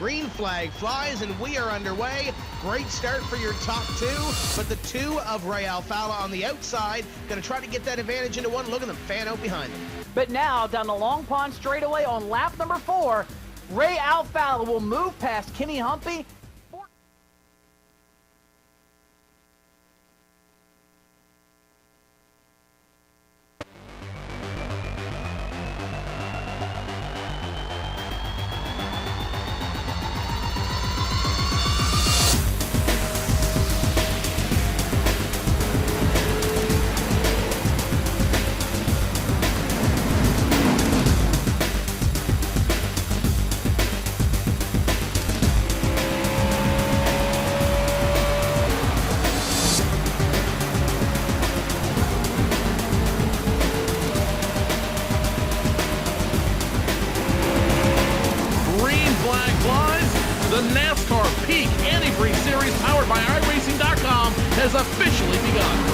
Green flag flies, and we are underway. Great start for your top two, but the two of Ray Alfala on the outside going to try to get that advantage into one. Look at them fan out behind them. But now, down the Long Pond straightaway on lap number 4, Ray Alfala will move past Kenny Humpy. The NASCAR Peak Antifreeze Series, powered by iRacing.com, has officially begun.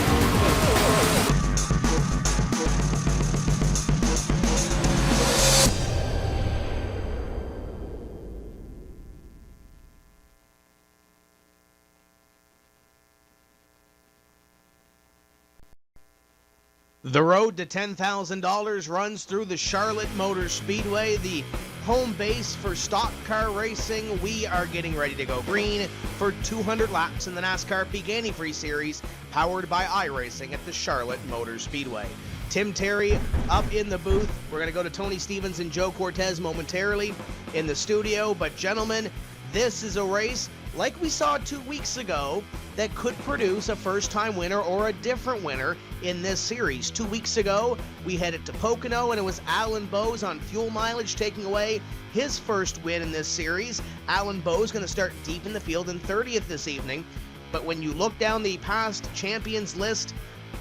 The road to $10,000 runs through the Charlotte Motor Speedway, the home base for stock car racing. We are getting ready to go green for 200 laps in the NASCAR Peak Antifreeze Series, powered by iRacing at the Charlotte Motor Speedway. Tim Terry up in the booth. We're going to go to Tony Stevens and Joe Cortez momentarily in the studio. But gentlemen, this is a race like we saw 2 weeks ago that could produce a first-time winner or a different winner in this series. 2 weeks ago, we headed to Pocono, and it was Alan Bowes on fuel mileage taking away his first win in this series. Alan Bowes going to start deep in the field in 30th this evening. But when you look down the past champions list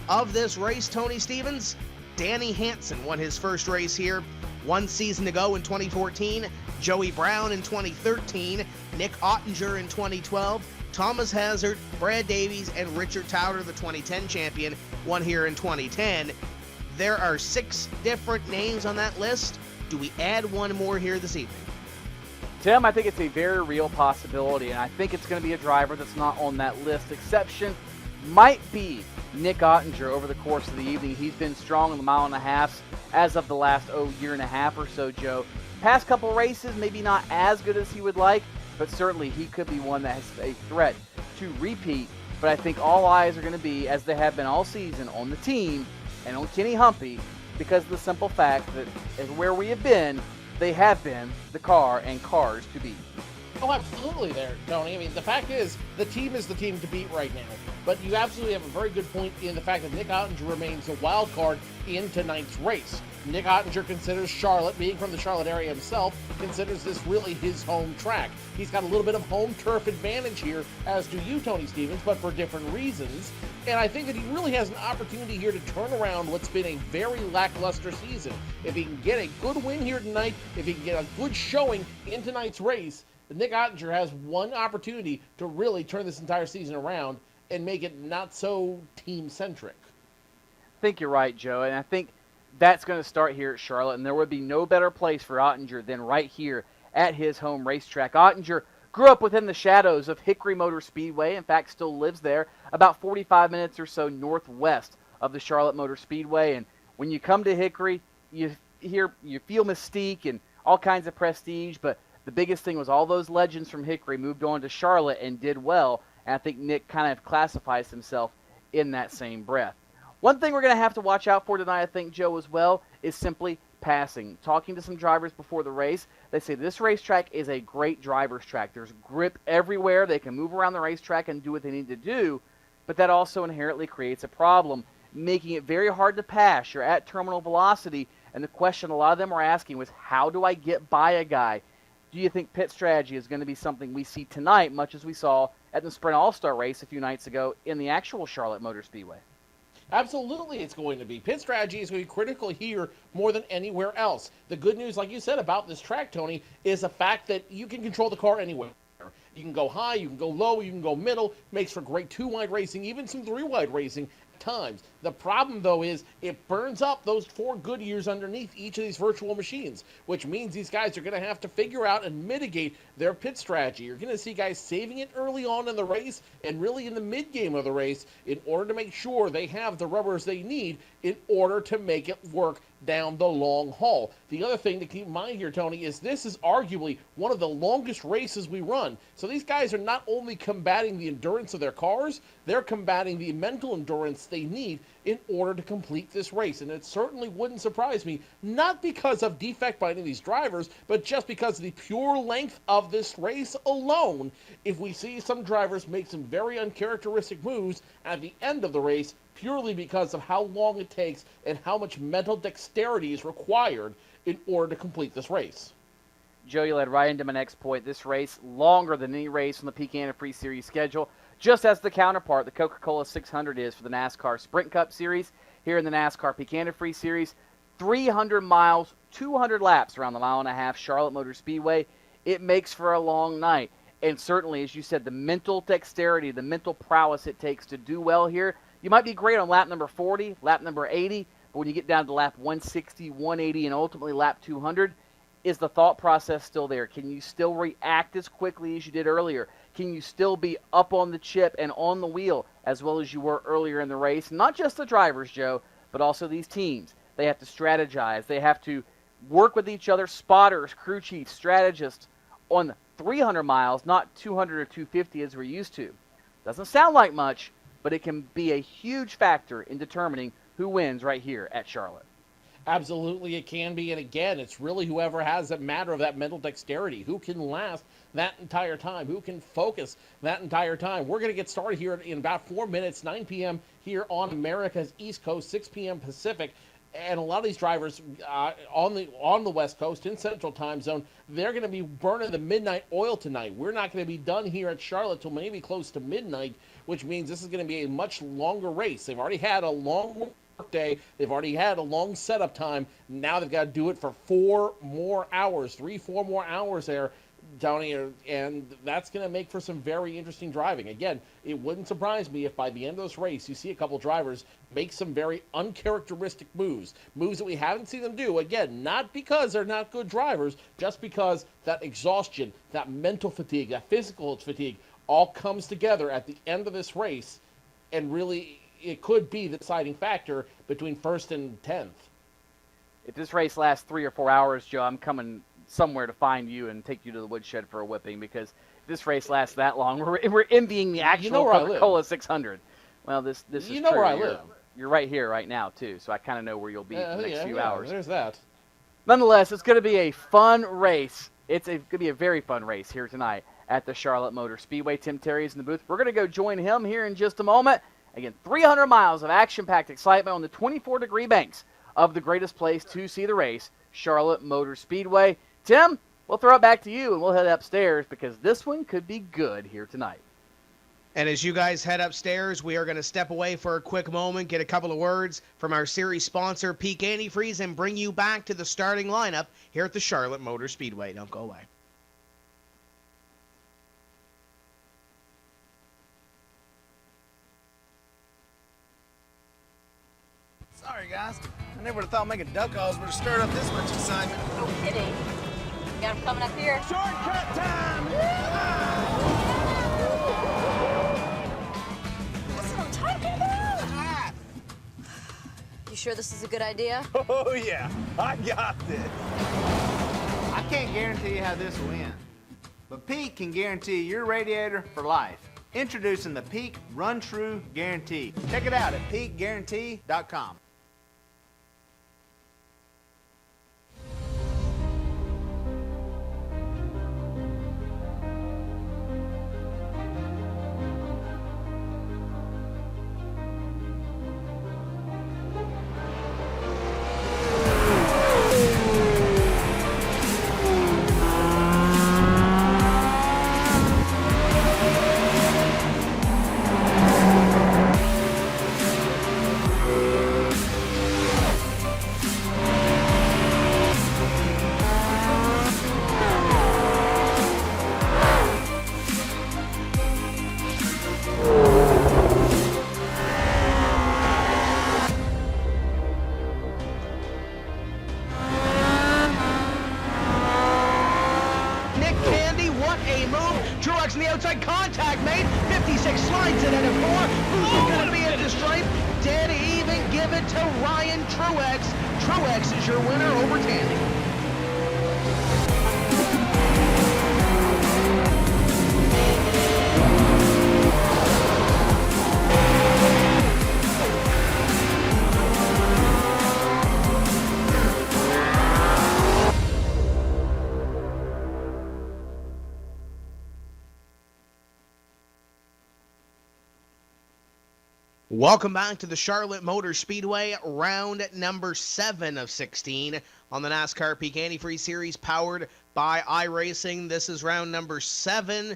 of this race, Tony Stevens, Danny Hansen won his first race here 1 season ago in 2014. Joey Brown in 2013, Nick Ottinger in 2012, Thomas Hazard, Brad Davies, and Richard Towder, the 2010 champion, won here in 2010. There are 6 different names on that list. Do we add one more here this evening? Tim, I think it's a very real possibility, and I think it's going to be a driver that's not on that list. Exception might be Nick Ottinger over the course of the evening. He's been strong in the mile and a half as of the last year and a half or so, Joe. Past couple races, maybe not as good as he would like, but certainly he could be one that has a threat to repeat. But I think all eyes are going to be, as they have been all season, on the team and on Kenny Humpy, because of the simple fact that where we have been, they have been the car and cars to beat. Oh, absolutely there, Tony. I mean, the fact is, the team is the team to beat right now. But you absolutely have a very good point in the fact that Nick Ottinger remains a wild card in tonight's race. Nick Ottinger considers Charlotte, being from the Charlotte area himself, considers this really his home track. He's got a little bit of home turf advantage here, as do you, Tony Stevens, but for different reasons. And I think that he really has an opportunity here to turn around what's been a very lackluster season. If he can get a good win here tonight, if he can get a good showing in tonight's race, Nick Ottinger has one opportunity to really turn this entire season around and make it not so team-centric. I think you're right, Joe, and I think that's going to start here at Charlotte, and there would be no better place for Ottinger than right here at his home racetrack. Ottinger grew up within the shadows of Hickory Motor Speedway, in fact still lives there, about 45 minutes or so northwest of the Charlotte Motor Speedway, and when you come to Hickory, you feel mystique and all kinds of prestige, but the biggest thing was all those legends from Hickory moved on to Charlotte and did well, and I think Nick kind of classifies himself in that same breath. One thing we're going to have to watch out for tonight, I think, Joe, as well, is simply passing. Talking to some drivers before the race, they say this racetrack is a great driver's track. There's grip everywhere. They can move around the racetrack and do what they need to do, but that also inherently creates a problem, making it very hard to pass. You're at terminal velocity, and the question a lot of them are asking was, how do I get by a guy? Do you think pit strategy is going to be something we see tonight, much as we saw at the Sprint All-Star race a few nights ago in the actual Charlotte Motor Speedway? Absolutely it's going to be. Pit strategy is going to be critical here more than anywhere else. The good news, like you said, about this track, Tony, is the fact that you can control the car anywhere. You can go high, you can go low, you can go middle. Makes for great 2-wide racing, even some 3-wide racing times. The problem, though, is it burns up those 4 good years underneath each of these virtual machines, which means these guys are going to have to figure out and mitigate their pit strategy. You're going to see guys saving it early on in the race and really in the mid-game of the race in order to make sure they have the rubbers they need in order to make it work down the long haul. The other thing to keep in mind here, Tony, is this is arguably one of the longest races we run. So these guys are not only combating the endurance of their cars, they're combating the mental endurance they need in order to complete this race. And it certainly wouldn't surprise me, not because of defect by any of these drivers, but just because of the pure length of this race alone, if we see some drivers make some very uncharacteristic moves at the end of the race, purely because of how long it takes and how much mental dexterity is required in order to complete this race. Joe, you led right into my next point. This race, longer than any race on the Peak Antifreeze Series schedule, just as the counterpart, the Coca-Cola 600 is for the NASCAR Sprint Cup Series. Here in the NASCAR Peak Antifreeze Series, 300 miles, 200 laps around the mile-and-a-half Charlotte Motor Speedway. It makes for a long night. And certainly, as you said, the mental dexterity, the mental prowess it takes to do well here. You might be great on lap number 40, lap number 80, but when you get down to lap 160, 180, and ultimately lap 200, is the thought process still there? Can you still react as quickly as you did earlier? Can you still be up on the chip and on the wheel as well as you were earlier in the race? Not just the drivers, Joe, but also these teams. They have to strategize. They have to work with each other, spotters, crew chiefs, strategists, on 300 miles, not 200 or 250 as we're used to. Doesn't sound like much, but it can be a huge factor in determining who wins right here at Charlotte. Absolutely, it can be. And again, it's really whoever has a matter of that mental dexterity, who can last that entire time, who can focus that entire time. We're going to get started here in about 4 minutes, 9 p.m. here on America's East Coast, 6 p.m. Pacific. And a lot of these drivers on the West Coast in Central Time Zone, they're going to be burning the midnight oil tonight. We're not going to be done here at Charlotte till maybe close to midnight, which means this is going to be a much longer race. They've already had a long work day. They've already had a long setup time. Now they've got to do it for 4 more hours, 3-4 more hours there, Tony, and that's going to make for some very interesting driving. Again, it wouldn't surprise me if by the end of this race you see a couple drivers make some very uncharacteristic moves that we haven't seen them do. Again, not because they're not good drivers, just because that exhaustion, that mental fatigue, that physical fatigue all comes together at the end of this race, and really it could be the deciding factor between first and 10th. If this race lasts 3 or 4 hours, Joe, I'm coming somewhere to find you and take you to the woodshed for a whipping, because if this race lasts that long, we're envying the actual Coca-Cola 600. Well, this is you know true. where I live. You're right here, right now, too, so I kind of know where you'll be for the next few hours. There's that. Nonetheless, it's going to be a fun race. It's going to be a very fun race here tonight at the Charlotte Motor Speedway. Tim Terry's in the booth. We're going to go join him here in just a moment. Again, 300 miles of action-packed excitement on the 24-degree banks of the greatest place to see the race, Charlotte Motor Speedway. Tim, we'll throw it back to you, and we'll head upstairs, because this one could be good here tonight. And as you guys head upstairs, we are going to step away for a quick moment, get a couple of words from our series sponsor, Peak Antifreeze, and bring you back to the starting lineup here at the Charlotte Motor Speedway. Don't go away. Sorry, guys. I never would have thought making duck calls would have stirred up this much excitement. No kidding. Got him coming up here. Shortcut time! That's what I'm talking about. You sure this is a good idea? Oh, yeah. I got this. I can't guarantee you how this will end, but Peak can guarantee your radiator for life. Introducing the Peak Run True Guarantee. Check it out at peakguarantee.com. a move. Truex on the outside, contact made. 56 slides it into 4. Who's going to be at the stripe? Did even give it to Ryan Truex. Truex is your winner over Tandy. Welcome back to the Charlotte Motor Speedway, round number 7 of 16 on the NASCAR Peak Antifreeze Series, powered by iRacing. This is round number 7.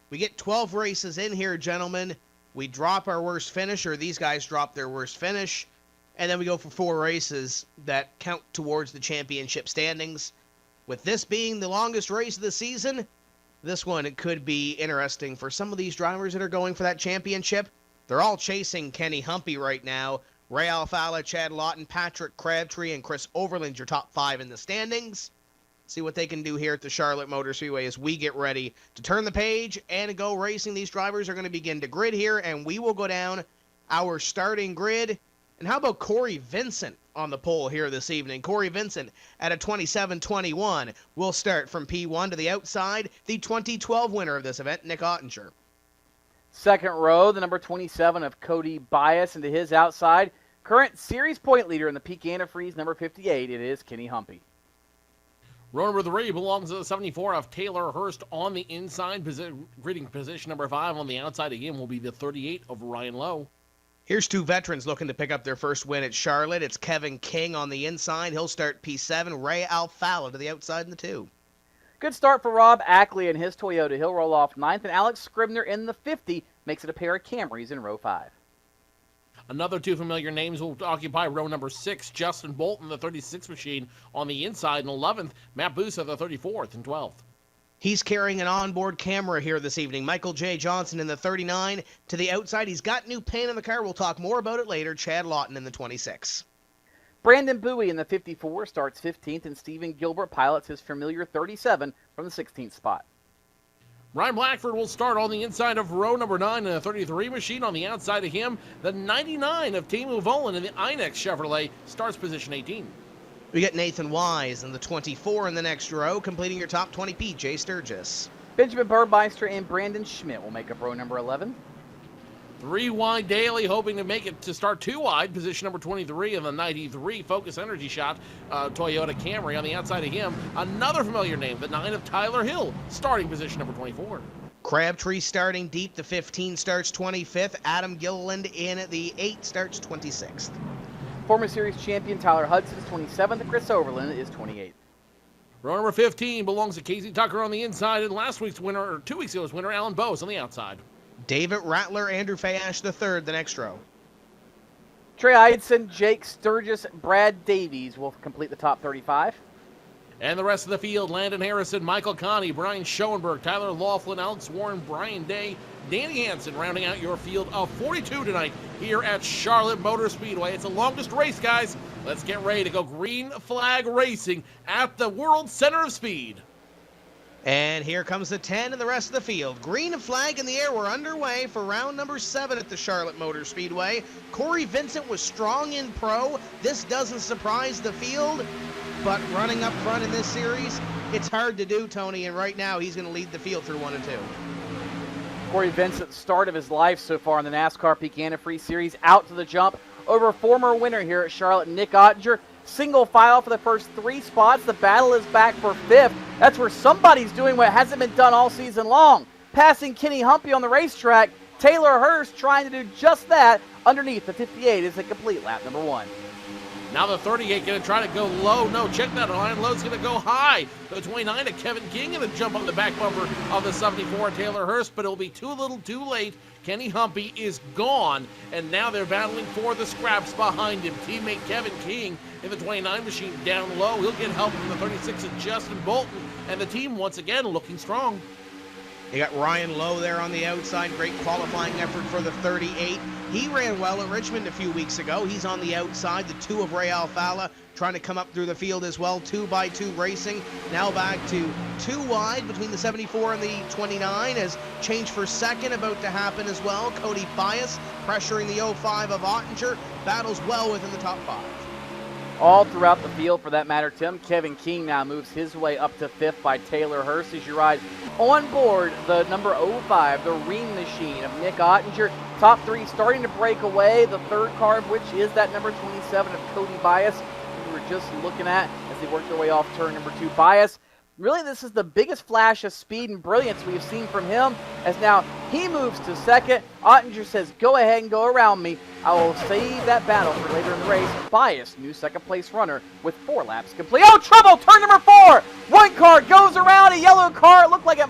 We get 12 races in here, gentlemen. We drop our worst finish, or these guys drop their worst finish, and then we go for 4 races that count towards the championship standings. With this being the longest race of the season, this one, it could be interesting for some of these drivers that are going for that championship. They're all chasing Kenny Humpy right now. Ray Alfala, Chad Lawton, Patrick Crabtree, and Chris Overland, your top 5 in the standings. See what they can do here at the Charlotte Motor Speedway as we get ready to turn the page and go racing. These drivers are going to begin to grid here, and we will go down our starting grid. And how about Corey Vincent on the pole here this evening? Corey Vincent at a 27-21 will start from P1 to the outside. The 2012 winner of this event, Nick Ottinger. Second row, the number 27 of Cody Bias into his outside. Current series point leader in the Peak Antifreeze, number 58, it is Kenny Humpy. Row number 3 belongs to the 74 of Taylor Hurst on the inside. Gridding position number 5 on the outside again will be the 38 of Ryan Lowe. Here's 2 veterans looking to pick up their first win at Charlotte. It's Kevin King on the inside. He'll start P7. Ray Alfala to the outside in the 2. Good start for Rob Ackley and his Toyota. He'll roll off 9th, and Alex Scribner in the 50 makes it a pair of Camrys in row 5. Another 2 familiar names will occupy row number 6. Justin Bolton, the 36 machine, on the inside, and 11th. Matt Busa, the 34th, and 12th. He's carrying an onboard camera here this evening. Michael J. Johnson in the 39 to the outside. He's got new paint on the car. We'll talk more about it later. Chad Lawton in the 26. Brandon Bowie in the 54 starts 15th, and Stephen Gilbert pilots his familiar 37 from the 16th spot. Ryan Blackford will start on the inside of row number 9 in a 33 machine. On the outside of him, the 99 of Teemu Volan in the Inex Chevrolet starts position 18. We get Nathan Wise in the 24 in the next row, completing your top 20, Jay Sturgis. Benjamin Burmeister and Brandon Schmidt will make up row number 11. 3 wide Daly, hoping to make it to start 2 wide, position number 23 of the 93 Focus Energy Shot Toyota Camry. On the outside of him, another familiar name, the 9 of Tyler Hill, starting position number 24. Crabtree starting deep, the 15 starts 25th. Adam Gilliland in the 8 starts 26th. Former series champion Tyler Hudson is 27th, and Chris Overland is 28th. Row number 15 belongs to Casey Tucker on the inside, and last week's winner, or 2 weeks ago's winner, Alan Bowes on the outside. David Rattler, Andrew Fayash III, the next row. Trey Eidson, Jake Sturgis, Brad Davies will complete the top 35. And the rest of the field, Landon Harrison, Michael Connie, Brian Schoenberg, Tyler Laughlin, Alex Warren, Brian Day, Danny Hansen, rounding out your field of 42 tonight here at Charlotte Motor Speedway. It's the longest race, guys. Let's get ready to go green flag racing at the World Center of Speed. And here comes the 10 and the rest of the field. Green flag in the air. We're underway for round number 7 at the Charlotte Motor Speedway. Corey Vincent was strong in pro. This doesn't surprise the field, but running up front in this series, it's hard to do, Tony, and right now he's going to lead the field through 1 and 2. Corey Vincent, start of his life so far in the NASCAR Peak Antifreeze Series, out to the jump over former winner here at Charlotte, Nick Ottinger. Single file for the first 3 spots. The battle is back for 5th. That's where somebody's doing what hasn't been done all season long. Passing Kenny Humpy on the racetrack. Taylor Hurst trying to do just that. Underneath the 58 is a complete lap number 1. Now the 38 going to try to go low. No, check that. Ryan Lowe's going to go high. The 29 to Kevin King going to jump on the back bumper of the 74 Taylor Hurst, but it'll be too little too late. Kenny Humpy is gone, and now they're battling for the scraps behind him. Teammate Kevin King in the 29 machine down low. He'll get help from the 36 of Justin Bolton, and the team once again looking strong. You got Ryan Lowe there on the outside. Great qualifying effort for the 38. He ran well at Richmond a few weeks ago. He's on the outside. The 2 of Ray Alfala trying to come up through the field as well. 2x2 racing. Now back to 2 wide between the 74 and the 29 as change for second about to happen as well. Cody Bias pressuring the 05 of Ottinger. Battles well within the top 5. All throughout the field, for that matter, Tim. Kevin King now moves his way up to 5th by Taylor Hurst as you ride on board the number 05, the Ream Machine of Nick Ottinger. Top 3 starting to break away. The 3rd car of which is that number 27 of Cody Bias, we were just looking at as they work their way off turn number 2. Bias, really this is the biggest flash of speed and brilliance we've seen from him, as now he moves to 2nd. Ottinger says, go ahead and go around me. I will save that battle for later in the race. Bias, new 2nd place runner with 4 laps complete. Oh, trouble! Turn number 4! One car goes around, a yellow car. It looked like it,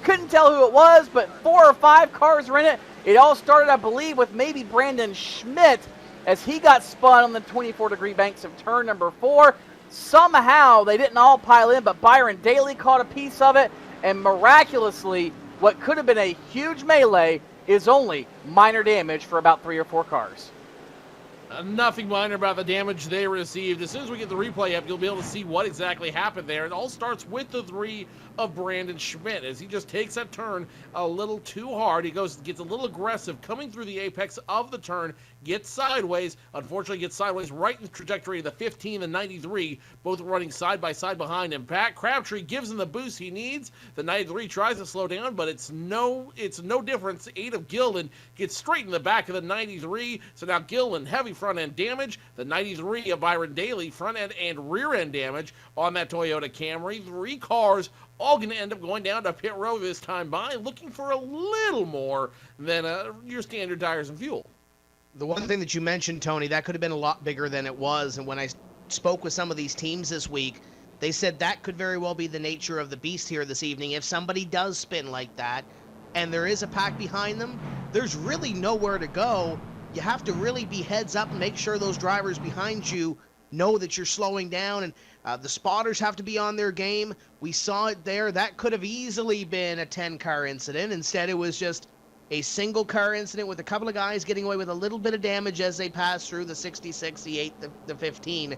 couldn't tell who it was, but 4 or 5 cars were in it. It all started, I believe, with maybe Brandon Schmidt as he got spun on the 24-degree banks of turn number 4. Somehow, they didn't all pile in, but Byron Daly caught a piece of it, and miraculously, what could have been a huge melee is only minor damage for about 3 or 4 cars. Nothing minor about the damage they received. As soon as we get the replay up, you'll be able to see what exactly happened there. It all starts with the 3 of Brandon Schmidt as he just takes that turn a little too hard. He gets a little aggressive coming through the apex of the turn, gets sideways, unfortunately gets sideways right in the trajectory of the 15 and 93, both running side by side behind him. Pat Crabtree gives him the boost he needs. The 93 tries to slow down, but it's no difference. 8 of Gillen gets straight in the back of the 93, so now Gillen heavy front end damage. The 93 of Byron Daly front end and rear end damage on that Toyota Camry. 3 cars all going to end up going down to pit road this time by, looking for a little more than your standard tires and fuel. The one thing that you mentioned, Tony, that could have been a lot bigger than it was. And when I spoke with some of these teams this week, they said that could very well be the nature of the beast here this evening. If somebody does spin like that and there is a pack behind them, there's really nowhere to go. You have to really be heads up and make sure those drivers behind you know that you're slowing down, and the spotters have to be on their game. We saw it there. That could have easily been a 10-car incident. Instead, it was just a single-car incident with a couple of guys getting away with a little bit of damage as they pass through the 66, the 8, the 15.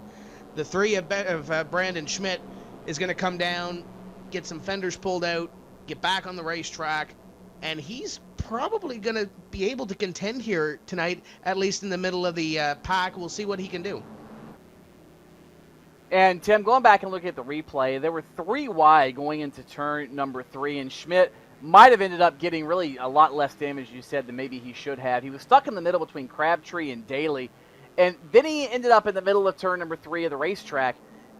The 3 of Brandon Schmidt is going to come down, get some fenders pulled out, get back on the racetrack, and he's probably going to be able to contend here tonight, at least in the middle of the pack. We'll see what he can do. And, Tim, going back and looking at the replay, there were 3 wide going into turn number 3, and Schmidt might have ended up getting really a lot less damage, you said, than maybe he should have. He was stuck in the middle between Crabtree and Daly, and then he ended up in the middle of turn number 3 of the racetrack,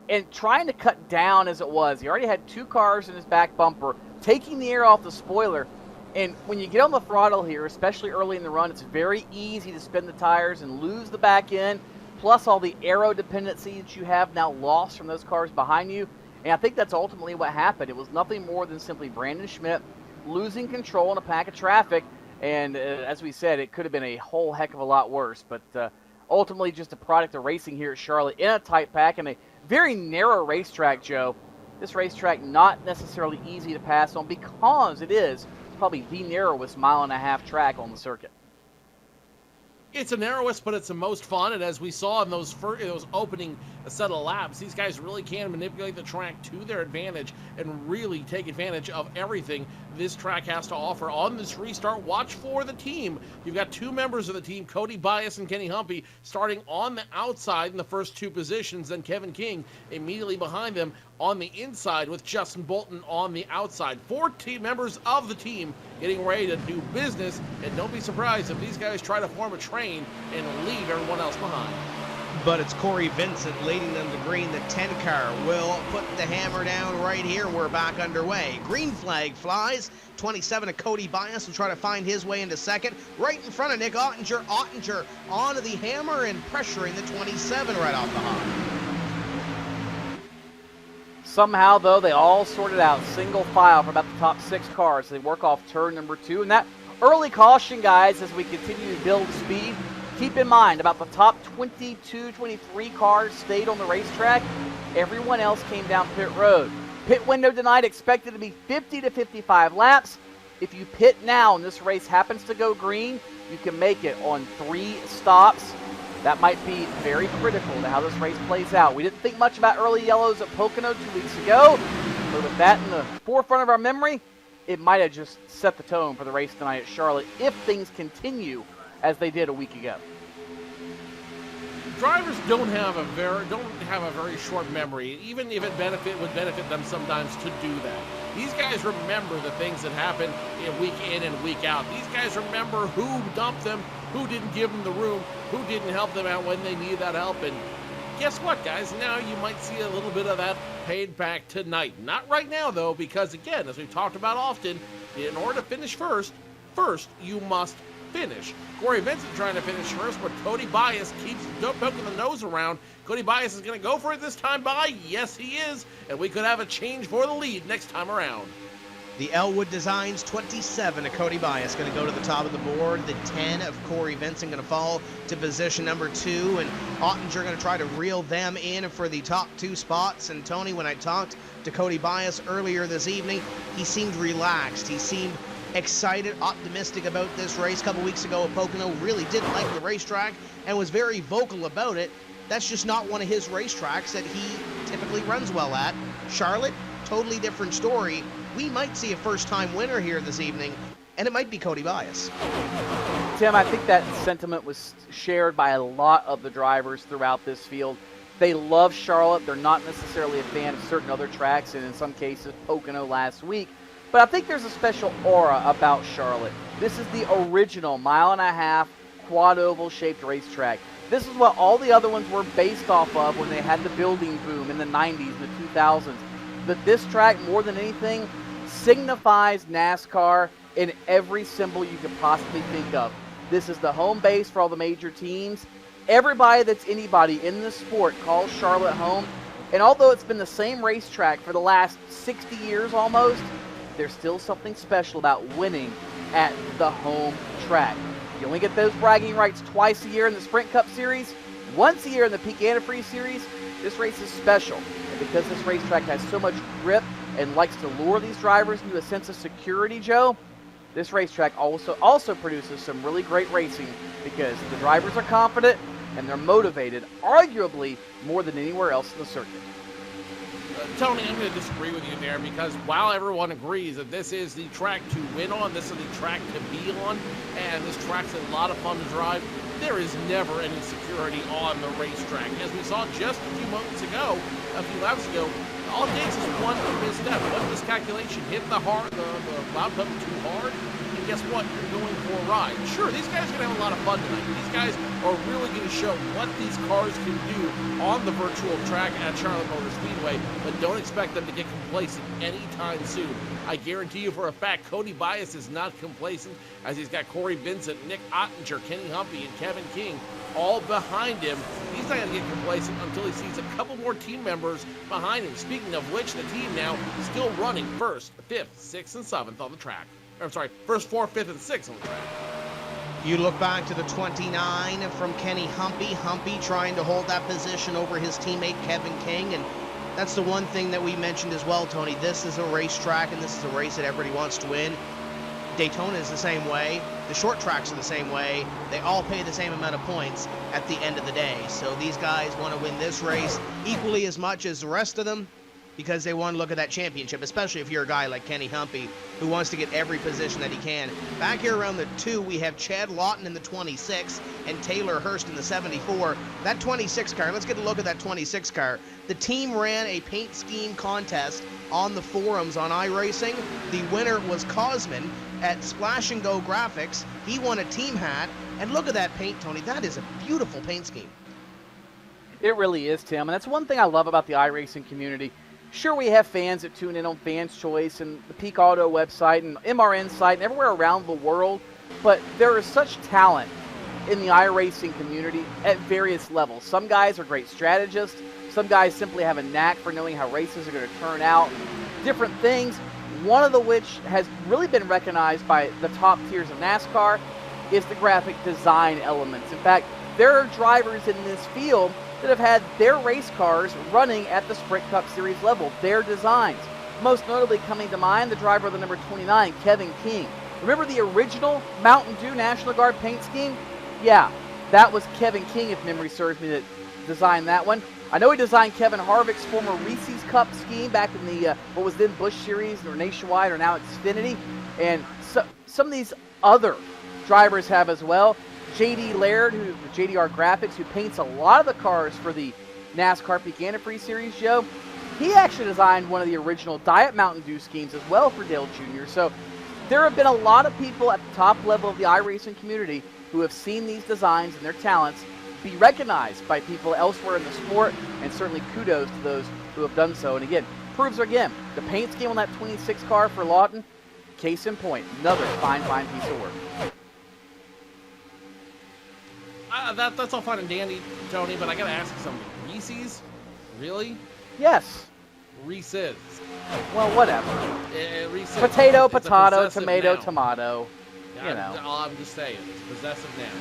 and trying to cut down as it was. He already had 2 cars in his back bumper, taking the air off the spoiler, and when you get on the throttle here, especially early in the run, it's very easy to spin the tires and lose the back end, plus all the aero dependency that you have now lost from those cars behind you. And I think that's ultimately what happened. It was nothing more than simply Brandon Schmidt losing control in a pack of traffic. And as we said, it could have been a whole heck of a lot worse. But ultimately just a product of racing here at Charlotte in a tight pack and a very narrow racetrack, Joe. This racetrack not necessarily easy to pass on because it is probably the narrowest 1.5-mile track on the circuit. It's the narrowest, but it's the most fun, and as we saw in those opening set of laps, these guys really can manipulate the track to their advantage and really take advantage of everything this track has to offer. On this restart, watch for the team. You've got 2 members of the team, Cody Bias and Kenny Humpy, starting on the outside in the first 2 positions, then Kevin King immediately behind them on the inside with Justin Bolton on the outside. 4 team members of the team getting ready to do business, and don't be surprised if these guys try to form a train and leave everyone else behind. But it's Corey Vincent leading them to green. The 10-car will put the hammer down right here. We're back underway. Green flag flies. 27 of Cody Bias will try to find his way into second. Right in front of Nick Ottinger. Ottinger onto the hammer and pressuring the 27 right off the hop. Somehow, though, they all sorted out single file for about the top 6 cars. They work off turn number 2. And that early caution, guys, as we continue to build speed, keep in mind about the top 22, 23 cars stayed on the racetrack. Everyone else came down pit road. Pit window tonight expected to be 50 to 55 laps. if you pit now and this race happens to go green, you can make it on 3 stops. That might be very critical to how this race plays out. We didn't think much about early yellows at Pocono 2 weeks ago, but with that in the forefront of our memory, it might have just set the tone for the race tonight at Charlotte if things continue as they did a week ago. Drivers don't have a very short memory, even if it would benefit them sometimes to do that. These guys remember the things that happen in and week out. These guys remember who dumped them, who didn't give them the room, who didn't help them out when they needed that help. And guess what, guys? Now you might see a little bit of that paid back tonight. Not right now, though, because again, as we've talked about often, in order to finish first you must finish. Corey Vincent trying to finish first, but Cody Bias keeps poking the nose around. Cody Bias is going to go for it this time by. Yes, he is. And we could have a change for the lead next time around. The Elwood Designs 27 of Cody Bias going to go to the top of the board. The 10 of Corey Vincent going to fall to position number 2. And Ottinger going to try to reel them in for the top 2 spots. And Tony, when I talked to Cody Bias earlier this evening, he seemed relaxed. He seemed excited, optimistic about this race. A couple weeks ago at Pocono, really didn't like the racetrack and was very vocal about it. That's just not one of his racetracks that he typically runs well at. Charlotte, totally different story. We might see a first-time winner here this evening, and it might be Cody Bias. Tim, I think that sentiment was shared by a lot of the drivers throughout this field. They love Charlotte. They're not necessarily a fan of certain other tracks, and in some cases, Pocono last week. But I think there's a special aura about Charlotte. This is the original 1.5-mile quad oval shaped racetrack. This is what all the other ones were based off of when they had the building boom in the 90s and the 2000s. But this track, more than anything, signifies NASCAR in every symbol you could possibly think of. This is the home base for all the major teams. Everybody that's anybody in the sport calls Charlotte home. And although it's been the same racetrack for the last 60 years almost, there's still something special about winning at the home track. You only get those bragging rights twice a year in the Sprint Cup Series, once a year in the Peak Antifreeze Series. This race is special. And because this racetrack has so much grip and likes to lure these drivers into a sense of security, Joe, this racetrack also produces some really great racing because the drivers are confident and they're motivated, arguably more than anywhere else in the circuit. Tony, I'm going to disagree with you there because while everyone agrees that this is the track to win on, this is the track to be on, and this track's a lot of fun to drive, there is never any security on the racetrack. As we saw just a few laps ago, all it takes is one misstep, one miscalculation, hit the loud button too hard, and guess what? You're going for a ride. Sure, these guys are going to have a lot of fun tonight. These guys are really going to show what these cars can do on the virtual track at Charlotte Motor Speedway, but don't expect them to get complacent anytime soon. I guarantee you for a fact, Cody Bias is not complacent, as he's got Corey Vincent, Nick Ottinger, Kenny Humpy, and Kevin King all behind him. He's not going to get complacent until he sees a couple more team members behind him. Speaking of which, the team now still running 1st, 5th, 6th, and 7th on the track. I'm sorry, 1st, 4th, 5th, and 6th on the track. You look back to the 29 from Kenny Humpy. Humpy trying to hold that position over his teammate Kevin King, and that's the one thing that we mentioned as well, Tony. This is a racetrack, and this is a race that everybody wants to win. Daytona is the same way. The short tracks are the same way. They all pay the same amount of points at the end of the day. So these guys want to win this race equally as much as the rest of them because they want to look at that championship, especially if you're a guy like Kenny Humpy who wants to get every position that he can. Back here around the 2, we have Chad Lawton in the 26 and Taylor Hurst in the 74. That 26 car, let's get a look at that 26 car. The team ran a paint scheme contest on the forums on iRacing. The winner was Cosman at Splash and Go Graphics. He won a team hat, and look at that paint, Tony. That is a beautiful paint scheme. It really is, Tim, and that's one thing I love about the iRacing community. Sure, we have fans that tune in on Fans Choice and the Peak Auto website and MRN site and everywhere around the world, but there is such talent in the iRacing community at various levels. Some guys are great strategists. Some guys simply have a knack for knowing how races are going to turn out, different things. One of the which has really been recognized by the top tiers of NASCAR is the graphic design elements. In fact, there are drivers in this field that have had their race cars running at the Sprint Cup Series level, their designs. Most notably coming to mind, the driver of the number 29, Kevin King. Remember the original Mountain Dew National Guard paint scheme? Yeah, that was Kevin King, if memory serves me, that designed that one. I know he designed Kevin Harvick's former Reese's Cup scheme back in the, what was then Busch Series or Nationwide or now Xfinity. And so, some of these other drivers have as well. J.D. Laird, who with JDR Graphics, who paints a lot of the cars for the NASCAR Peak Antifreeze Series, Joe. He actually designed one of the original Diet Mountain Dew schemes as well for Dale Jr. So there have been a lot of people at the top level of the iRacing community who have seen these designs and their talents be recognized by people elsewhere in the sport, and certainly kudos to those who have done so. And again, proves again, the paint scheme on that 26 car for Lawton, case in point, another fine piece of work. That's all fine and dandy, Tony, but I gotta ask you something. Reese's? Really? Yes. Reese's. Well, whatever. Reese's. Potato, It's a potato, possessive tomato, noun. tomato. You know. I'm just saying, it's a possessive noun.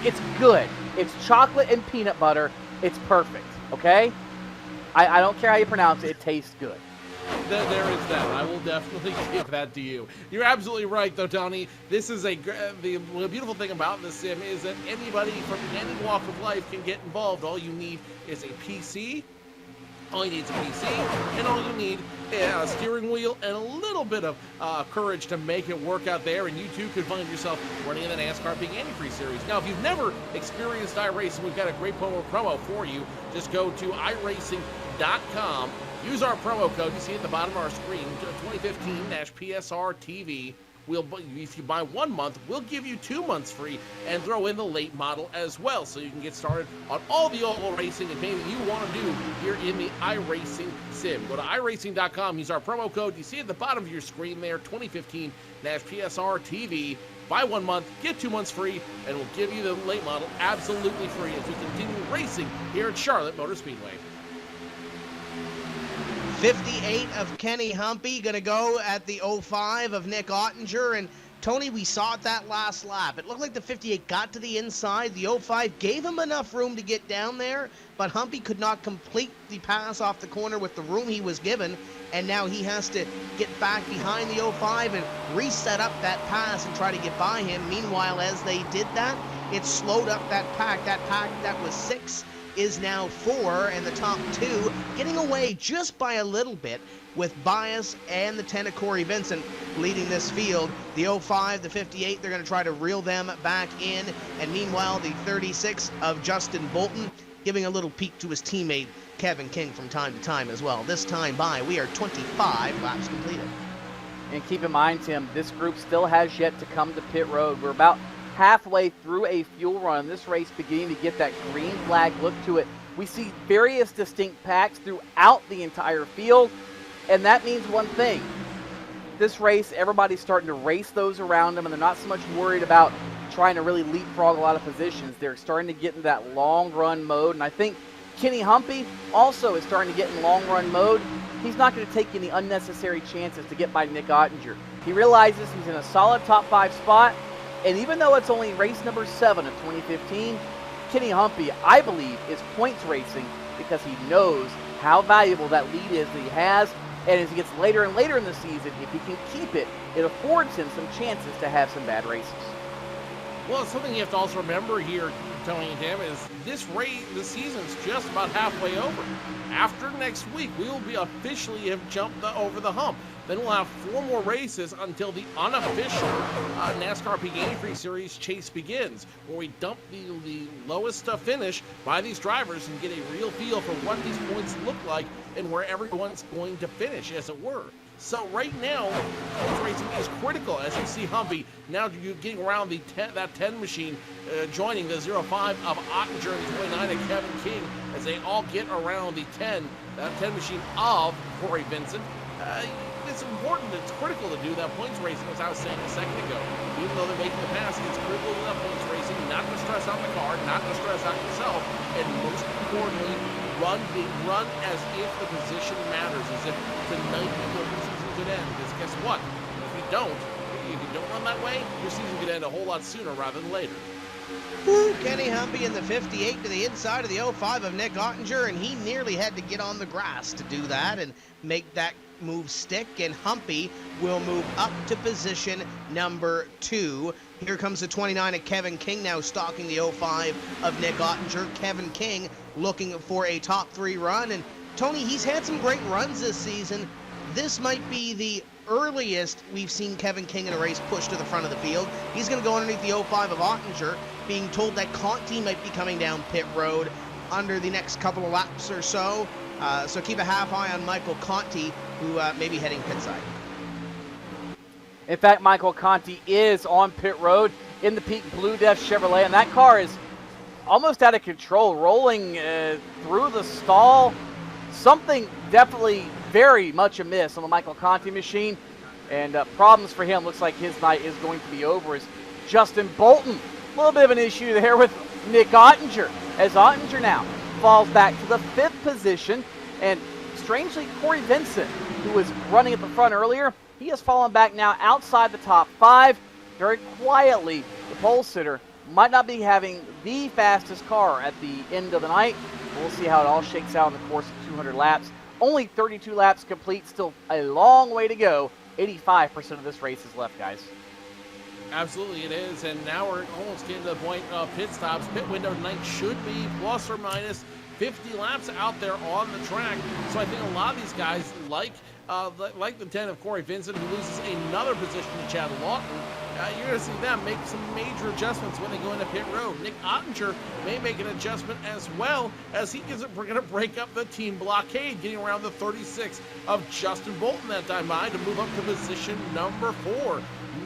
It's good. It's chocolate and peanut butter. It's perfect, okay? I don't care how you pronounce it. It tastes good. There is that. I will definitely give that to you. You're absolutely right, though, Tony. This is the beautiful thing about this sim is that anybody from any walk of life can get involved. All you need is a PC. All you need is a PC, and all you need is a steering wheel and a little bit of courage to make it work out there, and you too could find yourself running in the NASCAR Peak Antifreeze Series. Now, if you've never experienced iRacing, we've got a great promo for you. Just go to iRacing.com. Use our promo code you see at the bottom of our screen, 2015-PSR-TV. If you buy 1 month, we'll give you 2 months free and throw in the late model as well, so you can get started on all the oval racing and painting you want to do here in the iRacing sim. Go to iRacing.com, use our promo code you see at the bottom of your screen there, 2015-PSR-TV. Buy 1 month, get 2 months free, and we'll give you the late model absolutely free as we continue racing here at Charlotte Motor Speedway. 58 of Kenny Humpy going to go at the 05 of Nick Ottinger. And Tony, we saw it that last lap. It looked like the 58 got to the inside. The 05 gave him enough room to get down there, but Humpy could not complete the pass off the corner with the room he was given. And now he has to get back behind the 05 and reset up that pass and try to get by him. Meanwhile, as they did that, it slowed up that pack. That pack that was 6 is now 4, and the top 2 getting away just by a little bit with Bias and the 10 of Corey Vincent leading this field. The 05, the 58, they're going to try to reel them back in, and meanwhile the 36 of Justin Bolton giving a little peek to his teammate Kevin King from time to time as well. This time by, we are 25 laps completed. And keep in mind, Tim, this group still has yet to come to pit road. We're about halfway through a fuel run. This race beginning to get that green flag look to it. We see various distinct packs throughout the entire field, and that means one thing. This race, everybody's starting to race those around them, and they're not so much worried about trying to really leapfrog a lot of positions. They're starting to get in that long run mode, and I think Kenny Humpy also is starting to get in long run mode. He's not going to take any unnecessary chances to get by Nick Ottinger. He realizes he's in a solid top 5 spot, and even though it's only race number 7 of 2015, Kenny Humpy, I believe, is points racing because he knows how valuable that lead is that he has. And as he gets later and later in the season, if he can keep it, it affords him some chances to have some bad races. Well, something you have to also remember here, Tony and Tim, is this season's just about halfway over. After next week, we will be officially have jumped over the hump. Then we'll have 4 more races until the unofficial NASCAR Peak Antifreeze Series chase begins, where we dump the lowest finish by these drivers and get a real feel for what these points look like and where everyone's going to finish, as it were. So right now, points racing is critical, as you see Humpy now getting around that 10 machine, joining the 05 of Ottinger and the 29 of Kevin King, as they all get around the 10 machine of Corey Vincent. It's important, it's critical to do that points racing, as I was saying a second ago. Even though they're making the pass, it's critical to that points racing, not to stress out the car, not to stress out yourself, and most importantly, run as if the position matters, as if tonight your season could end. Because guess what? If you don't run that way, your season could end a whole lot sooner rather than later. Woo, Kenny Humpy in the 58 to the inside of the 05 of Nick Ottinger, and he nearly had to get on the grass to do that and make that move stick, and Humpy will move up to position number 2. Here comes the 29 of Kevin King, now stalking the 05 of Nick Ottinger. Kevin King looking for a top 3 run, and Tony, he's had some great runs this season. This might be the earliest we've seen Kevin King in a race push to the front of the field. He's going to go underneath the 05 of Ottinger, being told that Conti might be coming down pit road under the next couple of laps or so. So keep a half eye on Michael Conti, who may be heading pit side. In fact, Michael Conti is on pit road in the Peak Blue Death Chevrolet, and that car is almost out of control, rolling through the stall. Something definitely very much amiss on the Michael Conti machine, and problems for him. Looks like his night is going to be over as Justin Bolton. A little bit of an issue there with Nick Ottinger, as Ottinger now falls back to the 5th position, and strangely, Corey Vincent, who was running at the front earlier, he has fallen back now outside the top 5. Very quietly, the pole sitter might not be having the fastest car at the end of the night. We'll see how it all shakes out in the course of 200 laps. Only 32 laps complete, still a long way to go. 85% of this race is left, guys. Absolutely it is, and now we're almost getting to the point of pit stops. Pit window tonight should be plus or minus 50 laps out there on the track. So I think a lot of these guys, like the 10 of Corey Vincent, who loses another position to Chad Lawton, you're going to see them make some major adjustments when they go into pit road. Nick Ottinger may make an adjustment as well, as we're going to break up the team blockade, getting around the 36 of Justin Bolton that time by to move up to position number 4.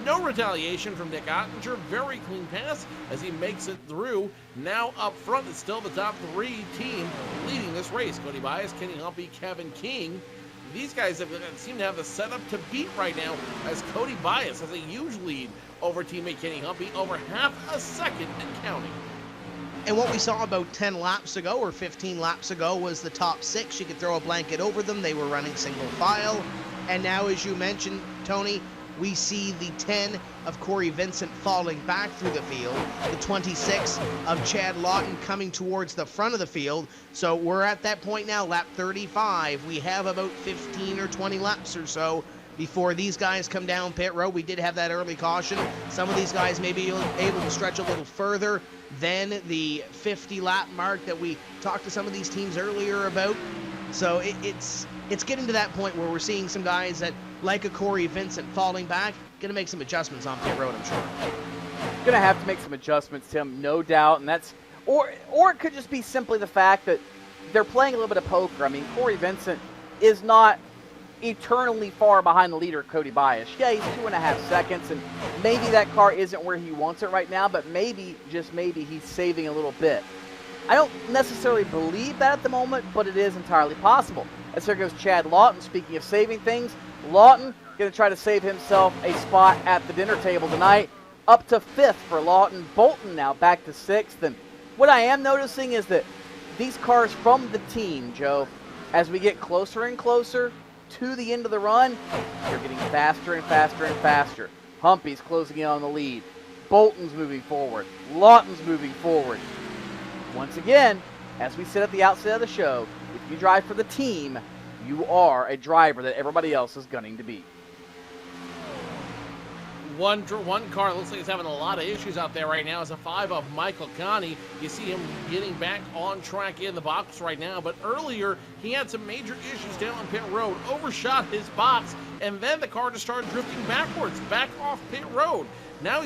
No retaliation from Nick Ottinger. Very clean pass as he makes it through. Now up front, it's still the top 3 team leading this race. Cody Bias, Kenny Humpy, Kevin King. These guys seem to have the setup to beat right now, as Cody Bias has a huge lead over teammate Kenny Humpy, over half a second and counting. And what we saw about 10 laps ago or 15 laps ago was the top 6. You could throw a blanket over them. They were running single file. And now, as you mentioned, Tony, we see the 10 of Corey Vincent falling back through the field, the 26 of Chad Lawton coming towards the front of the field. So we're at that point now, lap 35. We have about 15 or 20 laps or so before these guys come down pit road. We did have that early caution. Some of these guys may be able to stretch a little further than the 50 lap mark that we talked to some of these teams earlier about. So it's getting to that point where we're seeing some guys that, like a Corey Vincent, falling back, going to make some adjustments on pit road, I'm sure. Going to have to make some adjustments, Tim, no doubt, and that's or it could just be simply the fact that they're playing a little bit of poker. I mean, Corey Vincent is not eternally far behind the leader, Cody Bias. Yeah, he's 2.5 seconds, and maybe that car isn't where he wants it right now, but maybe, just maybe, he's saving a little bit. I don't necessarily believe that at the moment, but it is entirely possible. As there goes Chad Lawton. Speaking of saving things, Lawton going to try to save himself a spot at the dinner table tonight. Up to 5th for Lawton. Bolton now back to 6th. And what I am noticing is that these cars from the team, Joe, as we get closer and closer to the end of the run, they're getting faster and faster and faster. Humpy's closing in on the lead. Bolton's moving forward. Lawton's moving forward. Once again, as we said at the outset of the show, if you drive for the team, you are a driver that everybody else is gunning to beat. One car looks like it's having a lot of issues out there right now is a 5 of Michael Conti. You see him getting back on track in the box right now, but earlier he had some major issues down on pit road, overshot his box, and then the car just started drifting backwards, back off pit road. Now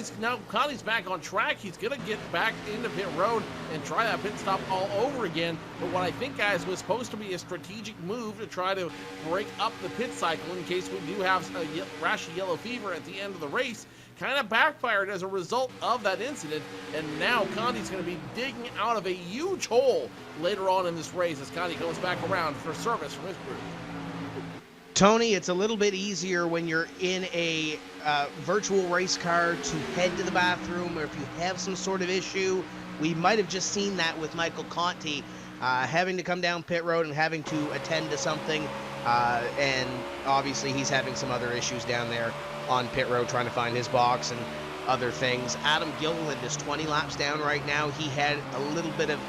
Conti's back on track. He's going to get back into pit road and try that pit stop all over again. But what I think, guys, was supposed to be a strategic move to try to break up the pit cycle in case we do have a rash of yellow fever at the end of the race, kind of backfired as a result of that incident. And now Conti's going to be digging out of a huge hole later on in this race as Conti goes back around for service from his crew. Tony, it's a little bit easier when you're in a virtual race car to head to the bathroom, or if you have some sort of issue. We might have just seen that with Michael Conti having to come down pit road and having to attend to something, and obviously he's having some other issues down there on pit road trying to find his box. And other things. Adam Gilliland is 20 laps down right now. He had a little bit of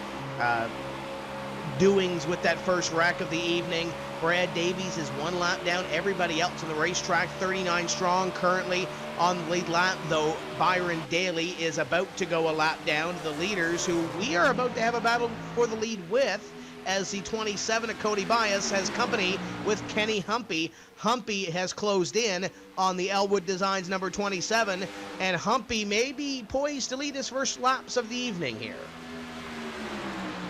doings with that first wreck of the evening. Brad Davies is 1 lap down. Everybody else on the racetrack, 39 strong currently on the lead lap, though Byron Daly is about to go a lap down to the leaders, who we are about to have a battle for the lead with, as the 27 of Cody Bias has company with Kenny Humpy. Humpy has closed in on the Elwood Designs number 27, and Humpy may be poised to lead his first laps of the evening here.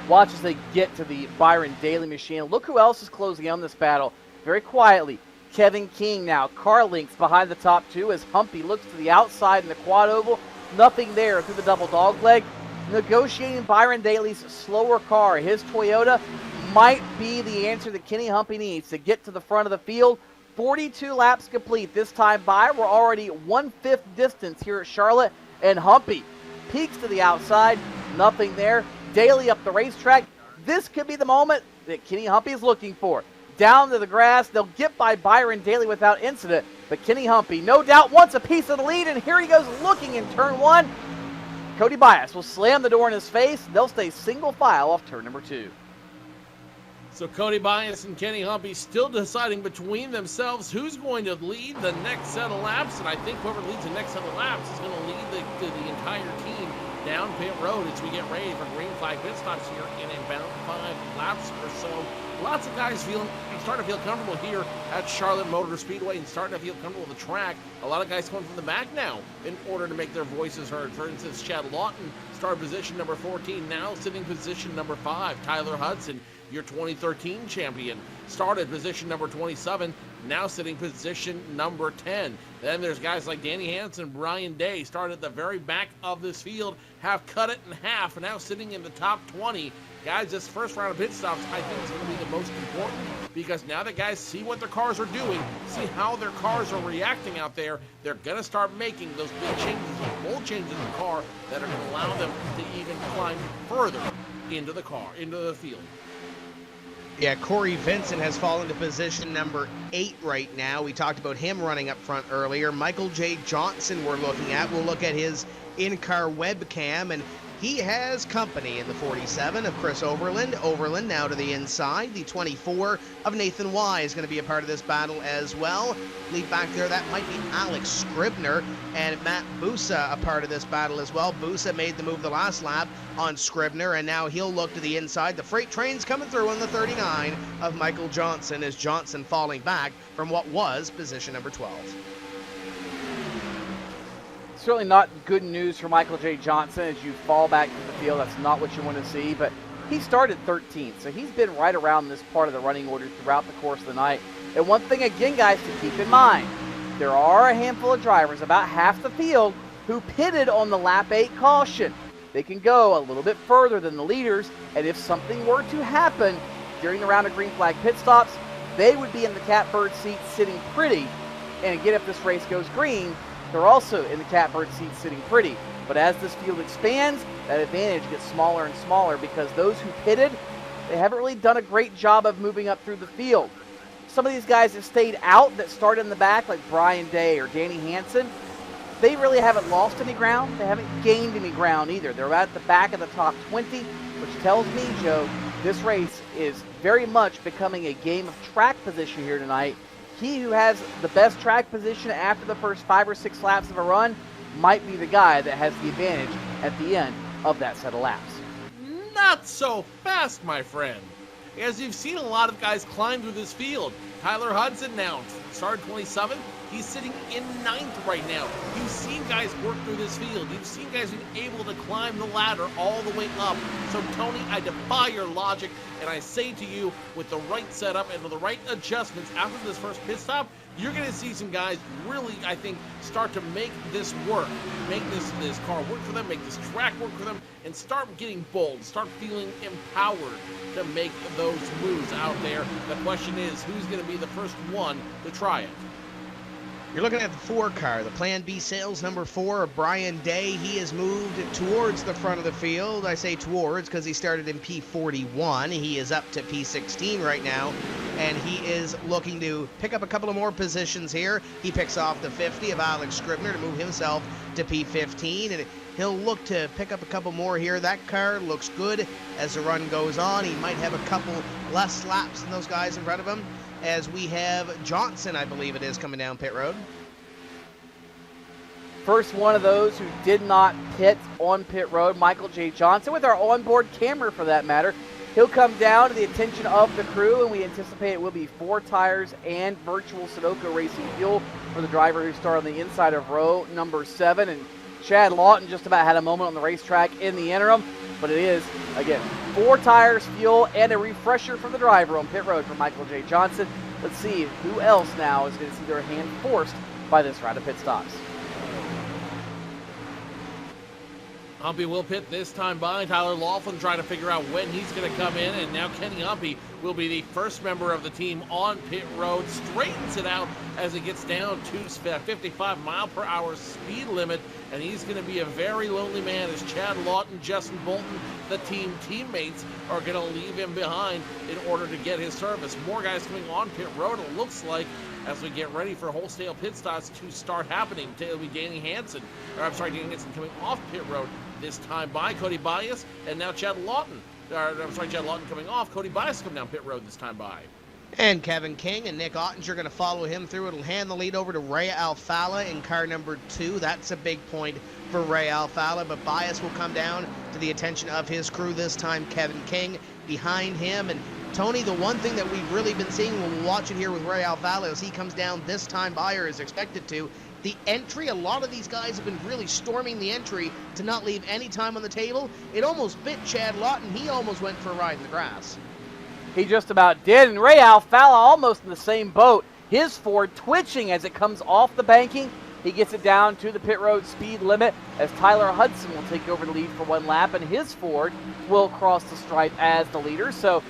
Watch as they get to the Byron Daly machine. Look who else is closing in on this battle very quietly. Kevin King now, car links behind the top 2 as Humpy looks to the outside in the quad oval. Nothing there through the double dog leg. Negotiating Byron Daly's slower car. His Toyota might be the answer that Kenny Humpy needs to get to the front of the field. 42 laps complete this time by. We're already 1/5 distance here at Charlotte, and Humpy peeks to the outside. Nothing there. Daly up the racetrack. This could be the moment that Kenny Humpy is looking for. Down to the grass. They'll get by Byron Daly without incident, but Kenny Humpy no doubt wants a piece of the lead, and here he goes looking in turn 1. Cody Bias will slam the door in his face. They'll stay single file off turn number 2. So Cody Bias and Kenny Humpy still deciding between themselves who's going to lead the next set of laps, and I think whoever leads the next set of laps is going to lead the entire team down pit road as we get ready for green flag pit stops here in about 5 laps or so. Lots of guys starting to feel comfortable here at Charlotte Motor Speedway and starting to feel comfortable with the track. A lot of guys coming from the back now in order to make their voices heard. For instance, Chad Lawton started position number 14, now sitting position number 5. Tyler Hudson, your 2013 champion, started position number 27, now sitting position number 10. Then there's guys like Danny Hansen, Brian Day, started at the very back of this field, have cut it in half, and now sitting in the top 20. Guys, this first round of pit stops, I think, is going to be the most important, because now that guys see what their cars are doing, see how their cars are reacting out there, they're going to start making those big changes, those bold changes in the car that are going to allow them to even climb further into the car, into the field. Yeah, Corey Vincent has fallen to position number 8 right now. We talked about him running up front earlier. Michael J. Johnson we're looking at. We'll look at his in-car webcam, and he has company in the 47 of Chris Overland. Overland now to the inside. The 24 of Nathan Y is going to be a part of this battle as well. Lead back there, that might be Alex Scribner, and Matt Busa a part of this battle as well. Busa made the move the last lap on Scribner, and now he'll look to the inside. The freight train's coming through on the 39 of Michael Johnson, as Johnson falling back from what was position number 12. Certainly not good news for Michael J. Johnson as you fall back to the field. That's not what you want to see, but he started 13th, so he's been right around this part of the running order throughout the course of the night. And one thing, again, guys, to keep in mind, there are a handful of drivers, about half the field, who pitted on the lap 8 caution. They can go a little bit further than the leaders, and if something were to happen during the round of green flag pit stops, they would be in the catbird seat sitting pretty. And again, if this race goes green, they're also in the catbird seat sitting pretty. But as this field expands, that advantage gets smaller and smaller, because those who pitted, they haven't really done a great job of moving up through the field. Some of these guys that stayed out, that started in the back, like Brian Day or Danny Hansen, they really haven't lost any ground. They haven't gained any ground either. They're at the back of the top 20, which tells me, Joe, this race is very much becoming a game of track position here tonight. He who has the best track position after the first 5 or 6 laps of a run might be the guy that has the advantage at the end of that set of laps. Not so fast, my friend. As you've seen a lot of guys climb through this field. Tyler Hudson now started 27. He's sitting in 9th right now. You've seen guys work through this field. You've seen guys being able to climb the ladder all the way up. So, Tony, I defy your logic, and I say to you, with the right setup and with the right adjustments after this first pit stop, you're going to see some guys really, I think, start to make this work. Make this car work for them, make this track work for them, and start getting bold, start feeling empowered to make those moves out there. The question is, who's going to be the first one to try it? You're looking at the 4 car, the Plan B sales number 4 of Brian Day. He has moved towards the front of the field. I say towards because he started in P41. He is up to P16 right now. and he is looking to pick up a couple of more positions here. He picks off the 50 of Alex Scribner to move himself to P15, and he'll look to pick up a couple more here. That car looks good as the run goes on. He might have a couple less laps than those guys in front of him, as we have Johnson, I believe it is, coming down pit road. First one of those who did not pit on pit road, Michael J. Johnson, with our onboard camera for that matter. He'll come down to the attention of the crew, and we anticipate it will be 4 tires and virtual Sunoco Racing fuel for the driver who started on the inside of row number 7. And Chad Lawton just about had a moment on the racetrack in the interim, but it is, again, 4 tires, fuel, and a refresher for the driver on pit road for Michael J. Johnson. Let's see who else now is going to see their hand forced by this round of pit stops. Humpy will pit this time by. Tyler Laughlin trying to figure out when he's going to come in, and now Kenny Humpy will be the first member of the team on pit road. Straightens it out as it gets down to 55-mile-per-hour speed limit, and he's going to be a very lonely man as Chad Lawton, Justin Bolton, the team teammates, are going to leave him behind in order to get his service. More guys coming on pit road, it looks like, as we get ready for wholesale pit stops to start happening. It'll be Danny Hansen coming off pit road this time by Cody Bias, and now Chad Lawton coming off. Cody Bias coming down pit road this time by. And Kevin King and Nick Ottinger going to follow him through. It'll hand the lead over to Ray Alfala in car number 2. That's a big point for Ray Alfala, but Bias will come down to the attention of his crew this time. Kevin King behind him. And Tony, the one thing that we've really been seeing when we watch it here with Ray Alfala as he comes down this time by, or is expected to, the entry, a lot of these guys have been really storming the entry to not leave any time on the table. It almost bit Chad Lawton. He almost went for a ride in the grass. He just about did, and Ray Alfala almost in the same boat. His Ford twitching as it comes off the banking. He gets it down to the pit road speed limit as Tyler Hudson will take over the lead for 1 lap, and his Ford will cross the stripe as the leader. So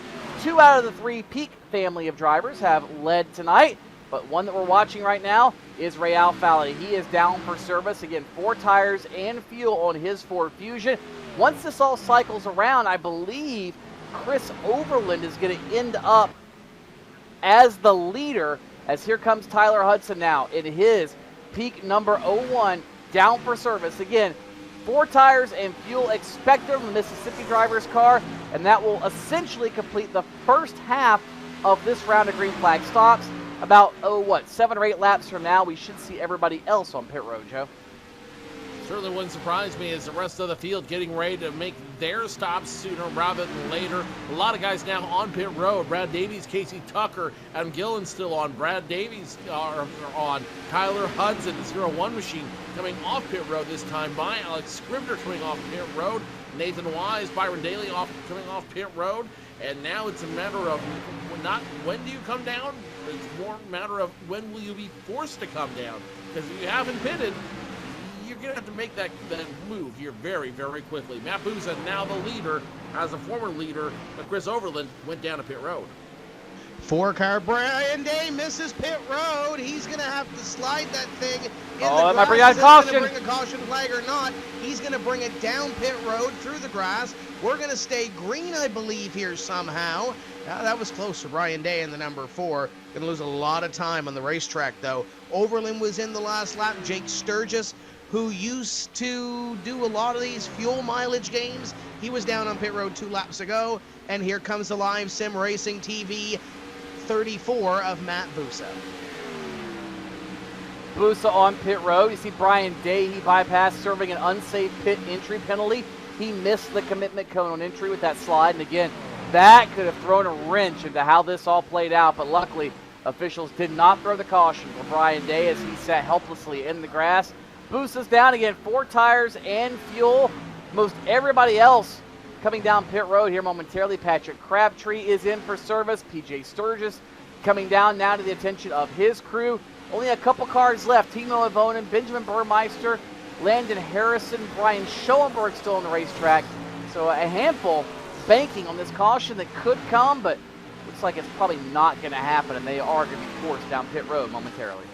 2 out of the 3 Peak family of drivers have led tonight, but one that we're watching right now is Ray Alfala. He is down for service. Again, 4 tires and fuel on his Ford Fusion. Once this all cycles around, I believe Chris Overland is going to end up as the leader, as here comes Tyler Hudson now in his Peak number 01, down for service. Again, 4 tires and fuel expected on the Mississippi driver's car, and that will essentially complete the first half of this round of green flag stops. About, 7 or 8 laps from now, we should see everybody else on pit road, Joe. Certainly wouldn't surprise me as the rest of the field getting ready to make their stops sooner rather than later. A lot of guys now on pit road. Brad Davies, Casey Tucker, Adam Gillen still on. Brad Davies are on. Tyler Hudson, the 01 machine, coming off pit road this time by. Alex Scribner coming off pit road. Nathan Wise, Byron Daly coming off pit road. And now it's a matter of not when do you come down, it's more a matter of when will you be forced to come down. Because if you haven't pitted, you're going to have to make that move here very, very quickly. Matt Booza, now the leader, as a former leader, Chris Overland went down to pit road. 4-car Brian Day misses pit road. He's going to have to slide that thing in the that might grass. bring out caution. Going to bring a caution flag or not. He's going to bring it down pit road through the grass. We're going to stay green, I believe, here somehow. That was close for Brian Day in the number 4. Going to lose a lot of time on the racetrack, though. Overland was in the last lap. Jake Sturgis, who used to do a lot of these fuel mileage games, he was down on pit road 2 laps ago. And here comes the live sim racing TV 34 of Matt Busa. Busa on pit road. You see Brian Day, he bypassed serving an unsafe pit entry penalty. He missed the commitment cone on entry with that slide. And again, that could have thrown a wrench into how this all played out. But luckily, officials did not throw the caution for Brian Day as he sat helplessly in the grass. Busa's down again, 4 tires and fuel. Most everybody else coming down pit road here momentarily. Patrick Crabtree is in for service. PJ Sturgis coming down now to the attention of his crew. Only a couple cars left. Timo Avonen, Benjamin Burmeister, Landon Harrison, Brian Schoenberg still on the racetrack. So a handful banking on this caution that could come, but looks like it's probably not going to happen, and they are going to be forced down pit road momentarily.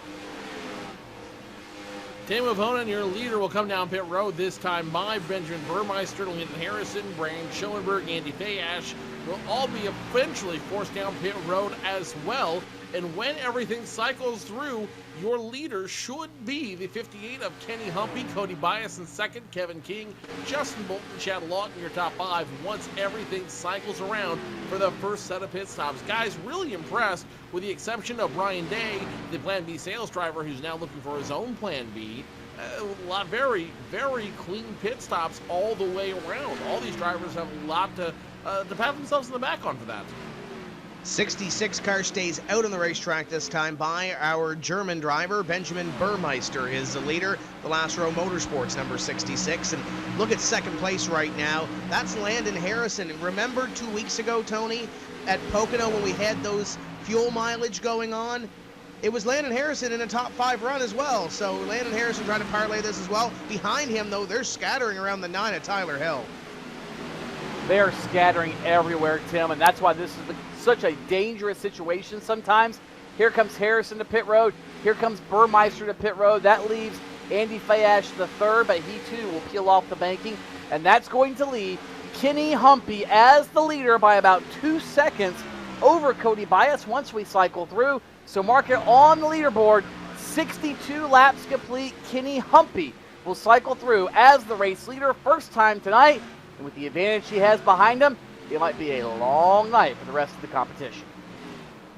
Tim Avonen, your leader, will come down pit road, this time by Benjamin Burmeister, Landon Harrison, Brian Schoenberg, Andy Fayash will all be eventually forced down pit road as well. And when everything cycles through, your leader should be the 58 of Kenny Humpy, Cody Bias in second, Kevin King, Justin Bolton, Chad Lawton, your top 5 once everything cycles around for the first set of pit stops. Guys, really impressed with the exception of Brian Day, the Plan B sales driver who's now looking for his own Plan B. Very, very clean pit stops all the way around. All these drivers have a lot to pat themselves in the back on for that. 66 car stays out on the racetrack this time by our German driver. Benjamin Burmeister is the leader, the Last Row Motorsports number 66. And look at second place right now. That's Landon Harrison. Remember 2 weeks ago, Tony, at Pocono when we had those fuel mileage going on? It was Landon Harrison in a top 5 run as well. So Landon Harrison trying to parlay this as well. Behind him, though, they're scattering around the 9 of Tyler Hill. They are scattering everywhere, Tim, and that's why this is such a dangerous situation sometimes. Here comes Harrison to pit road. Here comes Burmeister to pit road. That leaves Andy Fayash the third, but he too will peel off the banking, and that's going to leave Kenny Humpy as the leader by about 2 seconds over Cody Bias once we cycle through. So mark it on the leaderboard. 62 laps complete. Kenny Humpy will cycle through as the race leader, first time tonight. And with the advantage he has behind him, it might be a long night for the rest of the competition.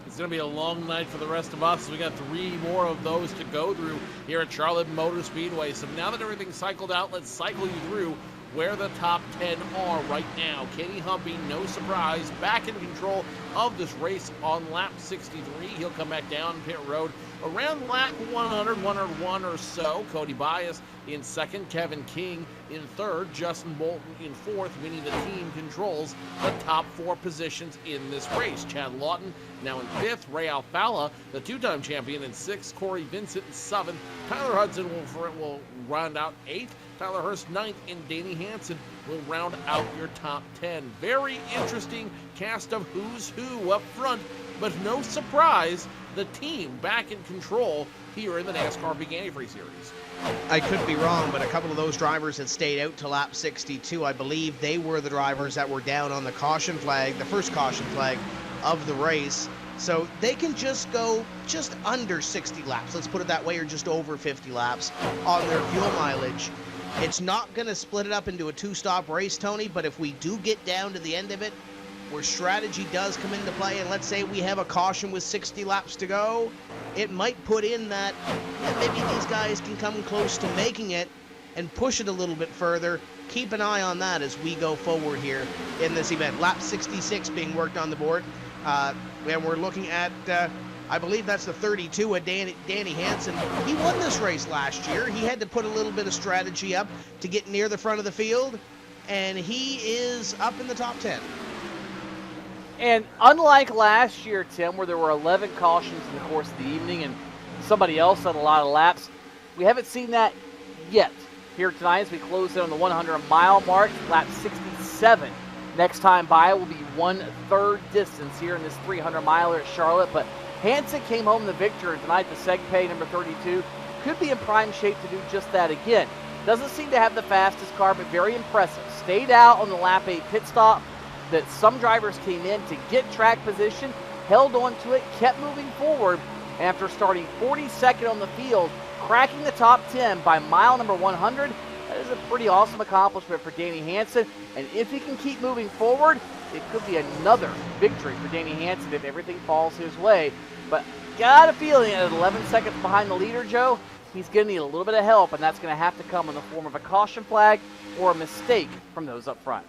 It's going to be a long night for the rest of us. We got 3 more of those to go through here at Charlotte Motor Speedway. So now that everything's cycled out, let's cycle you through where the top 10 are right now. Kenny Humpy, no surprise, back in control of this race on lap 63. He'll come back down pit road around lap 100, 101 or so. Cody Bias in second, Kevin King in third, Justin Bolton in fourth, meaning the team controls the top 4 positions in this race. Chad Lawton now in fifth, Ray Alfala, the 2-time champion, in sixth, Corey Vincent in seventh, Tyler Hudson will round out eighth, Tyler Hurst ninth, and Danny Hansen will round out your top 10. Very interesting cast of who's who up front, but no surprise, the team back in control here in the NASCAR Peak Antifreeze Series. I could be wrong, but a couple of those drivers had stayed out to lap 62. I believe they were the drivers that were down on the caution flag, the first caution flag of the race. So they can just go just under 60 laps, let's put it that way, or just over 50 laps on their fuel mileage. It's not going to split it up into a 2-stop race, Tony, but if we do get down to the end of it, where strategy does come into play, and let's say we have a caution with 60 laps to go, it might put in that maybe these guys can come close to making it and push it a little bit further. Keep an eye on that as we go forward here in this event. Lap 66 being worked on the board, and we're looking at, I believe that's the 32 of Danny Hansen. He won this race last year. He had to put a little bit of strategy up to get near the front of the field, and he is up in the top 10. And unlike last year, Tim, where there were 11 cautions in the course of the evening and somebody else had a lot of laps, we haven't seen that yet. Here tonight as we close in on the 100-mile mark, lap 67. Next time by will be 1/3 distance here in this 300-miler at Charlotte. But Hansen came home the victor tonight. The Segpay number 32 could be in prime shape to do just that again. Doesn't seem to have the fastest car, but very impressive. Stayed out on the lap 8 pit stop that some drivers came in to get track position, held on to it, kept moving forward, and after starting 42nd on the field, cracking the top 10 by mile number 100, that is a pretty awesome accomplishment for Danny Hansen. And if he can keep moving forward, it could be another victory for Danny Hansen if everything falls his way. But got a feeling at 11 seconds behind the leader, Joe, he's going to need a little bit of help, and that's going to have to come in the form of a caution flag or a mistake from those up front.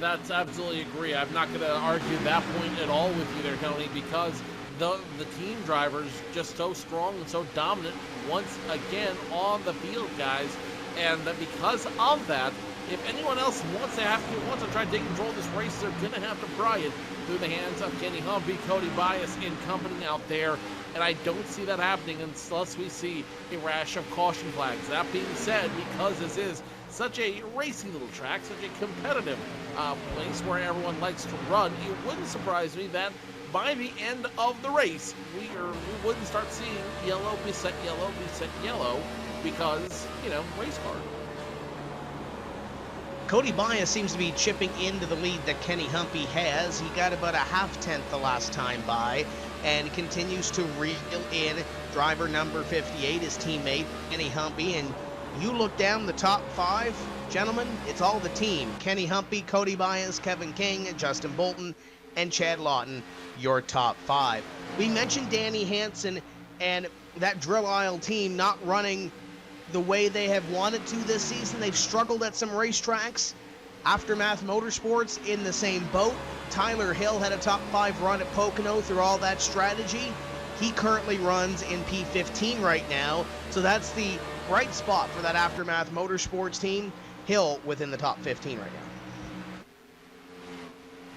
That's absolutely agree. I'm not going to argue that point at all with you there, Tony, because the team drivers just so strong and so dominant once again on the field, guys. And because of that, if anyone else wants to try to take control of this race, they're going to have to pry it through the hands of Kenny Humpy, Cody Bias, and company out there. And I don't see that happening unless we see a rash of caution flags. That being said, because this is such a racy little track, such a competitive place where everyone likes to run, it wouldn't surprise me that by the end of the race, we wouldn't start seeing yellow, be set yellow, because, race car. Cody Bias seems to be chipping into the lead that Kenny Humpy has. He got about a half-tenth the last time by and continues to reel in driver number 58, his teammate, Kenny Humpy. And you look down the top 5, gentlemen, it's all the team. Kenny Humpy, Cody Bias, Kevin King, Justin Bolton, and Chad Lawton, your top 5. We mentioned Danny Hansen and that Drill Isle team not running the way they have wanted to this season. They've struggled at some racetracks. Aftermath Motorsports in the same boat. Tyler Hill had a top 5 run at Pocono through all that strategy. He currently runs in P15 right now, so that's the bright spot for that Aftermath Motorsports team. Hill within the top 15 right now.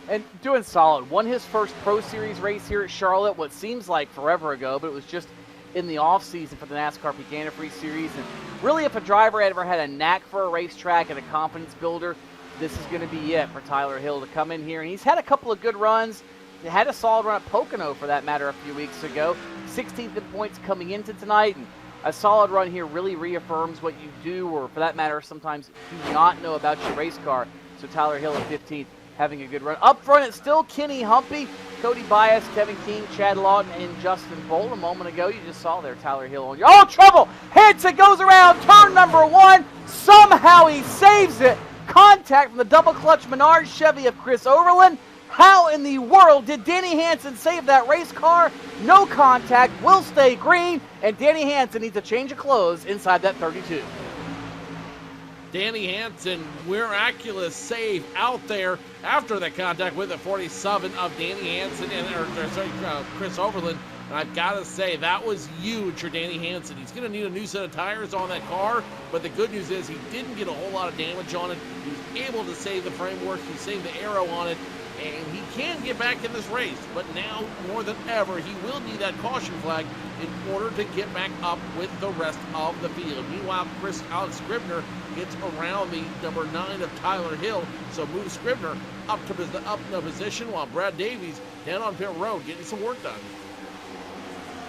And doing solid. Won his first Pro Series race here at Charlotte, what seems like forever ago, but it was just in the off-season for the NASCAR Peak Antifreeze Series. And really, if a driver had ever had a knack for a racetrack and a confidence builder, this is going to be it for Tyler Hill to come in here. And he's had a couple of good runs. He had a solid run at Pocono, for that matter, a few weeks ago. 16th in points coming into tonight. And a solid run here really reaffirms what you do, or for that matter, sometimes do not know about your race car. So Tyler Hill at 15th, having a good run. Up front, it's still Kenny Humpy, Cody Bias, Kevin King, Chad Lawton, and Justin Bolton. A moment ago, you just saw there Tyler Hill on your... Oh, trouble! Hits it, goes around, turn number 1. Somehow he saves it. Contact from the double clutch Menard Chevy of Chris Overland. How in the world did Danny Hansen save that race car? No contact, will stay green, and Danny Hansen needs a change of clothes inside that 32. Danny Hansen, miraculous save out there after that contact with the 47 of Danny Hansen and Chris Overland. And I've got to say, that was huge for Danny Hansen. He's going to need a new set of tires on that car, but the good news is he didn't get a whole lot of damage on it. He was able to save the framework, he saved the aero on it, and he can get back in this race. But now, more than ever, he will need that caution flag in order to get back up with the rest of the field. Meanwhile, Alex Scribner gets around the number 9 of Tyler Hill, so moves Scribner up in the position, while Brad Davies down on pit road getting some work done.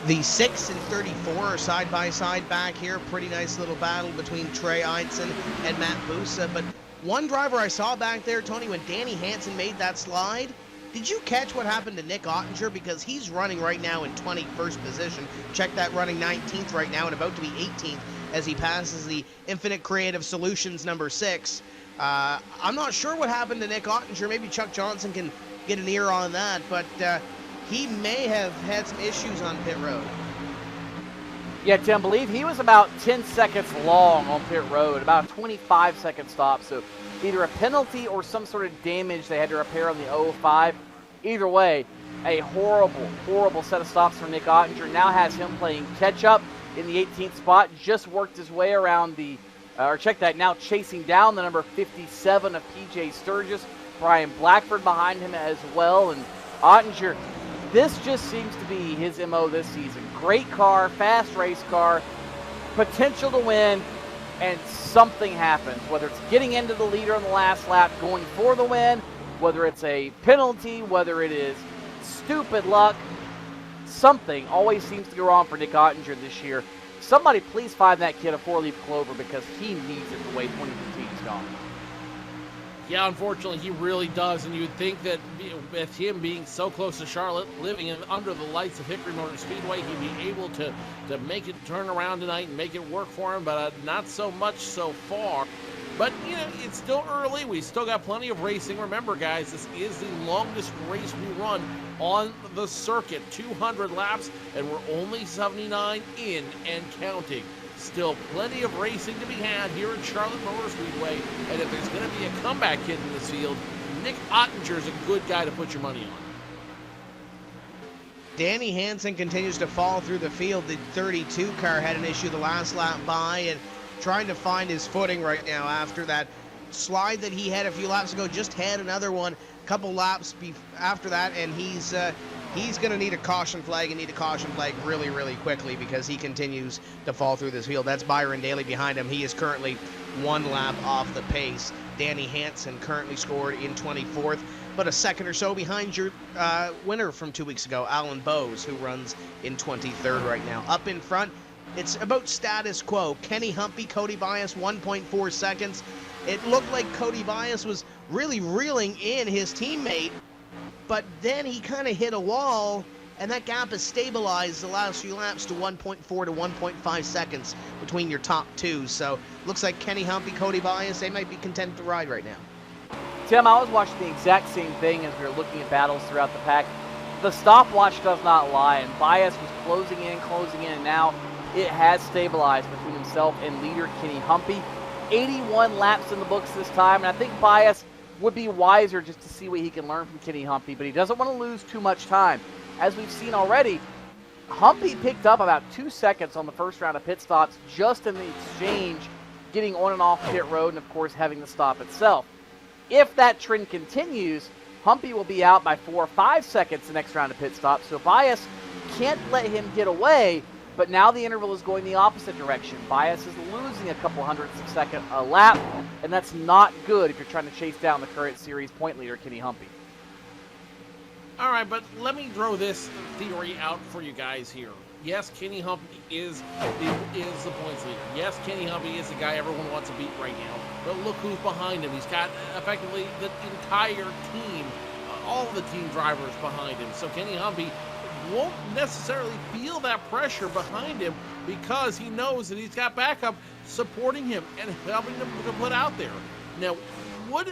The 6 and 34 are side by side back here. Pretty nice little battle between Trey Eidson and Matt Busa. But one driver I saw back there, Tony, when Danny Hansen made that slide, did you catch what happened to Nick Ottinger? Because he's running right now in 21st position. Check that, running 19th right now and about to be 18th as he passes the Infinite Creative Solutions number 6. I'm not sure what happened to Nick Ottinger. Maybe Chuck Johnson can get an ear on that, but he may have had some issues on pit road. Yeah, Tim, I believe he was about 10 seconds long on pit road, about a 25-second stop. So either a penalty or some sort of damage they had to repair on the 05. Either way, a horrible, horrible set of stops for Nick Ottinger. Now has him playing catch-up in the 18th spot. Just worked his way around the, now chasing down the number 57 of PJ Sturgis. Brian Blackford behind him as well. And Ottinger, this just seems to be his MO this season. Great car, fast race car, potential to win, and something happens. Whether it's getting into the leader on the last lap, going for the win, whether it's a penalty, whether it is stupid luck, something always seems to go wrong for Nick Ottinger this year. Somebody please find that kid a 4-leaf clover, because he needs it the way 2015 is gone. Yeah, unfortunately, he really does, and you would think that with him being so close to Charlotte, living under the lights of Hickory Motor Speedway, he'd be able to make it turn around tonight and make it work for him, but not so much so far. But, it's still early. We still got plenty of racing. Remember, guys, this is the longest race we run on the circuit, 200 laps, and we're only 79 in and counting. Still plenty of racing to be had here at Charlotte Motor Speedway, and if there's going to be a comeback kid in this field, Nick Ottinger is a good guy to put your money on. Danny Hansen continues to fall through the field. The 32 car had an issue the last lap by and trying to find his footing right now after that slide that he had a few laps ago. Just had another one a couple laps after that, and he's going to need a caution flag, and need a caution flag really, really quickly, because he continues to fall through this field. That's Byron Daly behind him. He is currently 1 lap off the pace. Danny Hansen currently scored in 24th. but a second or so behind your winner from 2 weeks ago, Alan Bowes, who runs in 23rd right now. Up in front, it's about status quo. Kenny Humpy, Cody Bias, 1.4 seconds. It looked like Cody Bias was really reeling in his teammate, but then he kind of hit a wall, and that gap has stabilized the last few laps to 1.4 to 1.5 seconds between your top two. So looks like Kenny Humpy, Cody Bias, they might be content to ride right now. Tim, I was watching the exact same thing as we were looking at battles throughout the pack. The stopwatch does not lie, and Bias was closing in, and now it has stabilized between himself and leader Kenny Humpy. 81 laps in the books this time, and I think Bias would be wiser just to see what he can learn from Kenny Humpy, but he doesn't want to lose too much time. As we've seen already, Humpy picked up about 2 seconds on the first round of pit stops just in the exchange, getting on and off pit road, and of course having the stop itself. If that trend continues, Humpy will be out by 4 or 5 seconds the next round of pit stops, so Bias can't let him get away, but now the interval is going the opposite direction. Bias is losing a couple hundredths of a second a lap, and that's not good if you're trying to chase down the current series point leader, Kenny Humpy. All right, but let me throw this theory out for you guys here. Yes, Kenny Humpy is the points leader. Yes, Kenny Humpy is the guy everyone wants to beat right now. But look who's behind him. He's got effectively the entire team, all the team drivers behind him. So Kenny Humpy won't necessarily feel that pressure behind him because he knows that he's got backup supporting him and helping him to put out there. Now, would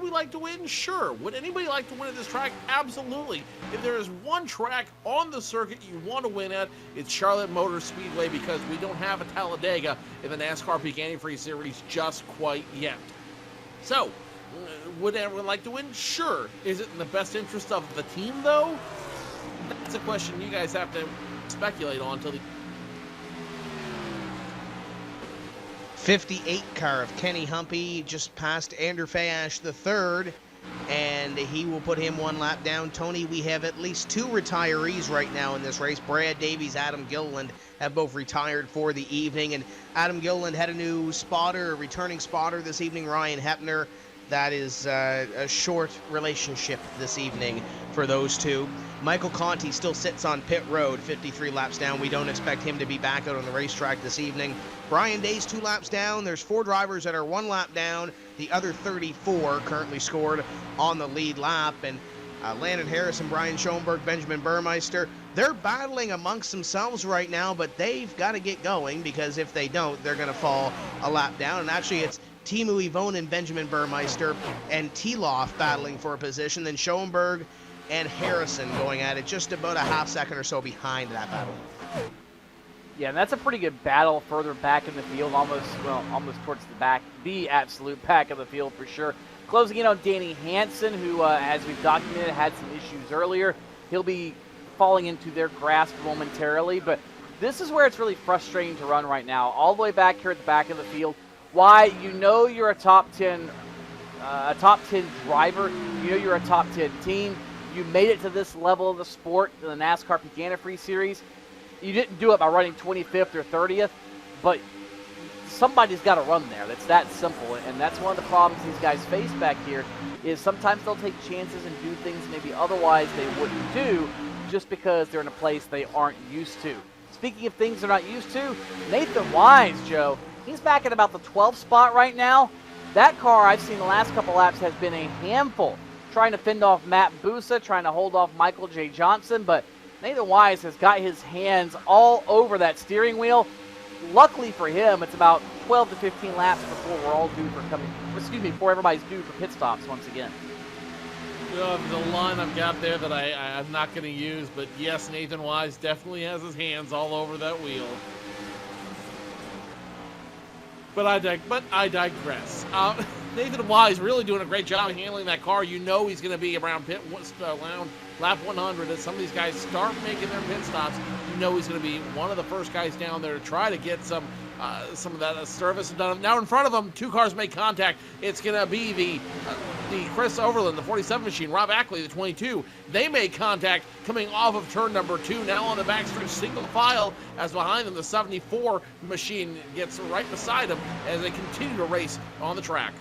we like to win? Sure. Would anybody like to win at this track? Absolutely. If there is one track on the circuit you want to win at, it's Charlotte Motor Speedway, because we don't have a Talladega in the NASCAR Peak Antifreeze Series just quite yet. So, would everyone like to win? Sure. Is it in the best interest of the team, though? That's a question you guys have to speculate on until the 58 car of Kenny Humpy just passed Andrew Fayash III, and he will put him 1 lap down. Tony, we have at least 2 retirees right now in this race. Brad Davies, Adam Gilliland have both retired for the evening, and Adam Gilliland had a new spotter, a returning spotter this evening, Ryan Hepner. That is a short relationship this evening for those two. Michael Conti still sits on pit road, 53 laps down. We don't expect him to be back out on the racetrack this evening. Brian Day's 2 laps down. There's 4 drivers that are 1 lap down. The other 34 currently scored on the lead lap. And Landon Harrison, Brian Schoenberg, Benjamin Burmeister, they're battling amongst themselves right now, but they've got to get going, because if they don't, they're going to fall a lap down. And actually, it's Timu Ivonen, Benjamin Burmeister, and Tiloff battling for a position. Then Schoenberg and Harrison going at it just about a half second or so behind that battle. Yeah, and that's a pretty good battle further back in the field, almost towards the back, the absolute back of the field for sure. Closing in on Danny Hansen, who, as we've documented, had some issues earlier. He'll be falling into their grasp momentarily, but this is where it's really frustrating to run right now. All the way back here at the back of the field. Why? You know you're a top 10 driver. You know you're a top 10 team. You made it to this level of the sport in the NASCAR Peak Antifreeze Series. You didn't do it by running 25th or 30th, but somebody's got to run there. That's that simple, and that's one of the problems these guys face back here, is sometimes they'll take chances and do things maybe otherwise they wouldn't do just because they're in a place they aren't used to. Speaking of things they're not used to, Nathan Wise, Joe, he's back at about the 12th spot right now. That car I've seen the last couple laps has been a handful, trying to fend off Matt Busa, trying to hold off Michael J. Johnson, but Nathan Wise has got his hands all over that steering wheel. Luckily for him, it's about 12 to 15 laps before we're all due for before everybody's due for pit stops once again. The line I've got there that I'm not going to use, but yes, Nathan Wise definitely has his hands all over that wheel. But I digress. Nathan Wise really doing a great job handling that car. You know he's going to be around lap 100 as some of these guys start making their pit stops. You know he's going to be one of the first guys down there to try to get some of that service done. Now in front of him, 2 cars make contact. It's going to be the Chris Overland, the 47 machine, Rob Ackley, the 22. They made contact coming off of turn number 2. Now on the backstretch, single file, as behind them the 74 machine gets right beside them as they continue to race on the track.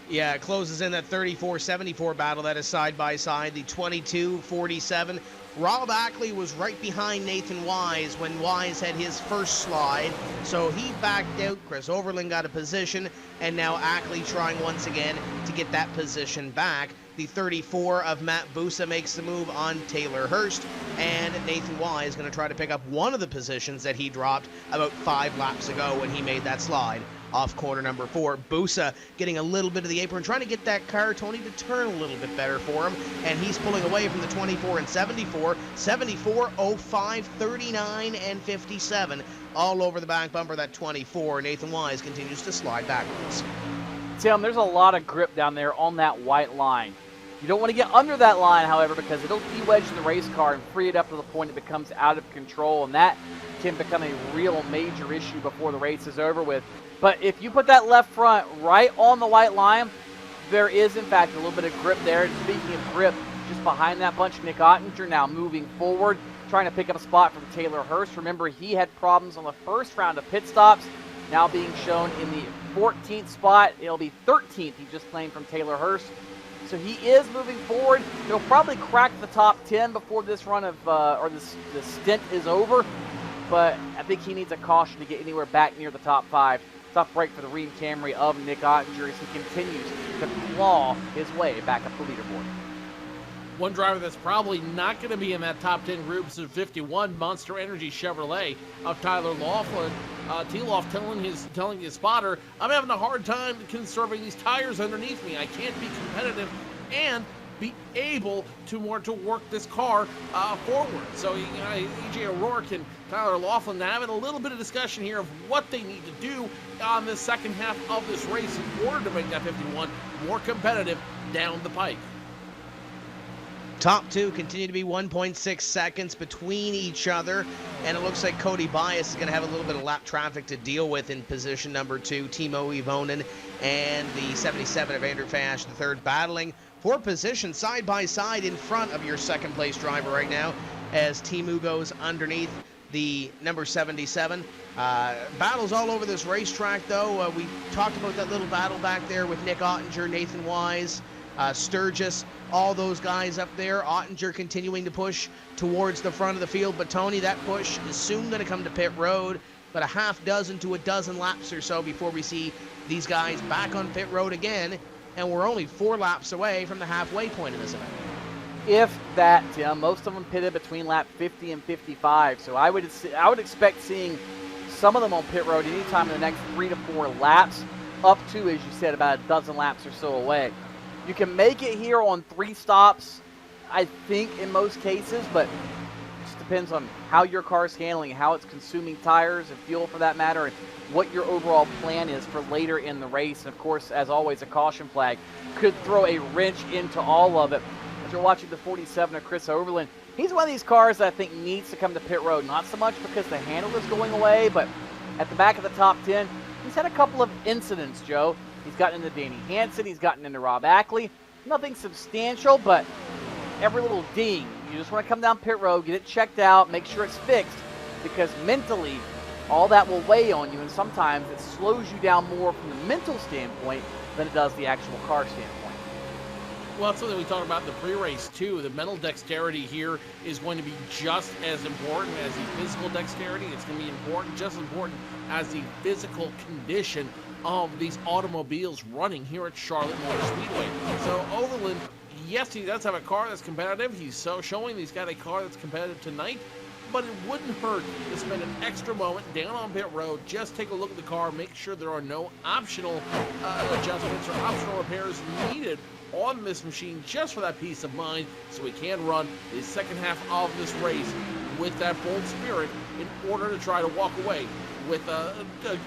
Yeah, it closes in that 34-74 battle that is side by side. The 22-47. Rob Ackley was right behind Nathan Wise when Wise had his first slide, so he backed out. Chris Overland got a position, and now Ackley trying once again to get that position back. The 34 of Matt Busa makes the move on Taylor Hurst, and Nathan Wise going to try to pick up one of the positions that he dropped about 5 laps ago when he made that slide off corner number 4. Busa getting a little bit of the apron, trying to get that car, Tony, to turn a little bit better for him, and he's pulling away from the 24 and 74. 74, 05, 39, and 57. All over the back bumper, that 24. Nathan Wise continues to slide backwards. Tim, there's a lot of grip down there on that white line. You don't want to get under that line, however, because it'll de-wedge the race car and free it up to the point it becomes out of control, and that can become a real major issue before the race is over with. But if you put that left front right on the white line, there is, in fact, a little bit of grip there. And speaking of grip, just behind that bunch, Nick Ottinger now moving forward, trying to pick up a spot from Taylor Hurst. Remember, he had problems on the first round of pit stops, now being shown in the 14th spot. It'll be 13th, he just claimed from Taylor Hurst. So he is moving forward. He'll probably crack the top 10 before this run of, this stint is over. But I think he needs a caution to get anywhere back near the top 5. Tough break for the Rheem Camry of Nick Ottinger as he continues to claw his way back up the leaderboard. One driver that's probably not going to be in that top 10 group is 51 Monster Energy Chevrolet of Tyler Laughlin. T-Loft telling his spotter, I'm having a hard time conserving these tires underneath me. I can't be competitive and be able to work this car forward. So E.J. O'Rourke and Tyler Laughlin having a little bit of discussion here of what they need to do on the second half of this race in order to make that 51 more competitive down the pike. Top 2 continue to be 1.6 seconds between each other, and it looks like Cody Bias is going to have a little bit of lap traffic to deal with in position number 2. Timo Ivonen and the 77 of Andrew Fash III battling for position side by side in front of your second place driver right now as Timu goes underneath the number 77. Battles all over this racetrack, though. We talked about that little battle back there with Nick Ottinger, Nathan Wise, Sturgis, all those guys up there. Ottinger continuing to push towards the front of the field, but Tony, that push is soon going to come to pit road, but a half dozen to a dozen laps or so before we see these guys back on pit road again, and we're only 4 laps away from the halfway point of this event. If that, Tim, most of them pitted between lap 50 and 55, so I would expect seeing some of them on pit road anytime in the next 3 to 4 laps, up to, as you said, about a dozen laps or so away. You can make it here on 3 stops, I think, in most cases, but it just depends on how your car's handling, how it's consuming tires and fuel for that matter, and what your overall plan is for later in the race. And of course, as always, a caution flag could throw a wrench into all of it. As you're watching the 47 of Chris Overland, he's one of these cars that I think needs to come to pit road, not so much because the handle is going away, but at the back of the top 10, he's had a couple of incidents, Joe. He's gotten into Danny Hansen, he's gotten into Rob Ackley. Nothing substantial, but every little ding. You just want to come down pit road, get it checked out, make sure it's fixed, because mentally, all that will weigh on you, and sometimes it slows you down more from the mental standpoint than it does the actual car standpoint. Well, that's something we talked about in the pre-race, too. The mental dexterity here is going to be just as important as the physical dexterity. It's going to be just as important as the physical condition of these automobiles running here at Charlotte Motor Speedway. So Overland, yes, he does have a car that's competitive. He's showing he's got a car that's competitive tonight, but it wouldn't hurt to spend an extra moment down on pit road, just take a look at the car, make sure there are no optional adjustments or optional repairs needed on this machine, just for that peace of mind, so we can run the second half of this race with that bold spirit in order to try to walk away with a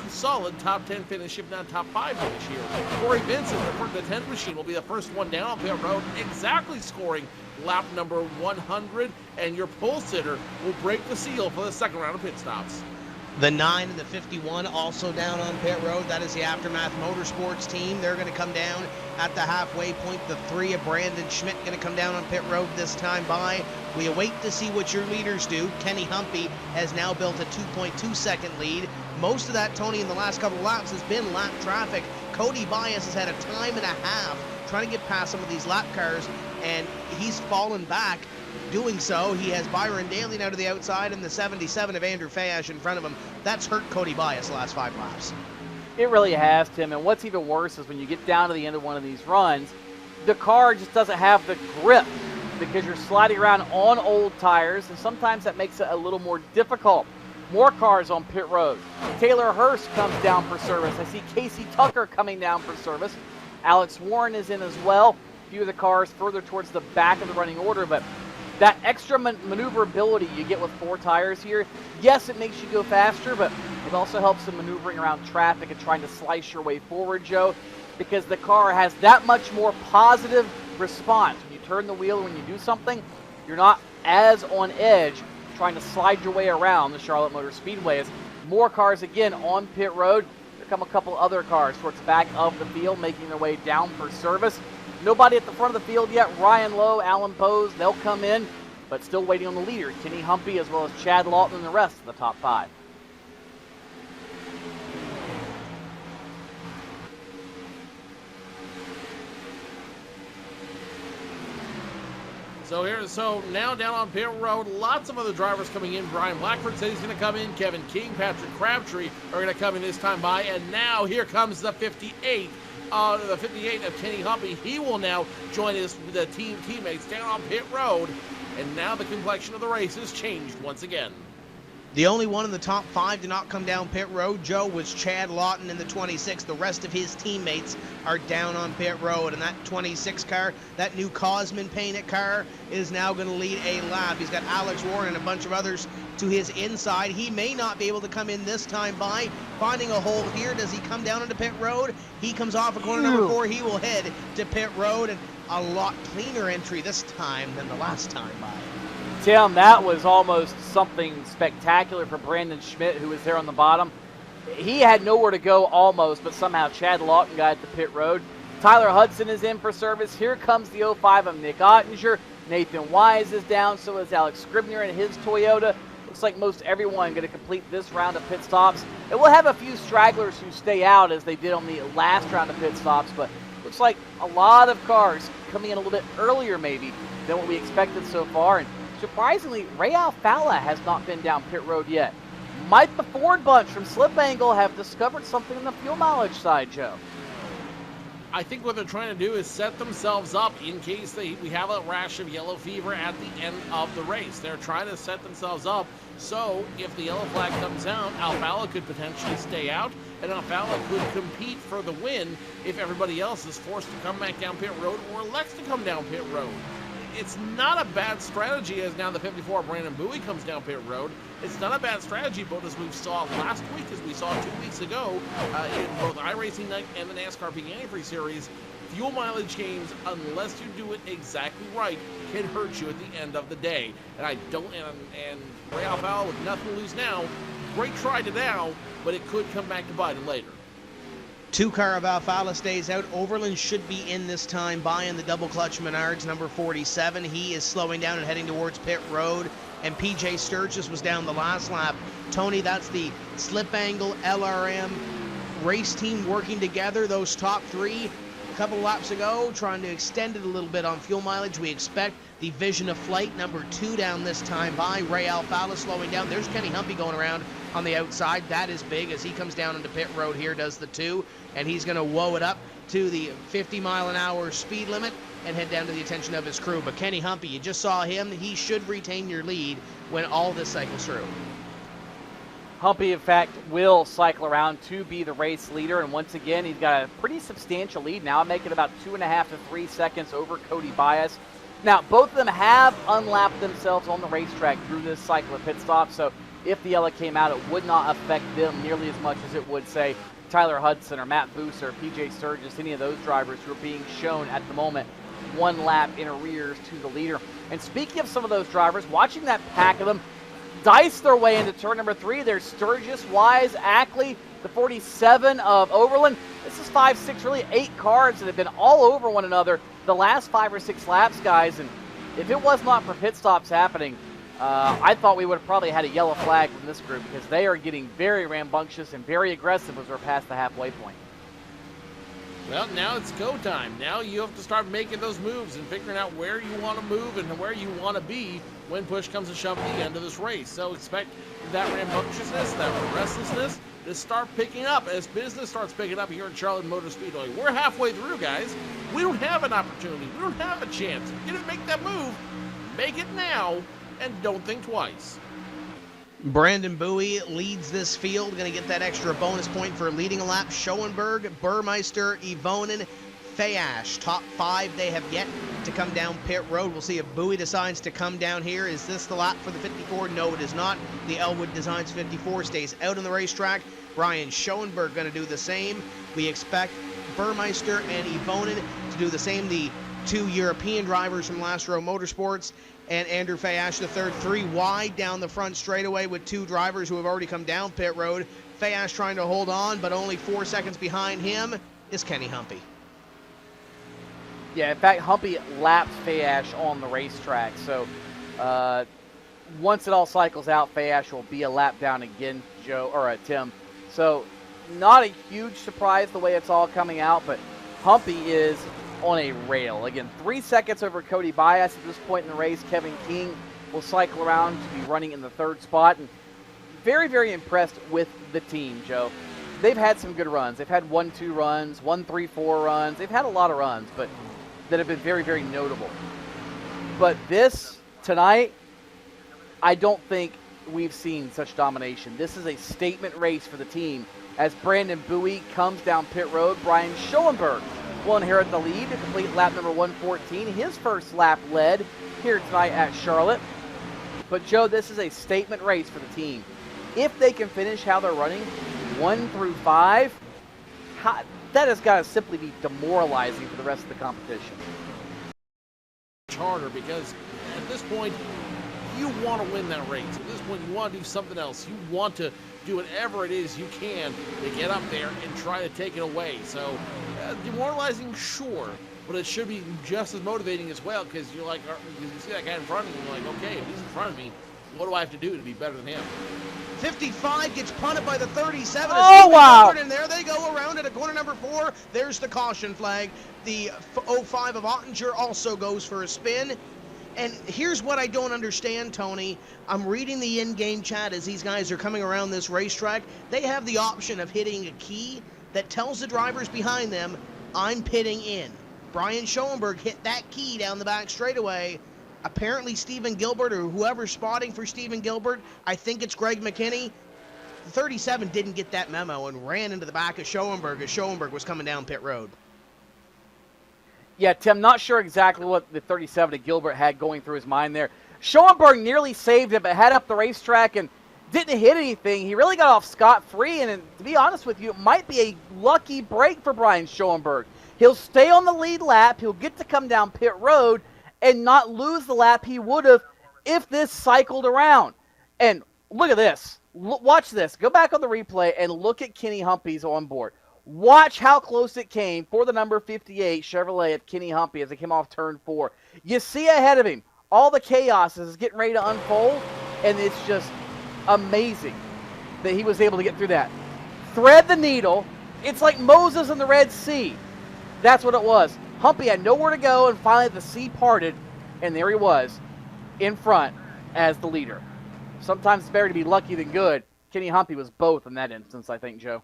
solid top 10 finish, if not top 5 finish here. Corey Vincent, the 10th machine, will be the first one down on pit road, exactly scoring lap number 100, and your pole sitter will break the seal for the second round of pit stops. The 9 and the 51 also down on pit road. That is the Aftermath Motorsports team. They're going to come down at the halfway point. The 3 of Brandon Schmidt going to come down on pit road this time by. We await to see what your leaders do. Kenny Humpy has now built a 2.2 second lead. Most of that, Tony, in the last couple of laps has been lap traffic Cody Bias has had a time and a half trying to get past some of these lap cars, and he's fallen back. Doing so, he has Byron Daly now to the outside and the 77 of Andrew Fayash in front of him. That's hurt Cody Bias the last 5 laps. It really has, Tim, and what's even worse is when you get down to the end of one of these runs, the car just doesn't have the grip because you're sliding around on old tires, and sometimes that makes it a little more difficult. More cars on pit road. Taylor Hurst comes down for service. I see Casey Tucker coming down for service. Alex Warren is in as well. A few of the cars further towards the back of the running order, but that extra maneuverability you get with 4 tires here, yes, it makes you go faster, but it also helps in maneuvering around traffic and trying to slice your way forward, Joe, because the car has that much more positive response. When you turn the wheel, when you do something, you're not as on edge trying to slide your way around the Charlotte Motor Speedway. As more cars again on pit road, there come a couple other cars towards the back of the field making their way down for service. Nobody at the front of the field yet. Ryan Lowe, Alan Pose, they'll come in, but still waiting on the leader, Kenny Humpy, as well as Chad Lawton and the rest of the top 5. So now down on pit road, lots of other drivers coming in. Brian Blackford said he's going to come in. Kevin King, Patrick Crabtree are going to come in this time by. And now here comes the 58. The 58 of Kenny Humpy. He will now join the teammates down on pit road. And now the complexion of the race has changed once again. The only one in the top 5 to not come down pit road, Joe, was Chad Lawton in the 26. The rest of his teammates are down on pit road, and that 26 car, that new Cosman painted car, is now going to lead a lap. He's got Alex Warren and a bunch of others to his inside. He may not be able to come in this time by finding a hole here. Does he come down into pit road? He comes off of corner number 4. He will head to pit road, and a lot cleaner entry this time than the last time by. Tim, that was almost something spectacular for Brandon Schmidt, who was there on the bottom. He had nowhere to go almost, but somehow Chad Lawton got at the pit road. Tyler Hudson is in for service. Here comes the 05 of Nick Ottinger. Nathan Wise is down, so is Alex Scribner in his Toyota. Looks like most everyone going to complete this round of pit stops. And we'll have a few stragglers who stay out as they did on the last round of pit stops, but looks like a lot of cars coming in a little bit earlier maybe than what we expected so far. And surprisingly, Ray Alfala has not been down pit road yet. Might the Ford bunch from Slip Angle have discovered something on the fuel mileage side, Joe? I think what they're trying to do is set themselves up in case we have a rash of yellow fever at the end of the race. They're trying to set themselves up so if the yellow flag comes out, Alfala could potentially stay out, and Alfala could compete for the win if everybody else is forced to come back down pit road or elects to come down pit road. It's not a bad strategy as now the 54 Brandon Bowie comes down pit road. It's not a bad strategy, but as we saw last week, as we saw 2 weeks ago in both iRacing Night and the NASCAR Peak Antifreeze Series, fuel mileage games, unless you do it exactly right, can hurt you at the end of the day. And and Ray Alfala with nothing to lose now, great try to now, but it could come back to bite him later. 2 car of Alfala stays out. Overland should be in this time by in the double clutch Menards, number 47. He is slowing down and heading towards pit road. And PJ Sturgis was down the last lap. Tony, that's the Slip Angle LRM race team working together. Those top 3 a couple laps ago, trying to extend it a little bit on fuel mileage. We expect the Vision of Flight, number 2, down this time by. Ray Alfala slowing down. There's Kenny Humpy going around on the outside. That is big as he comes down into pit road here, does the 2, and he's going to woe it up to the 50-mile-an-hour speed limit and head down to the attention of his crew. But Kenny Humpy, you just saw him. He should retain your lead when all this cycles through. Humpy, in fact, will cycle around to be the race leader, and once again, he's got a pretty substantial lead now, making about 2.5 to 3 seconds over Cody Bias. Now, both of them have unlapped themselves on the racetrack through this cycle of pit stops, so if the yellow came out, it would not affect them nearly as much as it would, say, Tyler Hudson or Matt Booser or PJ Sturgis, any of those drivers who are being shown at the moment 1 lap in arrears to the leader. And speaking of some of those drivers, watching that pack of them dice their way into turn number 3, there's Sturgis, Wise, Ackley, the 47 of Overland. This is 5, 6, really 8 cars that have been all over one another the last 5 or 6 laps, guys. And if it was not for pit stops happening, I thought we would have probably had a yellow flag from this group because they are getting very rambunctious and very aggressive as we're past the halfway point. Well, now it's go time. Now you have to start making those moves and figuring out where you want to move and where you want to be when push comes to shove at the end of this race. So expect that rambunctiousness, that restlessness to start picking up as business starts picking up here at Charlotte Motor Speedway. We're halfway through, guys. We don't have an opportunity. We don't have a chance. If you didn't make that move, make it now and don't think twice. Brandon Bowie leads this field, going to get that extra bonus point for leading a lap. Schoenberg, Burmeister, Evonen, Fayash. Top 5, they have yet to come down pit road. We'll see if Bowie decides to come down here. Is this the lap for the 54? No, it is not. The Elwood Designs 54 stays out on the racetrack. Brian Schoenberg going to do the same. We expect Burmeister and Evonen to do the same. The 2 European drivers from Last Row Motorsports and Andrew Fayash III, 3 wide down the front straightaway with 2 drivers who have already come down pit road. Fayash trying to hold on, but only 4 seconds behind him is Kenny Humpy. Yeah, in fact, Humpy lapped Fayash on the racetrack. So once it all cycles out, Fayash will be a lap down again, Tim. So not a huge surprise the way it's all coming out, but Humpy is on a rail. Again, 3 seconds over Cody Bias at this point in the race. Kevin King will cycle around to be running in the 3rd spot. And very, very impressed with the team, Joe. They've had some good runs. They've had 1-2 runs, 1-3-4 runs. They've had a lot of runs, but that have been very, very notable. But this, tonight, I don't think we've seen such domination. This is a statement race for the team. As Brandon Bowie comes down pit road, Brian Schoenberg will inherit the lead to complete lap number 114. His first lap led here tonight at Charlotte. But, Joe, this is a statement race for the team. If they can finish how they're running, 1 through 5, that has got to simply be demoralizing for the rest of the competition. It's harder because at this point, you want to win that race. At this point, you want to do something else. You want to do whatever it is you can to get up there and try to take it away. So, demoralizing, sure, but it should be just as motivating as well, because you're like, you see that guy in front of you, you're like, okay, if he's in front of me, what do I have to do to be better than him? 55 gets punted by the 37. Oh, wow. And there they go around it at corner number 4. There's the caution flag. The 05 of Ottinger also goes for a spin. And here's what I don't understand, Tony. I'm reading the in-game chat as these guys are coming around this racetrack. They have the option of hitting a key that tells the drivers behind them, I'm pitting in. Brian Schoenberg hit that key down the back straightaway. Apparently Stephen Gilbert, or whoever's spotting for Stephen Gilbert, I think it's Greg McKinney, the 37 didn't get that memo and ran into the back of Schoenberg as Schoenberg was coming down pit road. Yeah, Tim, not sure exactly what the 37 of Gilbert had going through his mind there. Schoenberg nearly saved it, but head up the racetrack and didn't hit anything. He really got off scot-free, and to be honest with you, it might be a lucky break for Brian Schoenberg. He'll stay on the lead lap. He'll get to come down pit road and not lose the lap he would have if this cycled around. And look at this. Watch this. Go back on the replay and look at Kenny Humpy's onboard. Watch how close it came for the number 58 Chevrolet of Kenny Humpy as it came off turn 4. You see ahead of him all the chaos is getting ready to unfold, and it's just amazing that he was able to get through that. Thread the needle. It's like Moses in the Red Sea. That's what it was. Humpy had nowhere to go, and finally the sea parted, and there he was in front as the leader. Sometimes it's better to be lucky than good. Kenny Humpy was both in that instance, I think, Joe.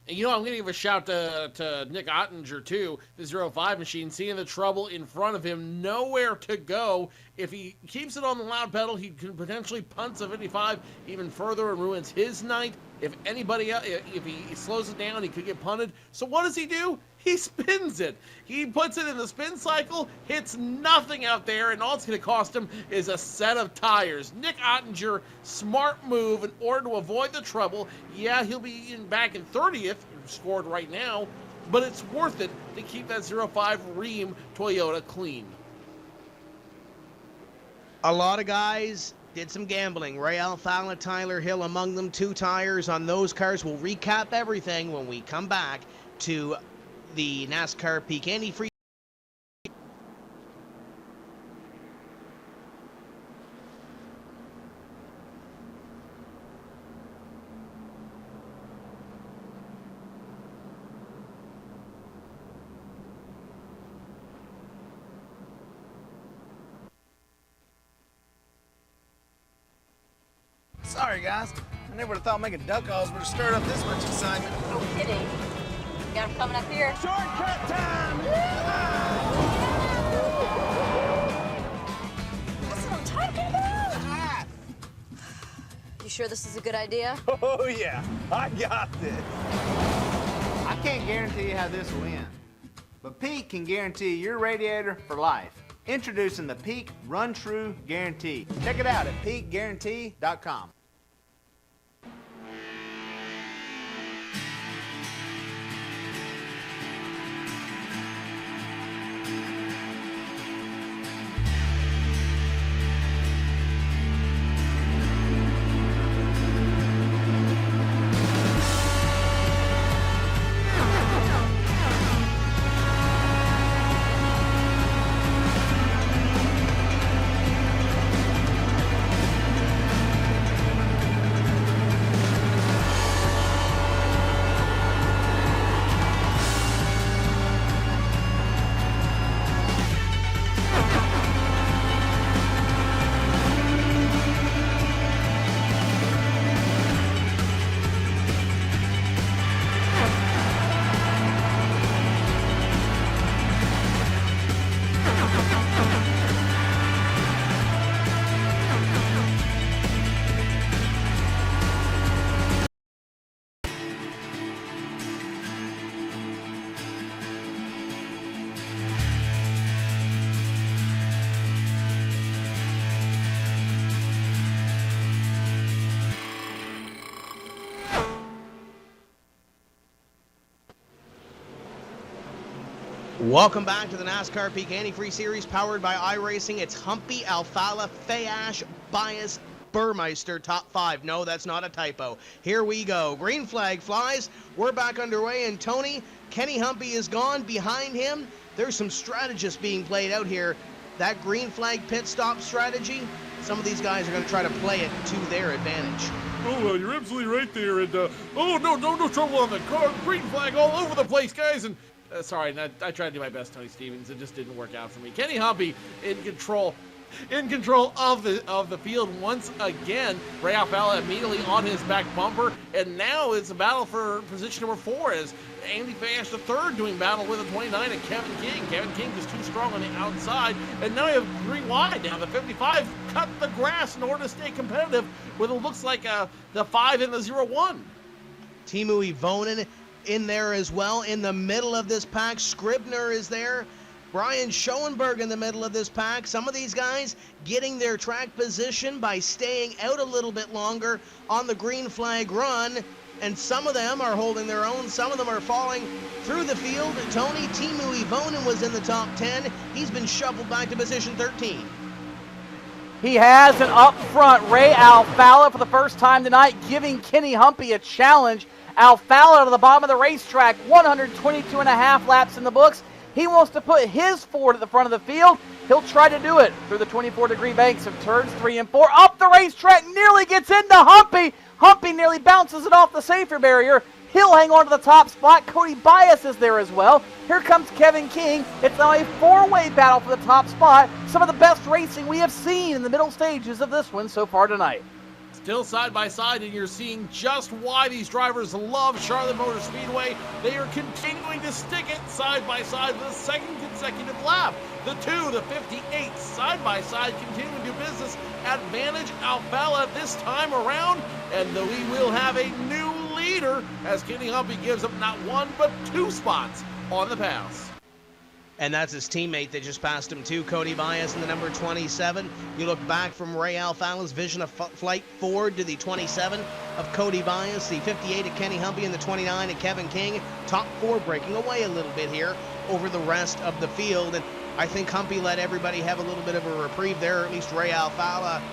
You know, I'm going to give a shout to Nick Ottinger, too, the 05 machine, seeing the trouble in front of him, nowhere to go. If he keeps it on the loud pedal, he could potentially punt the 55 even further and ruins his night. If anybody else, if he slows it down, he could get punted. So what does he do? He spins it. He puts it in the spin cycle, hits nothing out there, and all it's going to cost him is a set of tires. Nick Ottinger, smart move in order to avoid the trouble. Yeah, he'll be back in 30th, scored right now, but it's worth it to keep that 05 Rheem Toyota clean. A lot of guys did some gambling. Ray Alfala, Tyler Hill among them. 2 tires on those cars. We'll recap everything when we come back to the NASCAR Peak Antifreeze. Sorry, guys. I never would have thought making duck calls would have stirred up this much excitement. No kidding. Got him coming up here. Shortcut time! That's what I'm talking about. Ah! You sure this is a good idea? Oh, yeah. I got this. I can't guarantee you how this will end, but Peak can guarantee your radiator for life. Introducing the Peak Run True Guarantee. Check it out at peakguarantee.com. Welcome back to the NASCAR Peak Antifreeze Series powered by iRacing. It's Humpy, Alfala, Fayash, Bias, Burmeister, top 5. No, that's not a typo. Here we go. Green flag flies. We're back underway, and Tony, Kenny Humpy is gone. Behind him, there's some strategists being played out here. That green flag pit stop strategy, some of these guys are going to try to play it to their advantage. Oh, you're absolutely right there. And, no trouble on the car. Green flag all over the place, guys. And sorry, I tried to do my best, Tony Stevens. It just didn't work out for me. Kenny Humpy in control of the field once again. Ray Alfala immediately on his back bumper, and now it's a battle for position number 4 as Andy Fayash III doing battle with a 29 and Kevin King. Kevin King is too strong on the outside, and now we have 3 wide. Now the 55 cut the grass in order to stay competitive with what looks like the 5 and the 0-1. Timu Ivonen in there as well. In the middle of this pack, Scribner is there. Brian Schoenberg in the middle of this pack. Some of these guys getting their track position by staying out a little bit longer on the green flag run, and some of them are holding their own. Some of them are falling through the field. Tony, Timu Ivonen was in the top 10. He's been shuffled back to position 13. He has an up front Ray Alfala for the first time tonight, giving Kenny Humpy a challenge. Alfala to the bottom of the racetrack, 122 and a half laps in the books. He wants to put his Ford at the front of the field. He'll try to do it through the 24-degree banks of turns 3 and 4. Up the racetrack, nearly gets into Humpy. Humpy nearly bounces it off the safety barrier. He'll hang on to the top spot. Cody Bias is there as well. Here comes Kevin King. It's now a 4-way battle for the top spot. Some of the best racing we have seen in the middle stages of this one so far tonight. Still side by side, and you're seeing just why these drivers love Charlotte Motor Speedway. They are continuing to stick it side by side for the second consecutive lap. The 2, the 58, side by side, continuing to do business. Advantage Alfala this time around, and we will have a new leader as Kenny Humpy gives up not 1 but 2 spots on the pass. And that's his teammate that just passed him too, Cody Bias in the number 27. You look back from Ray Alfala's vision of flight forward to the 27 of Cody Bias, the 58 of Kenny Humpy, and the 29 of Kevin King. Top 4 breaking away a little bit here over the rest of the field. And I think Humpy let everybody have a little bit of a reprieve there, or at least Ray Alfala.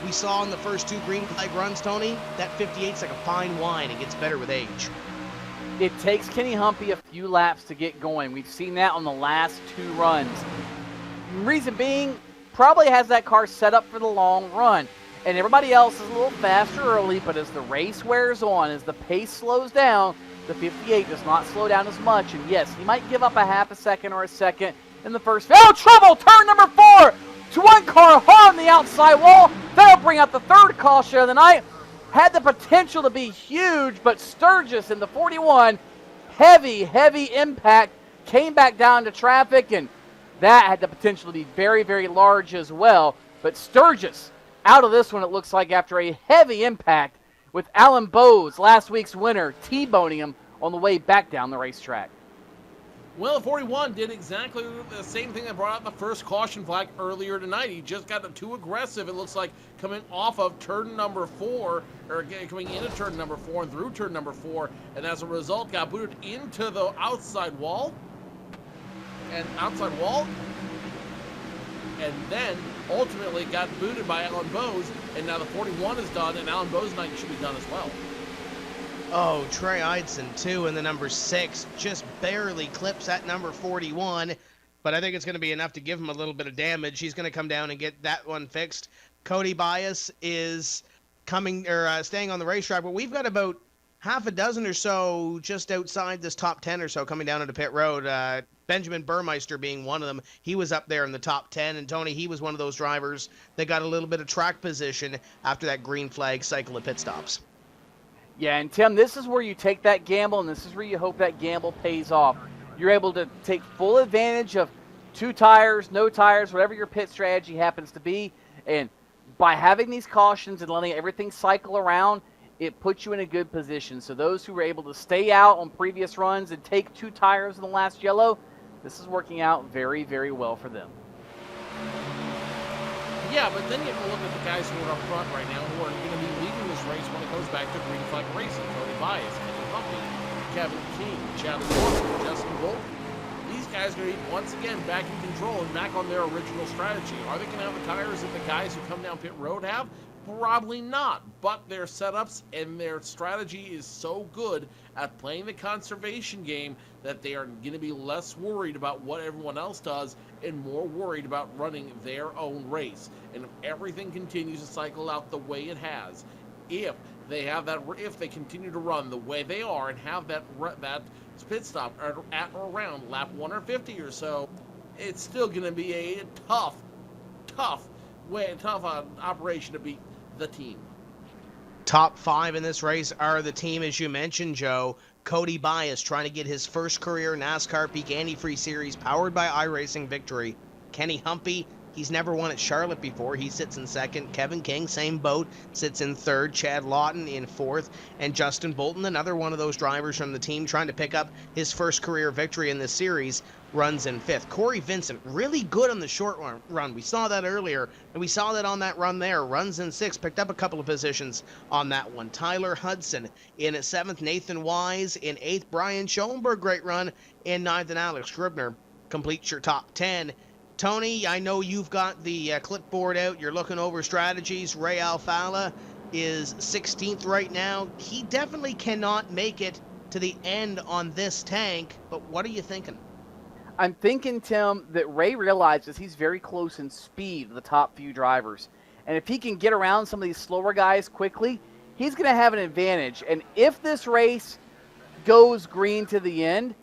We saw in the first 2 green flag runs, Tony, that 58's like a fine wine. It gets better with age. It takes Kenny Humpy a few laps to get going. We've seen that on the last 2 runs. Reason being, probably has that car set up for the long run. And everybody else is a little faster early, but as the race wears on, as the pace slows down, the 58 does not slow down as much. And yes, he might give up a half a second or a second in the first. Oh, trouble! Turn number 4! To 1 car hard on the outside wall. That'll bring out the 3rd caution of the night. had the potential to be huge, but Sturgis in the 41, heavy impact, came back down to traffic, and that had the potential to be very, very large as well. But Sturgis out of this one, it looks like, after a heavy impact with Alan Bowes, last week's winner, T-boning him on the way back down the racetrack. Well, the 41 did exactly the same thing that brought out the first caution flag earlier tonight. He just got too aggressive, it looks like, coming off of turn number 4, or coming into turn number 4 and through turn number 4, and as a result got booted into the outside wall. And then ultimately got booted by Alan Bowes, and now the 41 is done, and Alan Bowes' night should be done as well. Oh, Trey Eidson, too, in the number 6, just barely clips that number 41, but I think it's going to be enough to give him a little bit of damage. He's going to come down and get that one fixed. Cody Bias is staying on the racetrack, but we've got about half a dozen or so just outside this top 10 or so coming down into pit road. Benjamin Burmeister being one of them. He was up there in the top 10, and Tony, he was one of those drivers that got a little bit of track position after that green flag cycle of pit stops. Yeah, and Tim, this is where you take that gamble, and this is where you hope that gamble pays off. You're able to take full advantage of 2 tires, no tires, whatever your pit strategy happens to be, and by having these cautions and letting everything cycle around, it puts you in a good position. So those who were able to stay out on previous runs and take 2 tires in the last yellow, this is working out very, very well for them. Yeah, but then you have to look at the guys who are up front right now who are going to be leading this race when it goes back to green flag racing. Cody Bias, Kenny Humphrey, Kevin King, Charlotte Motor, Justin Bolton. These guys are going to be once again back in control and back on their original strategy. Are they going to have the tires that the guys who come down pit road have? Probably not, but their setups and their strategy is so good at playing the conservation game that they are going to be less worried about what everyone else does and more worried about running their own race. And if everything continues to cycle out the way it has, if they continue to run the way they are and have that pit stop at or around lap 150 or so, it's still going to be a tough operation to beat the team. Top 5 in this race are the team, as you mentioned, Joe. Cody Bias trying to get his first career NASCAR Peak Antifreeze Series powered by iRacing victory. Kenny Humpy, he's never won at Charlotte before. He sits in 2nd. Kevin King, same boat, sits in 3rd. Chad Lawton in 4th. And Justin Bolton, another one of those drivers from the team trying to pick up his first career victory in this series, runs in 5th. Corey Vincent, really good on the short run. We saw that earlier, and we saw that on that run there. Runs in 6th, picked up a couple of positions on that one. Tyler Hudson in 7th. Nathan Wise in 8th. Brian Schoenberg, great run in 9th. And Alex Gribner completes your top 10. Tony, I know you've got the clipboard out. You're looking over strategies. Ray Alfala is 16th right now. He definitely cannot make it to the end on this tank, but what are you thinking? I'm thinking, Tim, that Ray realizes he's very close in speed to the top few drivers. And if he can get around some of these slower guys quickly, he's going to have an advantage. And if this race goes green to the end,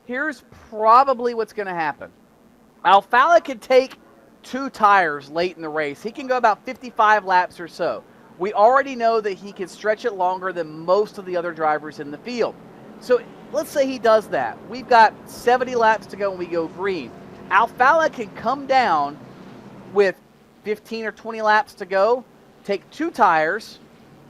here's probably what's going to happen. Alfala can take 2 tires late in the race. He can go about 55 laps or so. We already know that he can stretch it longer than most of the other drivers in the field. So let's say he does that. We've got 70 laps to go when we go green. Alfala can come down with 15 or 20 laps to go, take 2 tires.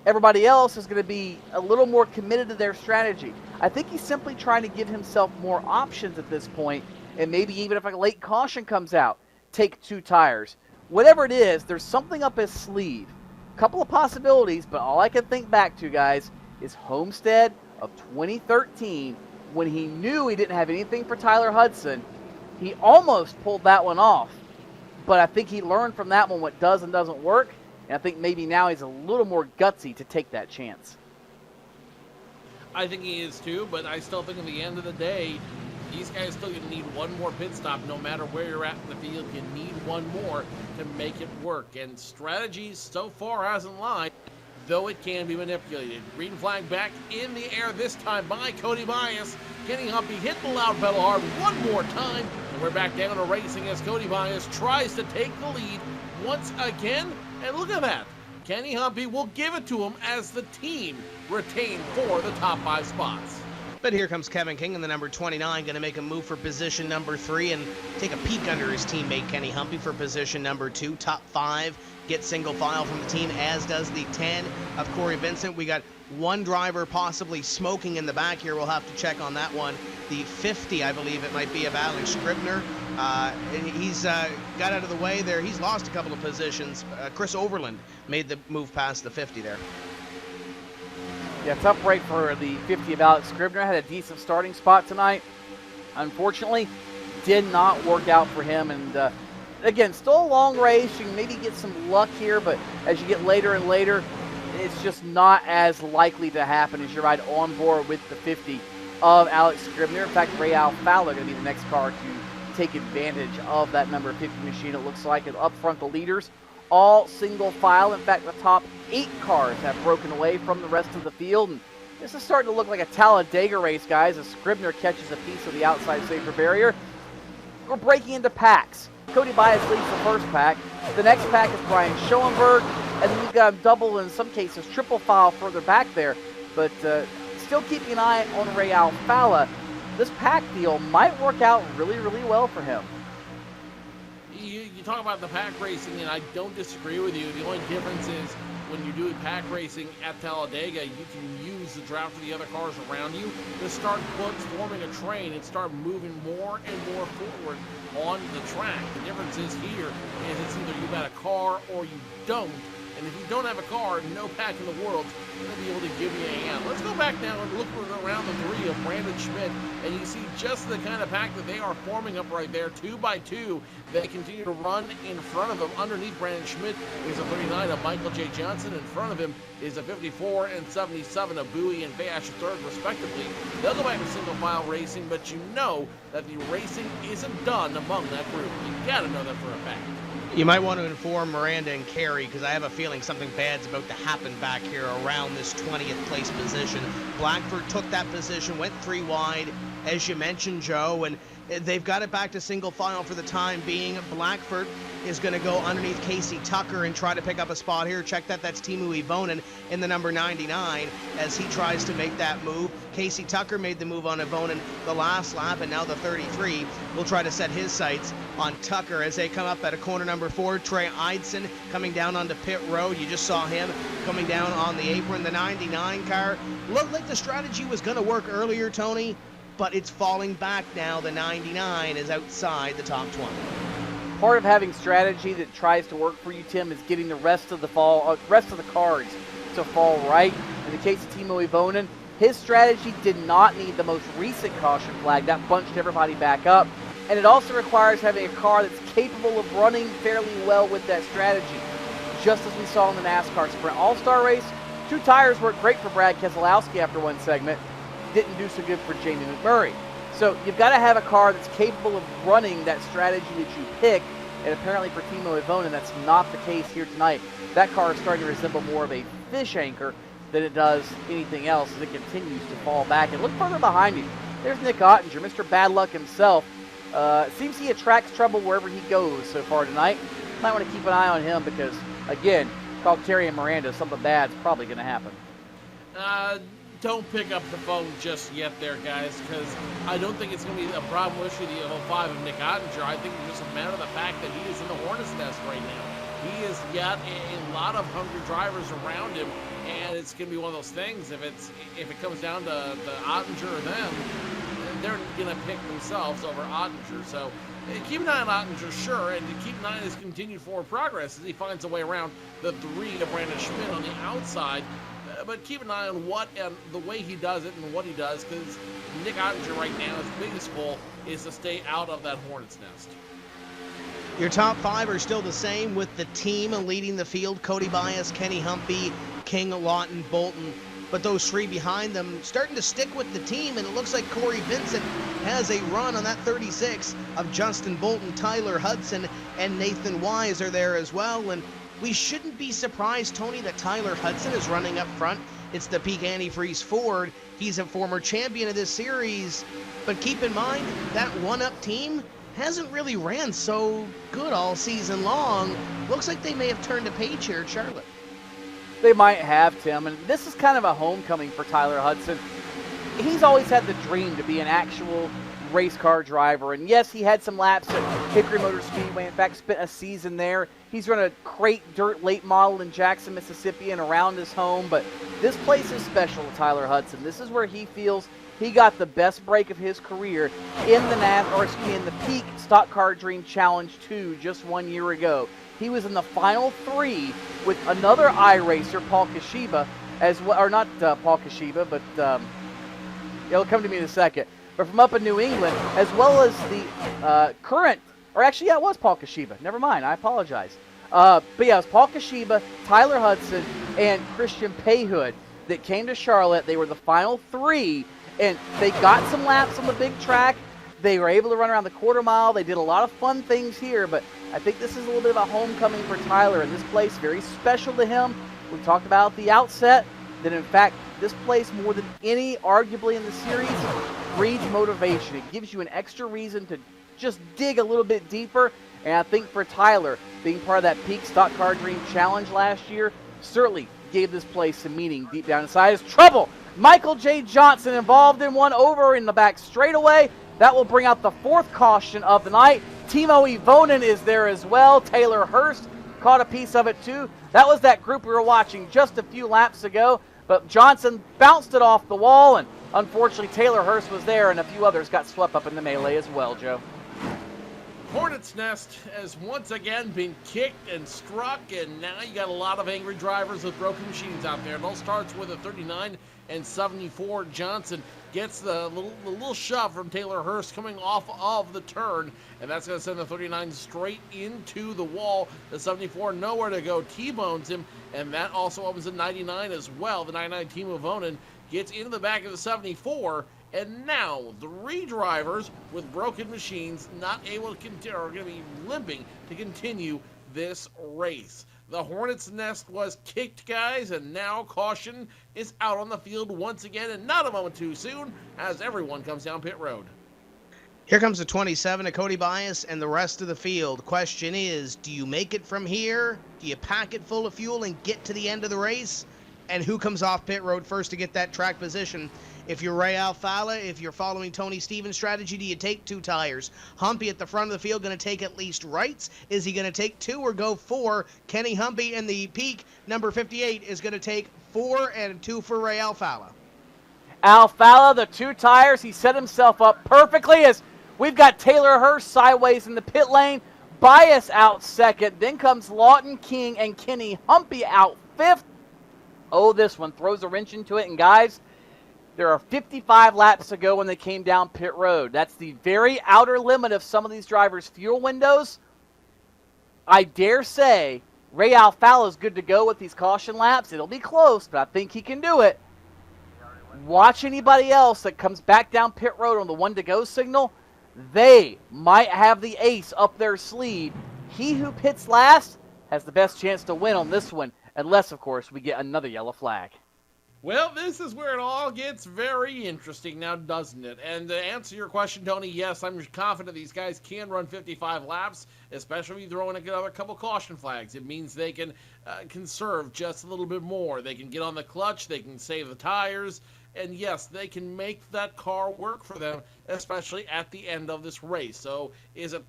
Everybody else is going to be a little more committed to their strategy. I think he's simply trying to give himself more options at this point, and maybe even if a late caution comes out, take 2 tires. Whatever it is, there's something up his sleeve. A couple of possibilities, but all I can think back to, guys, is Homestead of 2013, when he knew he didn't have anything for Tyler Hudson. He almost pulled that one off, but I think he learned from that one what does and doesn't work, and I think maybe now he's a little more gutsy to take that chance. I think he is too, but I still think at the end of the day, these guys still going to need one more pit stop. No matter where you're at in the field, you need one more to make it work. And strategy so far hasn't lied, though it can be manipulated. Green flag back in the air this time by Cody Bias. Kenny Humpy hit the loud pedal hard one more time, and we're back down to racing as Cody Bias tries to take the lead once again. And look at that. Kenny Humpy will give it to him as the team retain for the top 5 spots. But here comes Kevin King in the number 29, going to make a move for position number 3 and take a peek under his teammate Kenny Humpy for position number 2. Top 5 get single file from the team, as does the 10 of Corey Vincent. We got one driver possibly smoking in the back here. We'll have to check on that one. The 50, I believe it might be, of Alex Scribner. He's got out of the way there. He's lost a couple of positions. Chris Overland made the move past the 50 there. Yeah, tough break for the 50 of Alex Scribner. Had a decent starting spot tonight. Unfortunately, did not work out for him. And again, still a long race. You can maybe get some luck here, but as you get later and later, it's just not as likely to happen as you ride on board with the 50 of Alex Scribner. In fact, Ray Alfalla going to be the next car to take advantage of that number 50 machine, it looks like. And up front, the leaders, all single file. In fact, the top 8 cars have broken away from the rest of the field. And this is starting to look like a Talladega race, guys, as Scribner catches a piece of the outside safer barrier. We're breaking into packs. Cody Bias leads the first pack. The next pack is Brian Schoenberg. And then we've got a double, in some cases, triple file further back there. But still keeping an eye on Ray Alfalla. This pack deal might work out really, really well for him. You talk about the pack racing, and I don't disagree with you. The only difference is when you're doing pack racing at Talladega, you can use the draft of the other cars around you to start forming a train and start moving more and more forward on the track. The difference is here is it's either you've got a car or you don't. And if you don't have a car, no pack in the world is going to be able to give you a hand. Let's go back now and look around the 3 of Brandon Schmidt, and you see just the kind of pack that they are forming up right there, 2 by 2. They continue to run in front of him. Underneath Brandon Schmidt is a 39 of Michael J. Johnson. In front of him is a 54 and 77 of Bowie and Bayash III, respectively. They'll go back to single file racing, but you know that the racing isn't done among that group. You got to know that for a fact. You might want to inform Miranda and Carey, because I have a feeling something bad's about to happen back here around this 20th place position. Blackford took that position, went 3 wide, as you mentioned, Joe, and they've got it back to single file for the time being. Blackford is going to go underneath Casey Tucker and try to pick up a spot here. Check that. That's Timu Ivonen in the number 99 as he tries to make that move. Casey Tucker made the move on Ivonen the last lap, and now the 33 will try to set his sights on Tucker as they come up at a corner number 4. Trey Eidson coming down onto pit road. You just saw him coming down on the apron. The 99 car looked like the strategy was going to work earlier, Tony, but it's falling back now. The 99 is outside the top 20. Part of having strategy that tries to work for you, Tim, is getting the rest of the cards to fall right. In the case of Timo Ivonen, his strategy did not need the most recent caution flag. That bunched everybody back up. And it also requires having a car that's capable of running fairly well with that strategy. Just as we saw in the NASCAR Sprint All-Star race, 2 tires worked great for Brad Keselowski after one segment. Didn't do so good for Jamie McMurray. So you've got to have a car that's capable of running that strategy that you pick, and apparently for Timo Ivonen, that's not the case here tonight. That car is starting to resemble more of a fish anchor than it does anything else as it continues to fall back. And look further behind you. There's Nick Ottinger, Mr. Bad Luck himself. Seems he attracts trouble wherever he goes so far tonight. Might want to keep an eye on him because, again, call Terry and Miranda, something bad's probably going to happen. Don't pick up the phone just yet there, guys, because I don't think it's going to be a problem issue the 05 of Nick Ottinger. I think it's just a matter of the fact that he is in the hornet's nest right now. He has got a lot of hungry drivers around him, and it's going to be one of those things. If it comes down to the Ottinger or them, they're going to pick themselves over Ottinger. So keep an eye on Ottinger, sure, and keep an eye on his continued forward progress as he finds a way around the 3 of Brandon Schmidt on the outside. But keep an eye on what and the way he does it and what he does, because Nick Ottinger right now, his biggest goal is to stay out of that hornet's nest. Your top 5 are still the same, with the team leading the field: Cody Bias, Kenny Humpy, King, Lawton, Bolton. But those 3 behind them starting to stick with the team, and it looks like Corey Vincent has a run on that 36 of Justin Bolton. Tyler Hudson and Nathan Wise are there as well, and we shouldn't be surprised, Tony, that Tyler Hudson is running up front. It's the Peak Antifreeze Ford. He's a former champion of this series. But keep in mind, that one-up team hasn't really ran so good all season long. Looks like they may have turned a page here at Charlotte. They might have, Tim, and this is kind of a homecoming for Tyler Hudson. He's always had the dream to be an actual race car driver, and yes, he had some laps at Hickory Motor Speedway. In fact, spent a season there. He's run a crate dirt late model in Jackson, Mississippi, and around his home, but this place is special to Tyler Hudson. This is where he feels he got the best break of his career in the Peak Stock Car Dream Challenge 2 just 1 year ago. He was in the final 3 with another iRacer, Paul Kashiba, as well, or not Paul Kashiba, but it'll come to me in a second. But from up in New England, as well as the current, or actually, yeah, it was Paul Kashiba. Never mind, I apologize. But yeah, it was Paul Kashiba, Tyler Hudson, and Christian Payhood that came to Charlotte. They were the final 3, and they got some laps on the big track. They were able to run around the quarter mile. They did a lot of fun things here, but I think this is a little bit of a homecoming for Tyler, and this place very special to him. We talked about at the outset that, in fact, this place, more than any arguably in the series, breeds motivation. It gives you an extra reason to just dig a little bit deeper, and I think for Tyler, being part of that Peak Stock Car Dream Challenge last year certainly gave this place some meaning deep down inside. His trouble! Michael J. Johnson involved in one over in the back straightaway. That will bring out the 4th caution of the night. Timo Ivonen is there as well. Taylor Hurst caught a piece of it too. That was that group we were watching just a few laps ago, but Johnson bounced it off the wall, and unfortunately Taylor Hurst was there, and a few others got swept up in the melee as well, Joe. Hornets' Nest has once again been kicked and struck, and now you got a lot of angry drivers with broken machines out there. It all starts with a 39 and 74. Johnson gets the little shove from Taylor Hurst coming off of the turn, and that's going to send the 39 straight into the wall. The 74 nowhere to go, T-bones him, and that also opens the 99 as well. The 99 Timo Ivonen gets into the back of the 74, and now 3 drivers with broken machines not able to continue, are going to be limping to continue this race. The Hornets' Nest was kicked, guys, and now caution is out on the field once again, and not a moment too soon as everyone comes down pit road. Here comes the 27 of Cody Bias and the rest of the field. Question is, do you make it from here? Do you pack it full of fuel and get to the end of the race? And who comes off pit road first to get that track position? If you're Ray Alfala, if you're following Tony Stevens' strategy, do you take 2 tires? Humpy at the front of the field going to take at least rights. Is he going to take 2 or go 4? Kenny Humpy in the Peak, number 58, is going to take 4 and 2 for Ray Alfala. Alfala, the 2 tires, he set himself up perfectly as we've got Taylor Hurst sideways in the pit lane. Bias out second. Then comes Lawton King and Kenny Humpy out 5th. Oh, this one throws a wrench into it. And guys, there are 55 laps to go when they came down pit road. That's the very outer limit of some of these drivers' fuel windows. I dare say Ray Alfala is good to go with these caution laps. It'll be close, but I think he can do it. Watch anybody else that comes back down pit road on the 1 to go signal. They might have the ace up their sleeve. He who pits last has the best chance to win on this one, unless, of course, we get another yellow flag. Well, this is where it all gets very interesting now, doesn't it? And to answer your question, Tony, yes, I'm confident these guys can run 55 laps, especially if you throw in another couple caution flags. It means they can conserve just a little bit more. They can get on the clutch, they can save the tires, and yes, they can make that car work for them, especially at the end of this race. So is it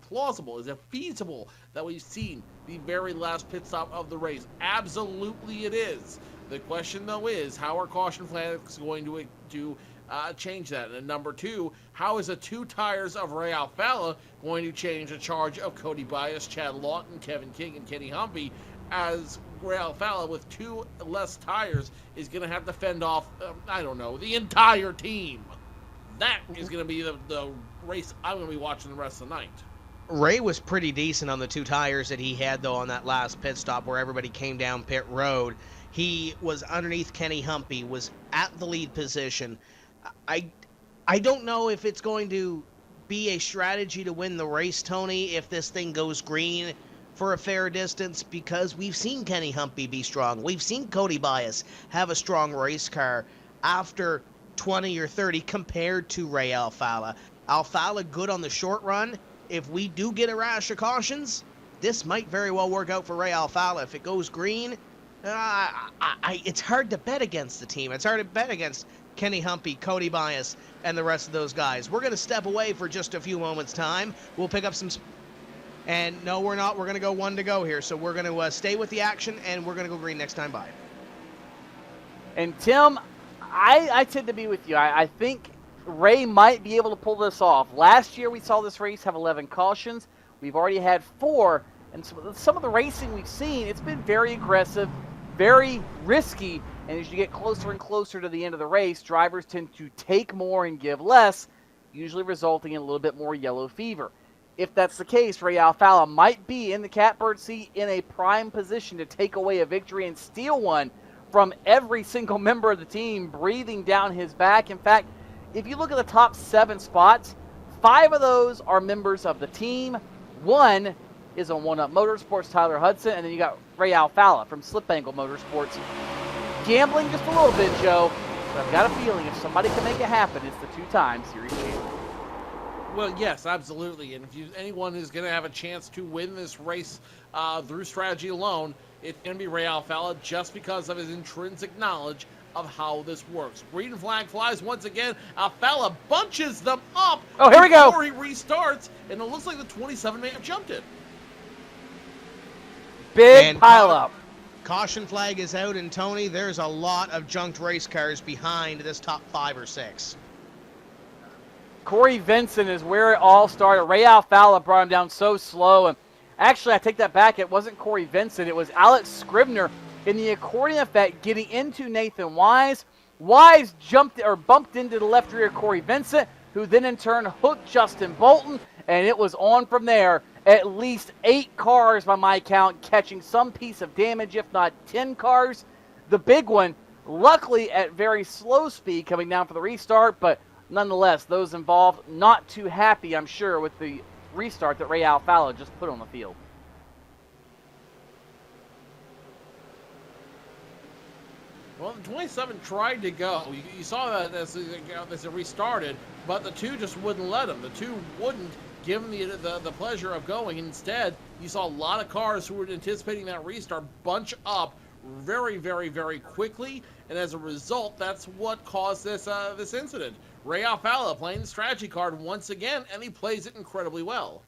plausible? Is it feasible that we've seen the very last pit stop of the race? Absolutely it is. The question, though, is how are caution flags going to change that? And number 2, how is the 2 tires of Ray Alfala going to change the charge of Cody Bias, Chad Lawton, Kevin King, and Kenny Humpy, as Ray Alfala with 2 less tires is going to have to fend off, the entire team? That is going to be the race I'm going to be watching the rest of the night. Ray was pretty decent on the 2 tires that he had, though, on that last pit stop where everybody came down pit road. He was underneath Kenny Humpy, was at the lead position. I don't know if it's going to be a strategy to win the race, Tony, if this thing goes green for a fair distance, because we've seen Kenny Humpy be strong. We've seen Cody Bias have a strong race car after 20 or 30 compared to Ray Alfala. Alfala good on the short run. If we do get a rash of cautions, this might very well work out for Ray Alfala. If it goes green, it's hard to bet against the team. It's hard to bet against Kenny Humpy, Cody Bias, and the rest of those guys. We're going to step away for just a few moments' time. We'll pick up some... And no, we're not. We're going to go 1 to go here. So we're going to stay with the action, and we're going to go green next time by. And Tim, I tend to be with you. I think Ray might be able to pull this off. Last year we saw this race have 11 cautions. We've already had 4. And some of the racing we've seen, it's been very aggressive, very risky. And as you get closer and closer to the end of the race, drivers tend to take more and give less, usually resulting in a little bit more yellow fever. If that's the case, Ray Alfala might be in the catbird seat in a prime position to take away a victory and steal one from every single member of the team breathing down his back. In fact, if you look at the top 7 spots, 5 of those are members of the team. 1 is on One Up Motorsports, Tyler Hudson, and then you got Ray Alfala from Slip Angle Motorsports. Gambling just a little bit, Joe, but I've got a feeling if somebody can make it happen, it's the 2-time series champion. Well, yes, absolutely. And if anyone is going to have a chance to win this race through strategy alone, it's going to be Ray Alfala just because of his intrinsic knowledge of how this works. Green flag flies once again. Alfala bunches them up. Oh, here we go. Before he restarts, and it looks like the 27 may have jumped it. Big pile up. Caution flag is out, and Tony, there's a lot of junked race cars behind this top 5 or 6. Corey Vincent is where it all started. Ray Alfala brought him down so slow. And actually, I take that back. It wasn't Corey Vincent. It was Alex Scribner in the accordion effect getting into Nathan Wise. Wise bumped into the left rear Corey Vincent, who then in turn hooked Justin Bolton. And it was on from there. At least 8 cars by my count catching some piece of damage, if not 10 cars. The big one, luckily at very slow speed coming down for the restart, but nonetheless, those involved not too happy, I'm sure, with the restart that Ray Alfala just put on the field. Well, the 27 tried to go. You saw that as it restarted, but the 2 just wouldn't let him. The 2 wouldn't give him the pleasure of going. Instead, you saw a lot of cars who were anticipating that restart bunch up very, very, very quickly, and as a result, that's what caused this incident. Ray Alfala playing the strategy card once again, and he plays it incredibly well.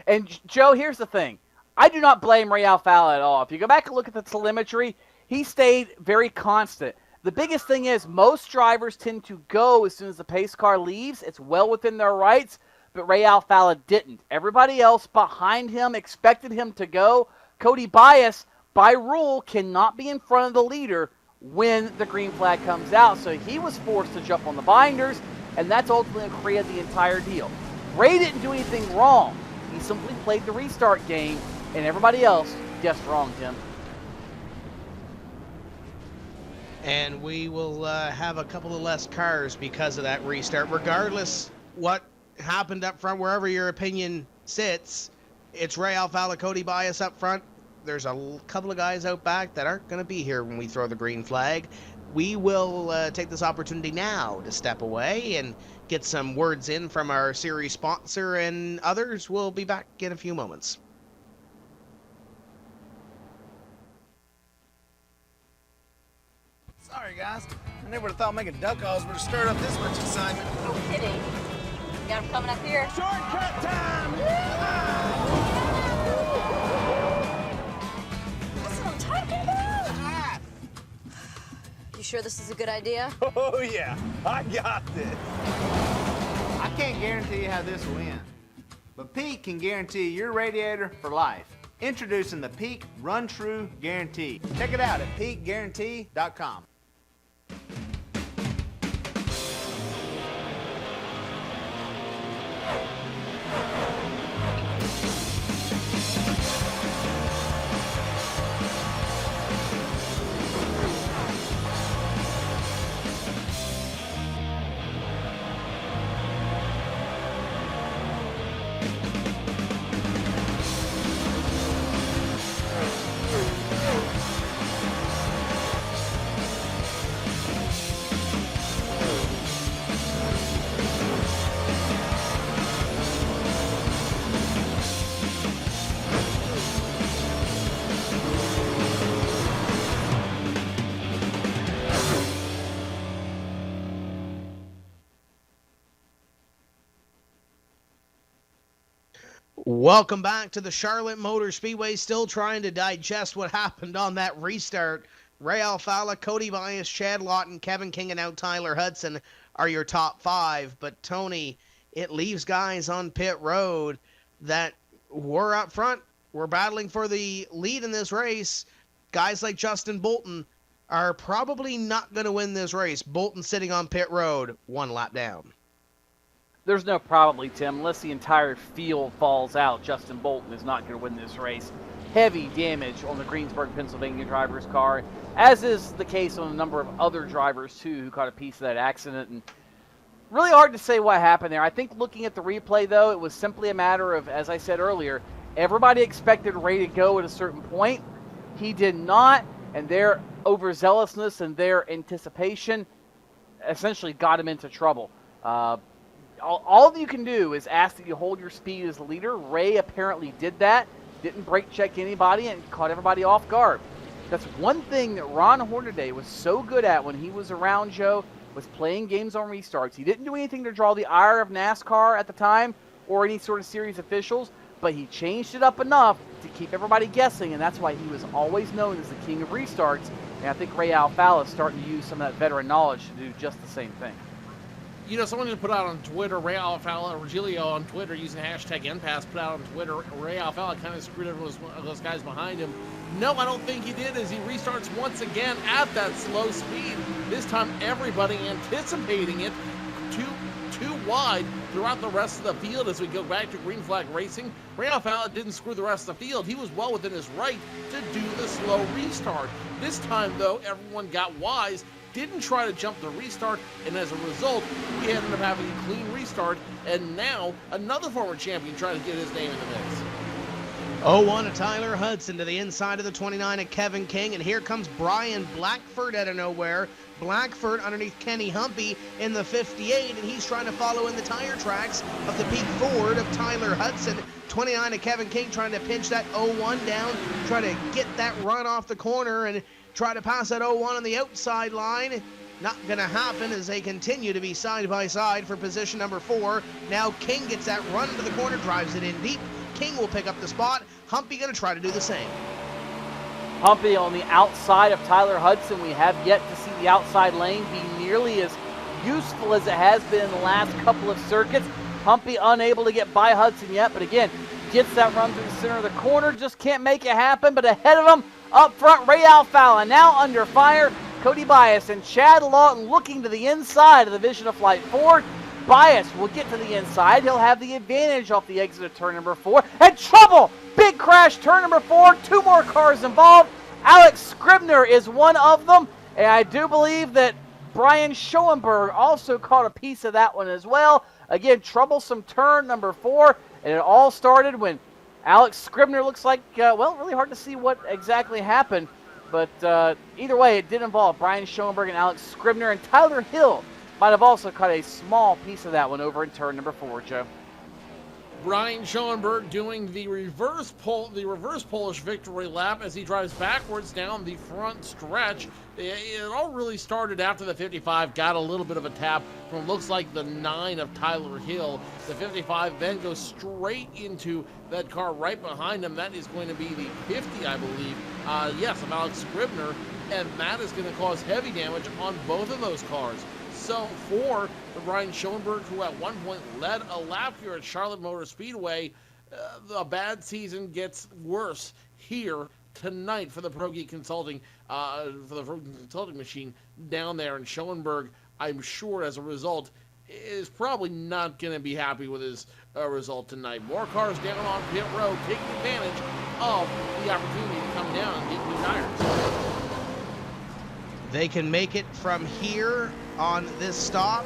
And Joe, here's the thing. I do not blame Ray Alfala at all. If you go back and look at the telemetry, he stayed very constant. The biggest thing is most drivers tend to go as soon as the pace car leaves. It's well within their rights, but Ray Alfala didn't. Everybody else behind him expected him to go. Cody Bias, by rule, cannot be in front of the leader when the green flag comes out, so he was forced to jump on the binders, and that's ultimately created the entire deal. Ray didn't do anything wrong. He simply played the restart game, and everybody else guessed wrong, Tim. And we will have a couple of less cars because of that restart. Regardless what happened up front, wherever your opinion sits, it's Ray Alfala, Cody Bias up front. There's a couple of guys out back that aren't going to be here when we throw the green flag. We will take this opportunity now to step away and get some words in from our series sponsor and others. We'll be back in a few moments. Sorry, guys. I never would have thought making duck calls would have stirred up this much excitement. No kidding. You got him coming up here. Shortcut time! That's what I'm talking about. You sure this is a good idea? Oh, yeah. I got this. I can't guarantee you how this will end, but Peak can guarantee your radiator for life. Introducing the Peak Run True Guarantee. Check it out at peakguarantee.com. Welcome back to the Charlotte Motor Speedway. Still trying to digest what happened on that restart. Ray Alfala, Cody Bias, Chad Lawton, Kevin King, and now Tyler Hudson are your top 5. But Tony, it leaves guys on pit road that were up front. We're battling for the lead in this race. Guys like Justin Bolton are probably not going to win this race. Bolton sitting on pit road, 1 lap down. There's no probably, Tim. Unless the entire field falls out, Justin Bolton is not going to win this race. Heavy damage on the Greensburg, Pennsylvania driver's car, as is the case on a number of other drivers, too, who caught a piece of that accident. And really hard to say what happened there. I think looking at the replay, though, it was simply a matter of, as I said earlier, everybody expected Ray to go at a certain point. He did not, and their overzealousness and their anticipation essentially got him into trouble. All that you can do is ask that you hold your speed as the leader. Ray apparently did that, didn't brake check anybody, and caught everybody off guard. That's one thing that Ron Hornaday was so good at when he was around Joe, was playing games on restarts. He didn't do anything to draw the ire of NASCAR at the time or any sort of series officials, but he changed it up enough to keep everybody guessing, and that's why he was always known as the king of restarts. And I think Ray Alfala is starting to use some of that veteran knowledge to do just the same thing. You know, someone just put out on Twitter, Ray Alfala, Virgilio on Twitter, using hashtag NPAS, put out on Twitter, Ray Alfala kind of screwed over those guys behind him. No, I don't think he did, as he restarts once again at that slow speed. This time, everybody anticipating it too wide throughout the rest of the field as we go back to green flag racing. Ray Alfala didn't screw the rest of the field. He was well within his right to do the slow restart. This time, though, everyone got wise, didn't try to jump the restart, and as a result, we ended up having a clean restart, and now another former champion trying to get his name in the mix. 0-1 to Tyler Hudson to the inside of the 29 of Kevin King, and here comes Brian Blackford out of nowhere. Blackford underneath Kenny Humpy in the 58, and he's trying to follow in the tire tracks of the Peak Ford of Tyler Hudson. 29 of Kevin King trying to pinch that 0-1 down, try to get that run off the corner and try to pass that 0-1 on the outside line. Not going to happen as they continue to be side by side for position number 4. Now King gets that run into the corner, drives it in deep. King will pick up the spot. Humpy going to try to do the same. Humpy on the outside of Tyler Hudson. We have yet to see the outside lane be nearly as useful as it has been in the last couple of circuits. Humpy unable to get by Hudson yet, but again, gets that run through the center of the corner, just can't make it happen. But ahead of him, up front, Ray Alfala, now under fire. Cody Bias and Chad Lawton looking to the inside of the Vision of Flight Ford. Bias will get to the inside. He'll have the advantage off the exit of turn number 4. And trouble! Big crash, turn number 4. 2 more cars involved. Alex Scribner is one of them. And I do believe that Brian Schoenberg also caught a piece of that one as well. Again, troublesome turn number 4. And it all started when Alex Scribner looks like, really hard to see what exactly happened. But either way, it did involve Brian Schoenberg and Alex Scribner, and Tyler Hill might have also caught a small piece of that one over in turn number 4, Joe. Brian Schoenberg doing the reverse Polish victory lap as he drives backwards down the front stretch. It all really started after the 55 got a little bit of a tap from looks like the 9 of Tyler Hill. The 55 then goes straight into that car right behind him. That is going to be the 50, I believe. Yes, of Alex Scribner, and that is going to cause heavy damage on both of those cars. So for Brian Schoenberg, who at one point led a lap here at Charlotte Motor Speedway, the bad season gets worse here tonight for the Pro Geek Consulting, machine down there. And Schoenberg, I'm sure as a result, is probably not going to be happy with his result tonight. More cars down on pit road, taking advantage of the opportunity to come down and get new tires. They can make it from here on this stop,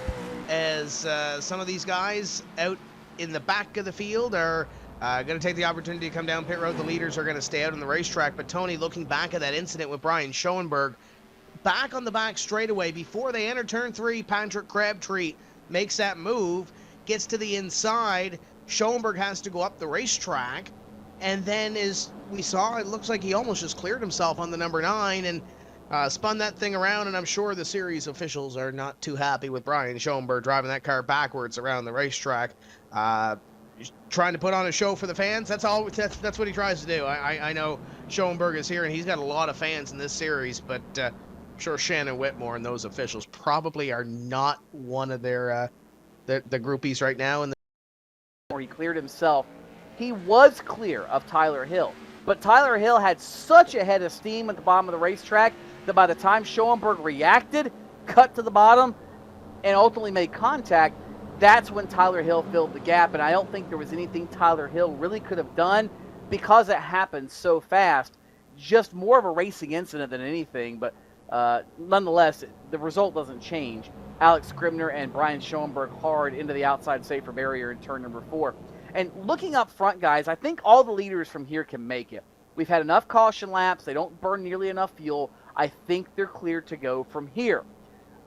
as some of these guys out in the back of the field are going to take the opportunity to come down pit road. The leaders are going to stay out on the racetrack. But Tony, looking back at that incident with Brian Schoenberg, back on the back straightaway before they enter turn 3, Patrick Crabtree makes that move, gets to the inside. Schoenberg has to go up the racetrack, and then as we saw, it looks like he almost just cleared himself on the number 9 and spun that thing around, and I'm sure the series officials are not too happy with Brian Schoenberg driving that car backwards around the racetrack. trying to put on a show for the fans. That's what he tries to do. I know Schoenberg is here, and he's got a lot of fans in this series, but I'm sure Shannon Whitmore and those officials probably are not one of their the groupies right now. And he cleared himself. He was clear of Tyler Hill, but Tyler Hill had such a head of steam at the bottom of the racetrack that by the time Schoenberg reacted, cut to the bottom, and ultimately made contact, that's when Tyler Hill filled the gap. And I don't think there was anything Tyler Hill really could have done because it happened so fast. Just more of a racing incident than anything, but nonetheless, the result doesn't change. Alex Scribner and Brian Schoenberg hard into the outside safer barrier in turn number 4. And looking up front, guys, I think all the leaders from here can make it. We've had enough caution laps. They don't burn nearly enough fuel. I think they're clear to go from here.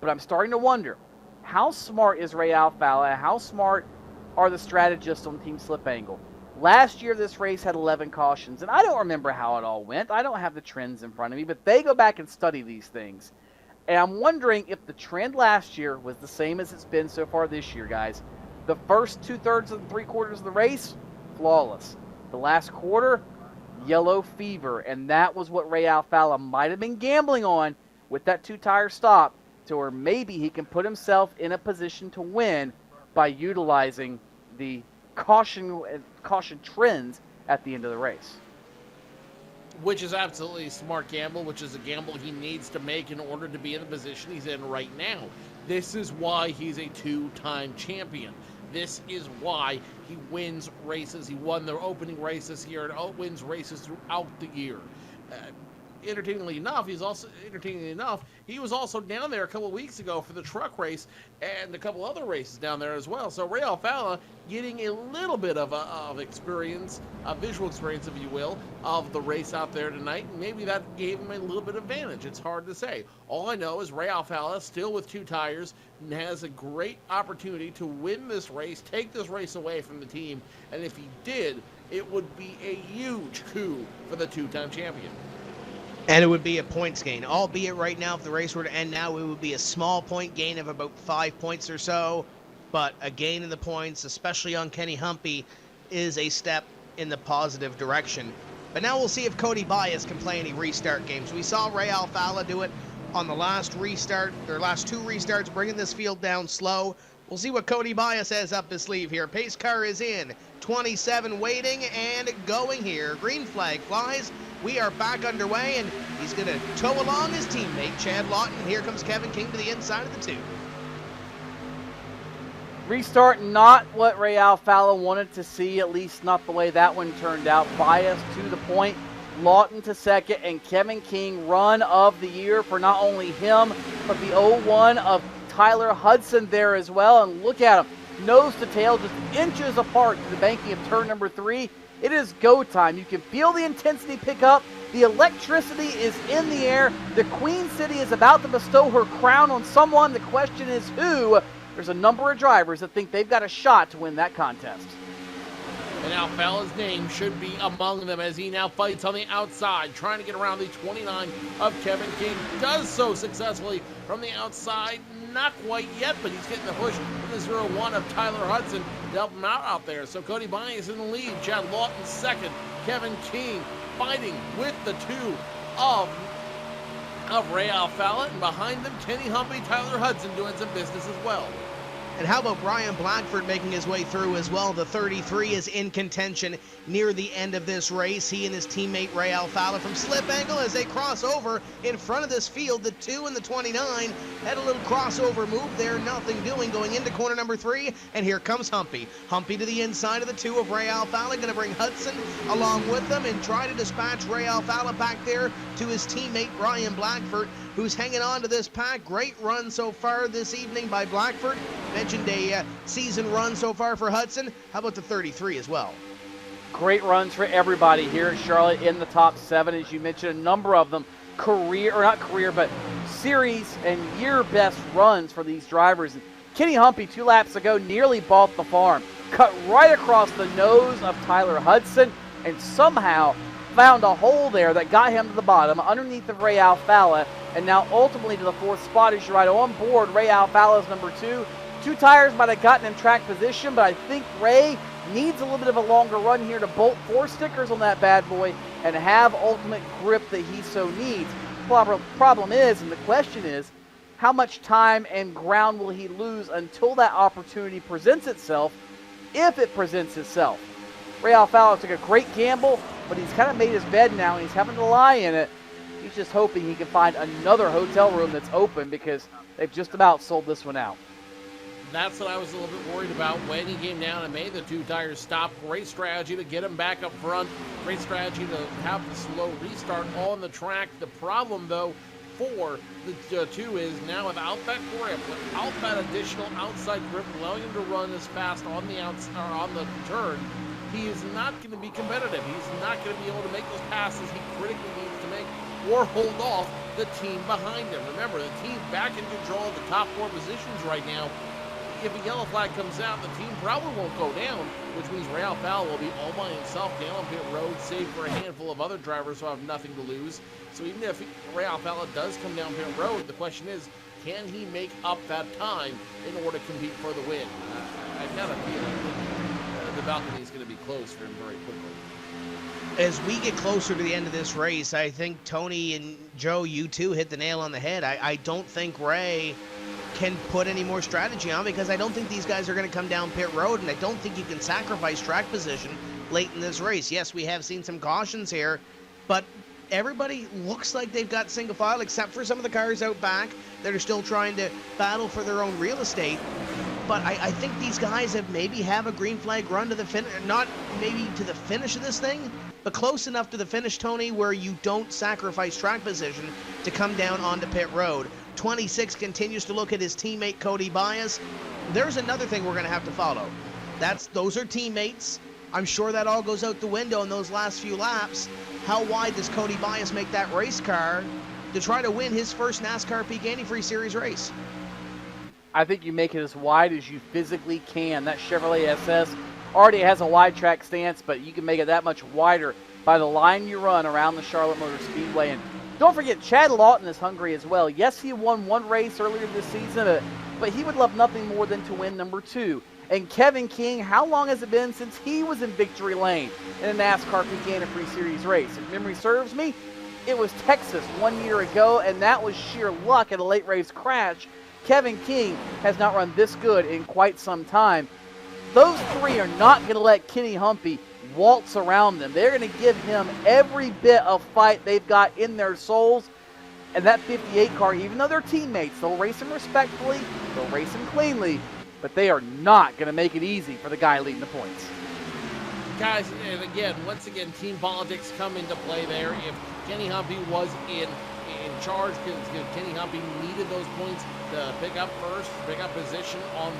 But I'm starting to wonder, how smart is Ray Alfalla? How smart are the strategists on Team Slip Angle? Last year, this race had 11 cautions, and I don't remember how it all went. I don't have the trends in front of me, but they go back and study these things. And I'm wondering if the trend last year was the same as it's been so far this year, guys. The first 2/3 and 3/4 of the race, flawless. The last quarter, yellow fever, and that was what Ray Alfalla might have been gambling on with that 2-tire stop, to where maybe he can put himself in a position to win by utilizing the caution trends at the end of the race. Which is absolutely a smart gamble, which is a gamble he needs to make in order to be in the position he's in right now. This is why he's a 2-time champion. This is why he wins races. He won the opening race this year and wins races throughout the year. Entertainingly enough, he was also down there a couple of weeks ago for the truck race and a couple other races down there as well. So Ray Alfalla getting a little bit of experience, a visual experience, if you will, of the race out there tonight. And maybe that gave him a little bit of advantage. It's hard to say. All I know is Ray Alfalla, still with 2 tires, and has a great opportunity to win this race, take this race away from the team. And if he did, it would be a huge coup for the 2-time champion. And it would be a points gain, albeit right now, if the race were to end now, it would be a small point gain of about 5 points or so. But a gain in the points, especially on Kenny Humpy, is a step in the positive direction. But now we'll see if Cody Bias can play any restart games. We saw Ray Alfalla do it on the last restart, their last 2 restarts, bringing this field down slow. We'll see what Cody Bias has up his sleeve here. Pace car is in, 27 waiting and going here. Green flag flies. We are back underway, and he's going to tow along his teammate, Chad Lawton. Here comes Kevin King to the inside of the 2. Restart, not what Ray Alfalla wanted to see, at least not the way that one turned out. Bias to the point, Lawton to second, and Kevin King, run of the year for not only him, but the 0-1 of Tyler Hudson there as well. And look at him, nose to tail, just inches apart to the banking of turn number 3. It is go time. You can feel the intensity pick up. The electricity is in the air. The Queen City is about to bestow her crown on someone. The question is who? There's a number of drivers that think they've got a shot to win that contest. And Alfalla's name should be among them as he now fights on the outside, trying to get around the 29 of Kevin King. Does so successfully from the outside. Not quite yet, but he's getting the push from the 0-1 of Tyler Hudson to help him out there. So Cody Bias in the lead. Chad Lawton second. Kevin King fighting with the 2 of Ray Alfalla. And behind them, Kenny Humpy, Tyler Hudson doing some business as well. And how about Brian Blackford making his way through as well? The 33 is in contention near the end of this race. He and his teammate Ray Alfalla from Slip Angle as they cross over in front of this field. The 2 and the 29 had a little crossover move there, nothing doing going into corner number 3. And here comes Humpy. Humpy to the inside of the 2 of Ray Alfalla, going to bring Hudson along with them and try to dispatch Ray Alfalla back there to his teammate Brian Blackford, who's hanging on to this pack. Great run so far this evening by Blackford. Mentioned a season run so far for Hudson. How about the 33 as well? Great runs for everybody here at Charlotte in the top 7. As you mentioned, a number of them but series and year best runs for these drivers. And Kenny Humpy 2 laps ago nearly bought the farm. Cut right across the nose of Tyler Hudson and somehow found a hole there that got him to the bottom underneath of Ray Alfalla, and now ultimately to the 4th spot as you ride on board. Ray Alfalla's number 2. 2 tires might have gotten him track position, but I think Ray needs a little bit of a longer run here to bolt 4 stickers on that bad boy and have ultimate grip that he so needs. Problem is, and the question is, how much time and ground will he lose until that opportunity presents itself, if it presents itself? Ray Alfaro took a great gamble, but he's kind of made his bed now, and he's having to lie in it. He's just hoping he can find another hotel room that's open, because they've just about sold this one out. That's what I was a little bit worried about when he came down and made the 2 tires stop. Great strategy to get him back up front. Great strategy to have the slow restart on the track. The problem, though, for the 2 is now without that grip, without that additional outside grip, allowing him to run as fast on the on the turn, he is not going to be competitive. He's not going to be able to make those passes he critically needs to make or hold off the team behind him. Remember, the team back in control of the top 4 positions right now. If a yellow flag comes out, the team probably won't go down, which means Ray Alfaro will be all by himself down on pit road, save for a handful of other drivers who have nothing to lose. So even if Ray Alfaro does come down pit road, the question is, can he make up that time in order to compete for the win? I've got a feeling the balcony is going to be closed for him very quickly. As we get closer to the end of this race, I think Tony and Joe, you two hit the nail on the head. I don't think Ray can put any more strategy on, because I don't think these guys are going to come down pit road, and I don't think you can sacrifice track position late in this race. Yes, we have seen some cautions here, but everybody looks like they've got single file, except for some of the cars out back that are still trying to battle for their own real estate. But I think these guys have a green flag run to the finish, not maybe to the finish of this thing, but close enough to the finish, Tony, where you don't sacrifice track position to come down onto pit road. 26 continues to look at his teammate Cody Bias. There's another thing we're going to have to follow. Those are teammates. I'm sure that all goes out the window in those last few laps. How wide does Cody Bias make that race car to try to win his first NASCAR Peak Antifreeze Series race? I think you make it as wide as you physically can. That Chevrolet SS already has a wide track stance, but you can make it that much wider by the line you run around the Charlotte Motor Speedway. And don't forget, Chad Lawton is hungry as well. Yes, he won 1 race earlier this season, but he would love nothing more than to win number 2. And Kevin King, how long has it been since he was in victory lane in a NASCAR Peak Antifreeze Series race? If memory serves me, it was Texas 1 year ago, and that was sheer luck at a late race crash. Kevin King has not run this good in quite some time. Those 3 are not going to let Kenny Humpy waltz around them. They're going to give him every bit of fight they've got in their souls. And that 58 car, even though they're teammates, they'll race him respectfully, they'll race him cleanly, but they are not going to make it easy for the guy leading the points. Guys, and again, once again, team politics come into play there. If Kenny Humpy was in charge, because Kenny Humpy needed those points to pick up first, pick up position on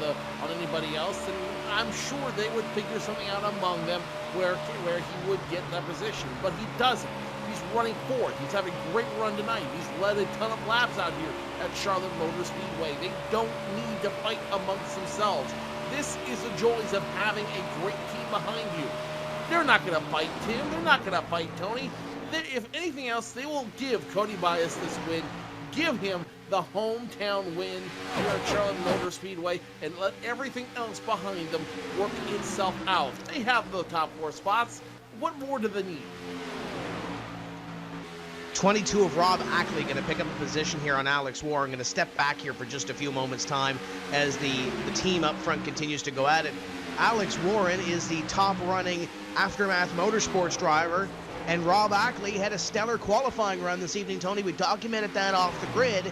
anybody else, then I'm sure they would figure something out among them where he would get that position. But he doesn't. He's running 4th. He's having a great run tonight. He's led a ton of laps out here at Charlotte Motor Speedway. They don't need to fight amongst themselves. This is the joys of having a great team behind you. They're not going to fight Tim. They're not going to fight Tony. If anything else, they will give Cody Bias this win, give him the hometown win here at Charlotte Motor Speedway, and let everything else behind them work itself out. They have the top 4 spots. What more do they need? 22 of Rob Ackley going to pick up a position here on Alex Warren. Going to step back here for just a few moments' time as the team up front continues to go at it. Alex Warren is the top running Aftermath Motorsports driver, and Rob Ackley had a stellar qualifying run this evening, Tony. We documented that off the grid.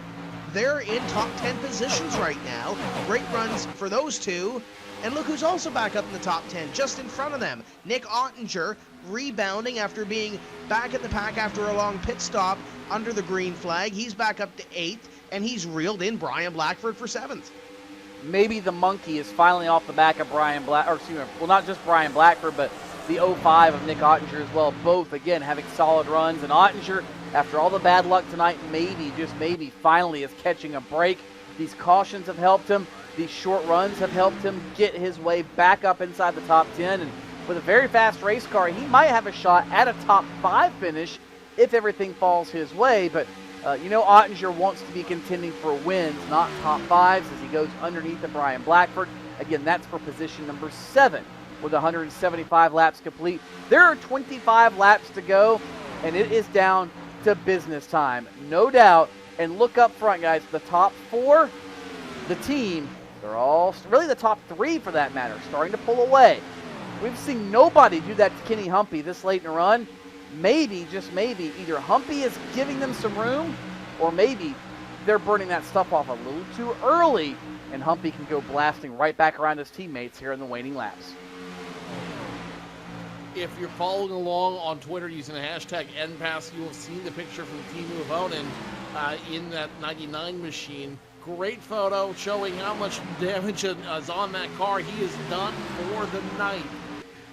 They're in top 10 positions right now. Great runs for those two. And look who's also back up in the top 10, just in front of them. Nick Ottinger rebounding after being back in the pack after a long pit stop under the green flag. He's back up to 8th, and he's reeled in Brian Blackford for 7th. Maybe the monkey is finally off the back of not just Brian Blackford, but the 05 of Nick Ottinger as well. Both, again, having solid runs. And Ottinger, after all the bad luck tonight, maybe, just maybe, finally is catching a break. These cautions have helped him. These short runs have helped him get his way back up inside the top 10. And with a very fast race car, he might have a shot at a top 5 finish if everything falls his way. But, Ottinger wants to be contending for wins, not top 5s, as he goes underneath of Brian Blackford. Again, that's for position number 7 with 175 laps complete. There are 25 laps to go, and it is down to business time, no doubt. And look up front, guys. The top 4, the team, they're all, really the top 3 for that matter, starting to pull away. We've seen nobody do that to Kenny Humpy this late in the run. Maybe, just maybe, either Humpy is giving them some room, or maybe they're burning that stuff off a little too early, and Humpy can go blasting right back around his teammates here in the waning laps. If you're following along on Twitter using the hashtag NPAS, you will see the picture from Teemu Vonen in that 99 machine. Great photo showing how much damage is on that car. He is done for the night.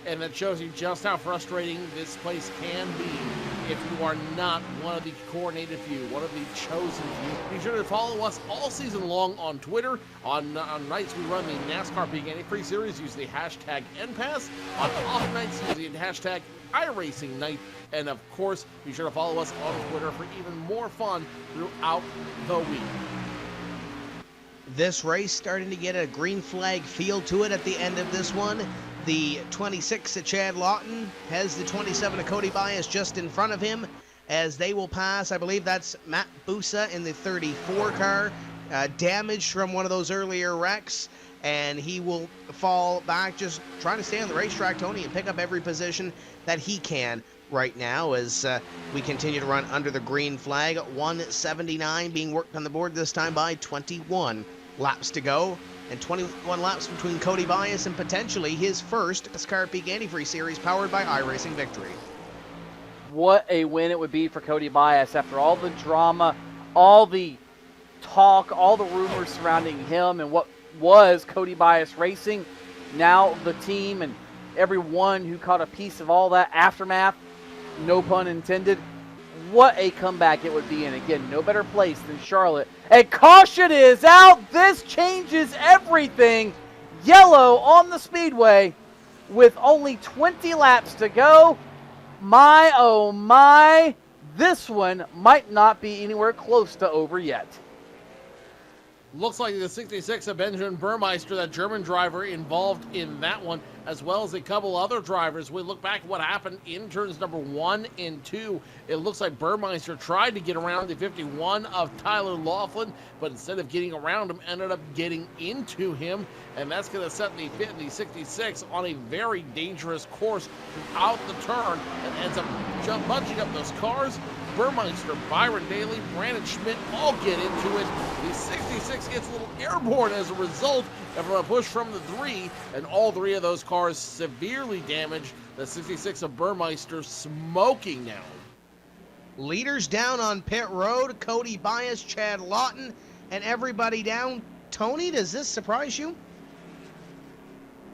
And that shows you just how frustrating this place can be if you are not one of the coordinated few, one of the chosen few. Be sure to follow us all season long on Twitter. On nights we run the NASCAR Peak Antifreeze Series, use the hashtag NPAS. On off nights, use the hashtag iRacing night. And of course, be sure to follow us on Twitter for even more fun throughout the week. This race starting to get a green flag feel to it at the end of this one. The 26 of Chad Lawton has the 27 of Cody Bias just in front of him as they will pass. I believe that's Matt Busa in the 34 car, damaged from one of those earlier wrecks, and he will fall back, just trying to stay on the racetrack, Tony, and pick up every position that he can right now as we continue to run under the green flag. 179 being worked on the board this time by 21 laps to go. And 21 laps between Cody Bias and potentially his first NASCAR Peak Antifreeze Series powered by iRacing victory. What a win it would be for Cody Bias after all the drama, all the talk, all the rumors surrounding him and what was Cody Bias Racing. Now the team and everyone who caught a piece of all that aftermath, no pun intended. What a comeback it would be, and again, no better place than Charlotte. And caution is out. This changes everything. Yellow on the speedway with only 20 laps to go. My, oh my, this one might not be anywhere close to over yet. Looks like the 66 of Benjamin Burmeister, that German driver, involved in that one, as well as a couple other drivers. We look back at what happened in turns number 1 and 2. It looks like Burmeister tried to get around the 51 of Tyler Laughlin, but instead of getting around him, ended up getting into him, and that's going to set the 66 on a very dangerous course throughout the turn, and ends up bunching up those cars. Burmeister, Byron Daly, Brandon Schmidt all get into it. The 66 gets a little airborne as a result of a push from the 3, and all 3 of those cars severely damaged. The 66 of Burmeister smoking now. Leaders down on pit road, Cody Bias, Chad Lawton, and everybody down. Tony, does this surprise you?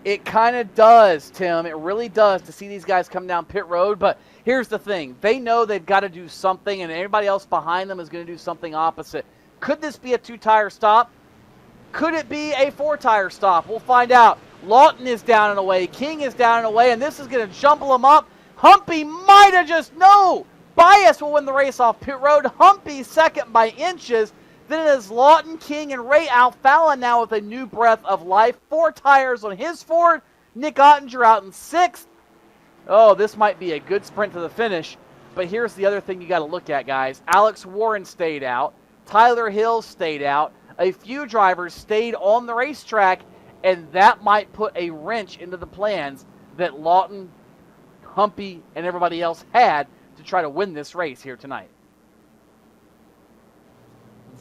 It kind of does, Tim. It really does to see these guys come down pit road. But here's the thing. They know they've got to do something, and everybody else behind them is going to do something opposite. Could this be a 2-tire stop? Could it be a 4-tire stop? We'll find out. Lawton is down and away. King is down and away, and this is going to jumble them up. Humpy might have just, no! Bias will win the race off pit road. Humpy second by inches. Then it is Lawton, King, and Ray Alfalla now with a new breath of life. 4 tires on his Ford. Nick Ottinger out in 6th. Oh, this might be a good sprint to the finish. But here's the other thing you got to look at, guys. Alex Warren stayed out. Tyler Hill stayed out. A few drivers stayed on the racetrack, and that might put a wrench into the plans that Lawton, Humpy, and everybody else had to try to win this race here tonight.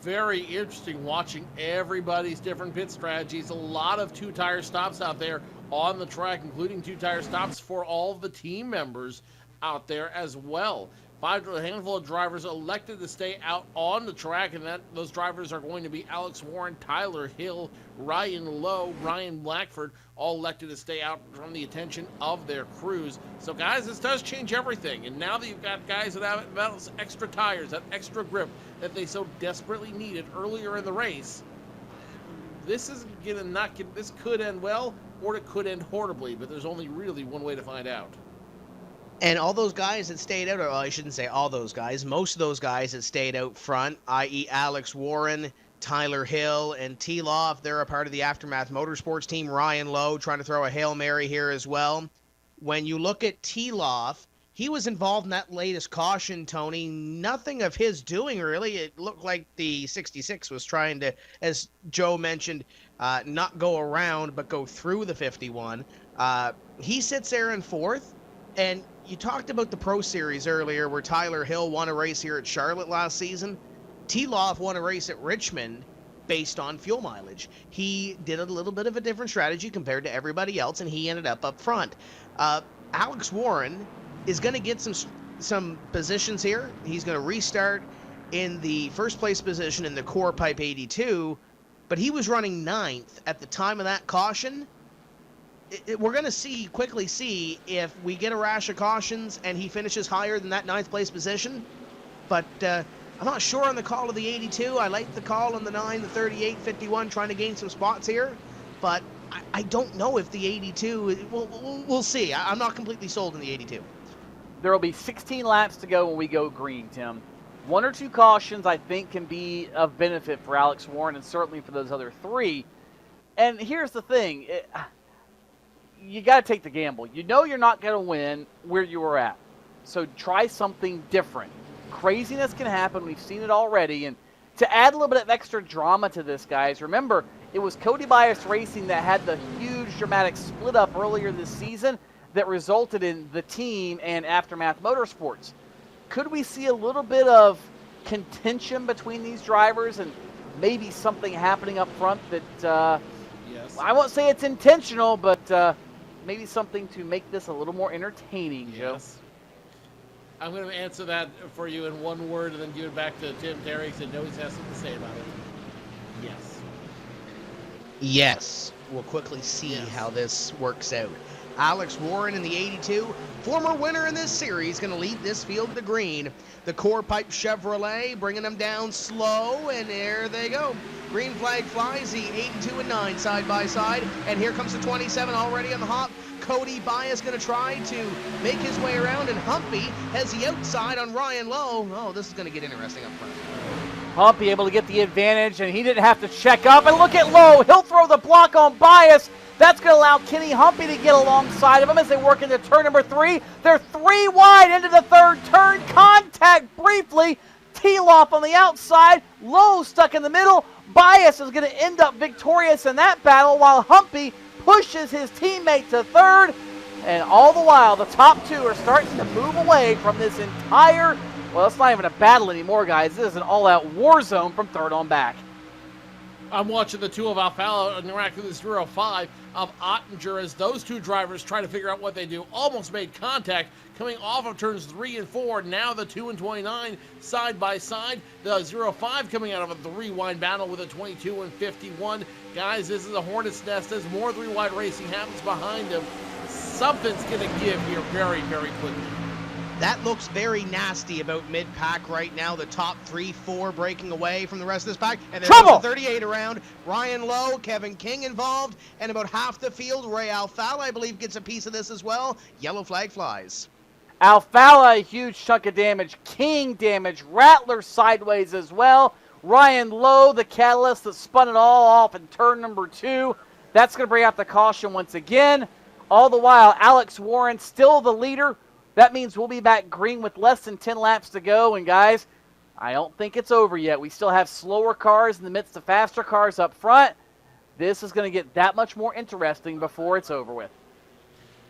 Very interesting watching everybody's different pit strategies. A lot of 2-tire stops out there on the track, including 2-tire stops for all of the team members out there as well. A handful of drivers elected to stay out on the track, and those drivers are going to be Alex Warren, Tyler Hill, Ryan Lowe, Ryan Blackford, all elected to stay out from the attention of their crews. So, guys, this does change everything. And now that you've got guys that have those extra tires, that extra grip that they so desperately needed earlier in the race, this is gonna not get. This could end well, or it could end horribly. But there's only really one way to find out. And all those guys that stayed out, or I shouldn't say all those guys, most of those guys that stayed out front, i.e. Alex Warren, Tyler Hill and T-Loff, they're a part of the Aftermath Motorsports team. Ryan Lowe trying to throw a Hail Mary here as well. When you look at T-Loff, he was involved in that latest caution, Tony. Nothing of his doing, really. It looked like the 66 was trying to, as Joe mentioned, not go around, but go through the 51. He sits there in fourth. And you talked about the Pro Series earlier where Tyler Hill won a race here at Charlotte last season. T-Loff won a race at Richmond based on fuel mileage. He did a little bit of a different strategy compared to everybody else, and he ended up front. Alex Warren is going to get some positions here. He's going to restart in the first place position in the Core Pipe 82, but he was running 9th at the time of that caution. We're going to quickly see if we get a rash of cautions and he finishes higher than that 9th place position. But I'm not sure on the call of the 82. I like the call on the 9, the 38, 51, trying to gain some spots here. But I don't know if the 82, we'll see. I'm not completely sold on the 82. There will be 16 laps to go when we go green, Tim. 1 or 2 cautions, I think, can be of benefit for Alex Warren and certainly for those other 3. And here's the thing. You got to take the gamble. You know you're not going to win where you were at. So try something different. Craziness can happen. We've seen it already. And to add a little bit of extra drama to this, guys, remember, it was Cody Bias Racing that had the huge dramatic split up earlier this season that resulted in the team and Aftermath Motorsports. Could we see a little bit of contention between these drivers and maybe something happening up front that, Yes. I won't say it's intentional, but maybe something to make this a little more entertaining, Joe? Yes. I'm going to answer that for you in one word and then give it back to Tim Terry and know he has something to say about it. Yes. Yes. We'll quickly see how this works out. Alex Warren in the 82, former winner in this series, going to lead this field to green. The Core Pipe Chevrolet bringing them down slow, and there they go. Green flag flies, the 82 and 9 side by side, and here comes the 27 already on the hop. Cody Bias going to try to make his way around, and Humpy has the outside on Ryan Lowe. Oh, this is going to get interesting up front. Humpy able to get the advantage, and he didn't have to check up. And look at Lowe. He'll throw the block on Bias. That's going to allow Kenny Humpy to get alongside of him as they work into turn number 3. They're 3 wide into the 3rd turn. Contact briefly. T-Loff on the outside. Lowe stuck in the middle. Bias is going to end up victorious in that battle while Humpy pushes his teammate to 3rd. And all the while, the top 2 are starting to move away from this entire, well, it's not even a battle anymore, guys. This is an all-out war zone from 3rd on back. I'm watching the 2 of Alfala interact with the 05 of Ottinger as those 2 drivers try to figure out what they do. Almost made contact coming off of turns 3 and 4. Now the 2 and 29 side by side. The 05 coming out of a 3-wide battle with a 22 and 51. Guys, this is a hornet's nest as more 3-wide racing happens behind them. Something's going to give here very, very quickly. That looks very nasty about mid-pack right now. The top 3, 4 breaking away from the rest of this pack. And there's the 38 around. Ryan Lowe, Kevin King involved, and about half the field. Ray Alfala, I believe, gets a piece of this as well. Yellow flag flies. Alfala, a huge chunk of damage. King damage. Rattler sideways as well. Ryan Lowe, the catalyst that spun it all off in turn number 2. That's going to bring out the caution once again. All the while, Alex Warren still the leader. That means we'll be back green with less than 10 laps to go. And guys, I don't think it's over yet. We still have slower cars in the midst of faster cars up front. This is going to get that much more interesting before it's over with.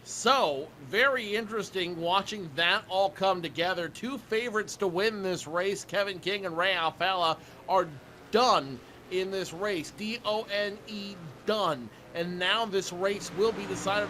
So, very interesting watching that all come together. 2 favorites to win this race, Kevin King and Ray Alfala, are done in this race. D-O-N-E, done. And now this race will be decided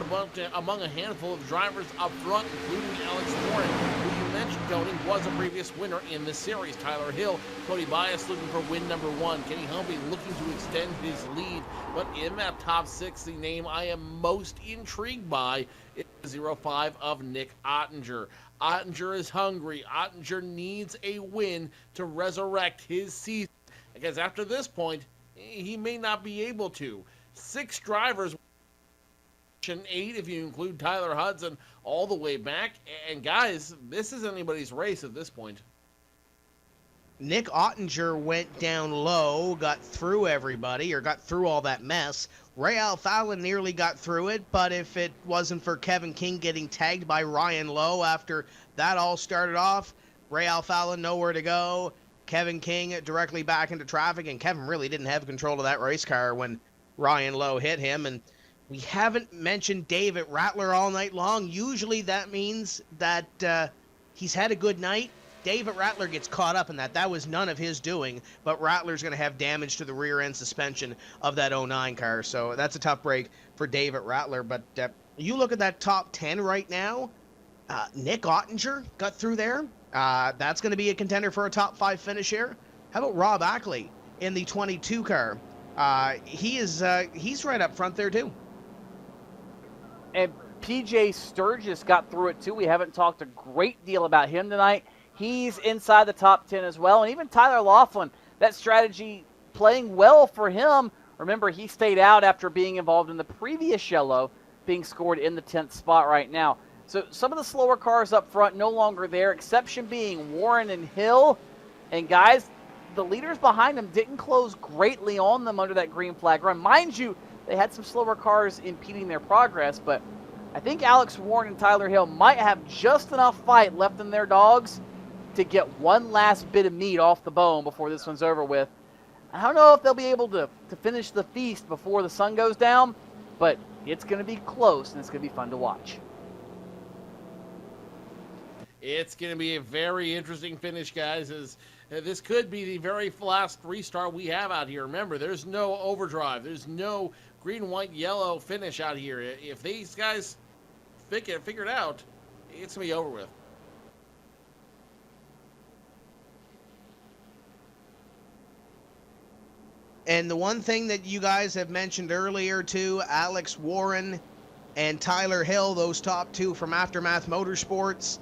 among a handful of drivers up front, including Alex Warren, who you mentioned, Tony, was a previous winner in this series. Tyler Hill, Cody Bias looking for win number 1. Kenny Humpy looking to extend his lead. But in that top 6, the name I am most intrigued by is 05 of Nick Ottinger. Ottinger is hungry. Ottinger needs a win to resurrect his season. Because after this point, he may not be able to. 6 drivers, 8 if you include Tyler Hudson, all the way back. And guys, this is anybody's race at this point. Nick Ottinger went down low, got through everybody, or got through all that mess. Ray Alfalin nearly got through it, but if it wasn't for Kevin King getting tagged by Ryan Lowe after that all started off, Ray Alfalin nowhere to go. Kevin King directly back into traffic, and Kevin really didn't have control of that race car when Ryan Lowe hit him. And we haven't mentioned David Rattler all night long. Usually that means that he's had a good night. David Rattler gets caught up in that. That was none of his doing, but Rattler's going to have damage to the rear end suspension of that 09 car. So that's a tough break for David Rattler. But you look at that top 10 right now, Nick Ottinger got through there. That's going to be a contender for a top 5 finish here. How about Rob Ackley in the 22 car? He's right up front there too. And PJ Sturgis got through it too. We haven't talked a great deal about him tonight. He's inside the top 10 as well. And even Tyler Laughlin, that strategy playing well for him. Remember, he stayed out after being involved in the previous yellow, being scored in the 10th spot right now. So some of the slower cars up front no longer there, exception being Warren and Hill. And guys, the leaders behind them didn't close greatly on them under that green flag run. Mind you, they had some slower cars impeding their progress, but I think Alex Warren and Tyler Hill might have just enough fight left in their dogs to get one last bit of meat off the bone before this one's over with. I don't know if they'll be able to finish the feast before the sun goes down, but it's going to be close, and it's going to be fun to watch. It's going to be a very interesting finish, guys, as this could be the very last restart we have out here. Remember, there's no overdrive. There's no green, white, yellow finish out here. If these guys figure it out, it's going to be over with. And the one thing that you guys have mentioned earlier too, Alex Warren and Tyler Hill, those top two from Aftermath Motorsports.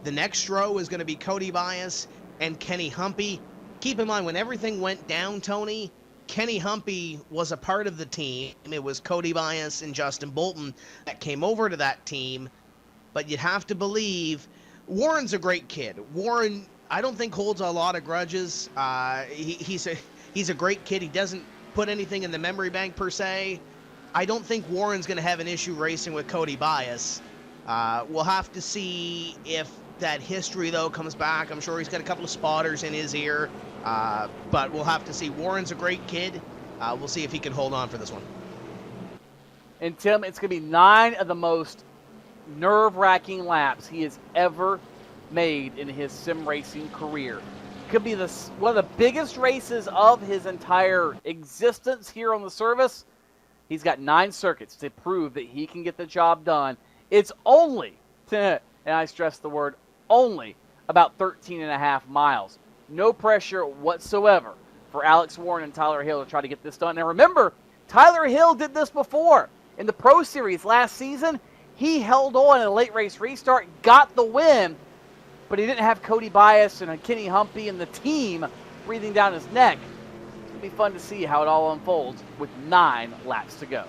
The next row is going to be Cody Bias and Kenny Humpy. Keep in mind, when everything went down, Tony, Kenny Humpy was a part of the team. It was Cody Bias and Justin Bolton that came over to that team. But you'd have to believe Warren's a great kid. Warren, I don't think holds a lot of grudges. He's a great kid. He doesn't put anything in the memory bank per se. I don't think Warren's going to have an issue racing with Cody Bias. We'll have to see if that history, though, comes back. I'm sure he's got a couple of spotters in his ear. But we'll have to see. Warren's a great kid. We'll see if he can hold on for this one. And, Tim, it's going to be 9 of the most nerve-wracking laps he has ever made in his sim racing career. Could be one of the biggest races of his entire existence here on the service. He's got 9 circuits to prove that he can get the job done. It's only, and I stress the word only, about 13.5 miles. No pressure whatsoever for Alex Warren and Tyler Hill to try to get this done. Now remember, Tyler Hill did this before. In the Pro Series last season, he held on in a late race restart, got the win, but he didn't have Cody Bias and Kenny Humpy and the team breathing down his neck. It'll be fun to see how it all unfolds with 9 laps to go.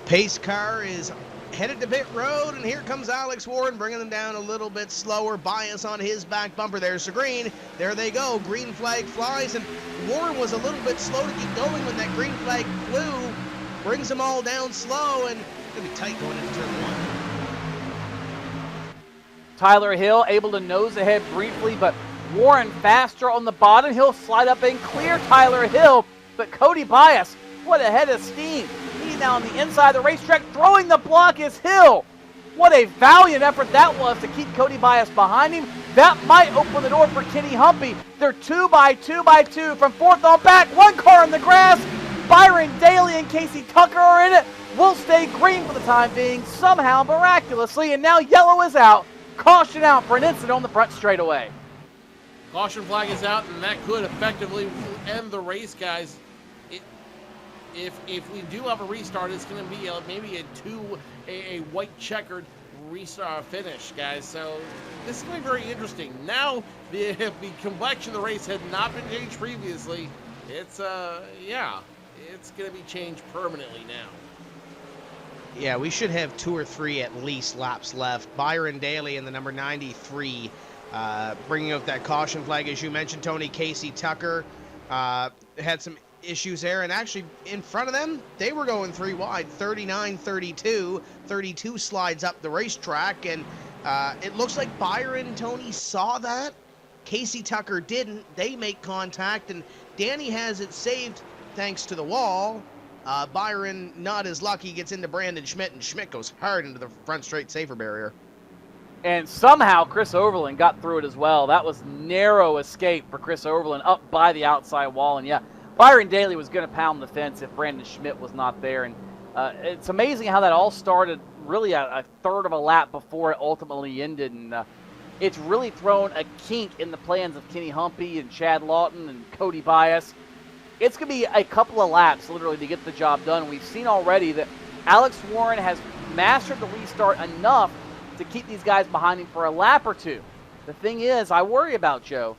Pace car is headed to pit road, and here comes Alex Warren bringing them down a little bit slower. Bias on his back bumper. There's the green. There they go. Green flag flies, and Warren was a little bit slow to keep going when that green flag flew. Brings them all down slow, and it's going to be tight going into turn 1. Tyler Hill able to nose ahead briefly, but Warren faster on the bottom. He'll slide up and clear Tyler Hill, but Cody Bias, what a head of steam. He's now on the inside of the racetrack. Throwing the block is Hill. What a valiant effort that was to keep Cody Bias behind him. That might open the door for Kenny Humpy. They're 2 by 2 by 2 from 4th on back. 1 car in the grass. Byron Daly and Casey Tucker are in it. We'll stay green for the time being, somehow miraculously, and now yellow is out. Caution out for an incident on the front straightaway. Caution flag is out, and that could effectively end the race, guys. If we do have a restart, it's going to be maybe a white checkered restart finish, guys. So this is going to be very interesting. Now, if the complexion of the race had not been changed previously, it's going to be changed permanently now. Yeah, we should have 2 or 3 at least laps left. Byron Daly in the number 93 bringing out that caution flag, as you mentioned, Tony. Casey Tucker had some issues there, and actually in front of them, they were going 3 wide, 39-32. 32 slides up the racetrack, and it looks like Byron, Tony, saw that. Casey Tucker didn't. They make contact, and Danny has it saved thanks to the wall. Byron, not as lucky, gets into Brandon Schmidt, and Schmidt goes hard into the front straight safer barrier. And somehow Chris Overland got through it as well. That was narrow escape for Chris Overland up by the outside wall. And yeah, Byron Daly was going to pound the fence if Brandon Schmidt was not there. And it's amazing how that all started really a third of a lap before it ultimately ended. And it's really thrown a kink in the plans of Kenny Humpy and Chad Lawton and Cody Bias. It's going to be a couple of laps literally to get the job done. We've seen already that Alex Warren has mastered the restart enough to keep these guys behind him for a lap or two. The thing is, I worry about Joe.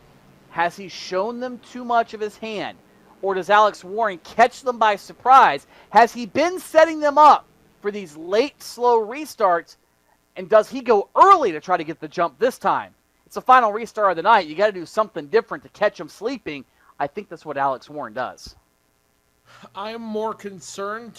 Has he shown them too much of his hand? Or does Alex Warren catch them by surprise? Has he been setting them up for these late, slow restarts? And does he go early to try to get the jump this time? It's the final restart of the night. You got to do something different to catch them sleeping. I think that's what Alex Warren does. I'm more concerned,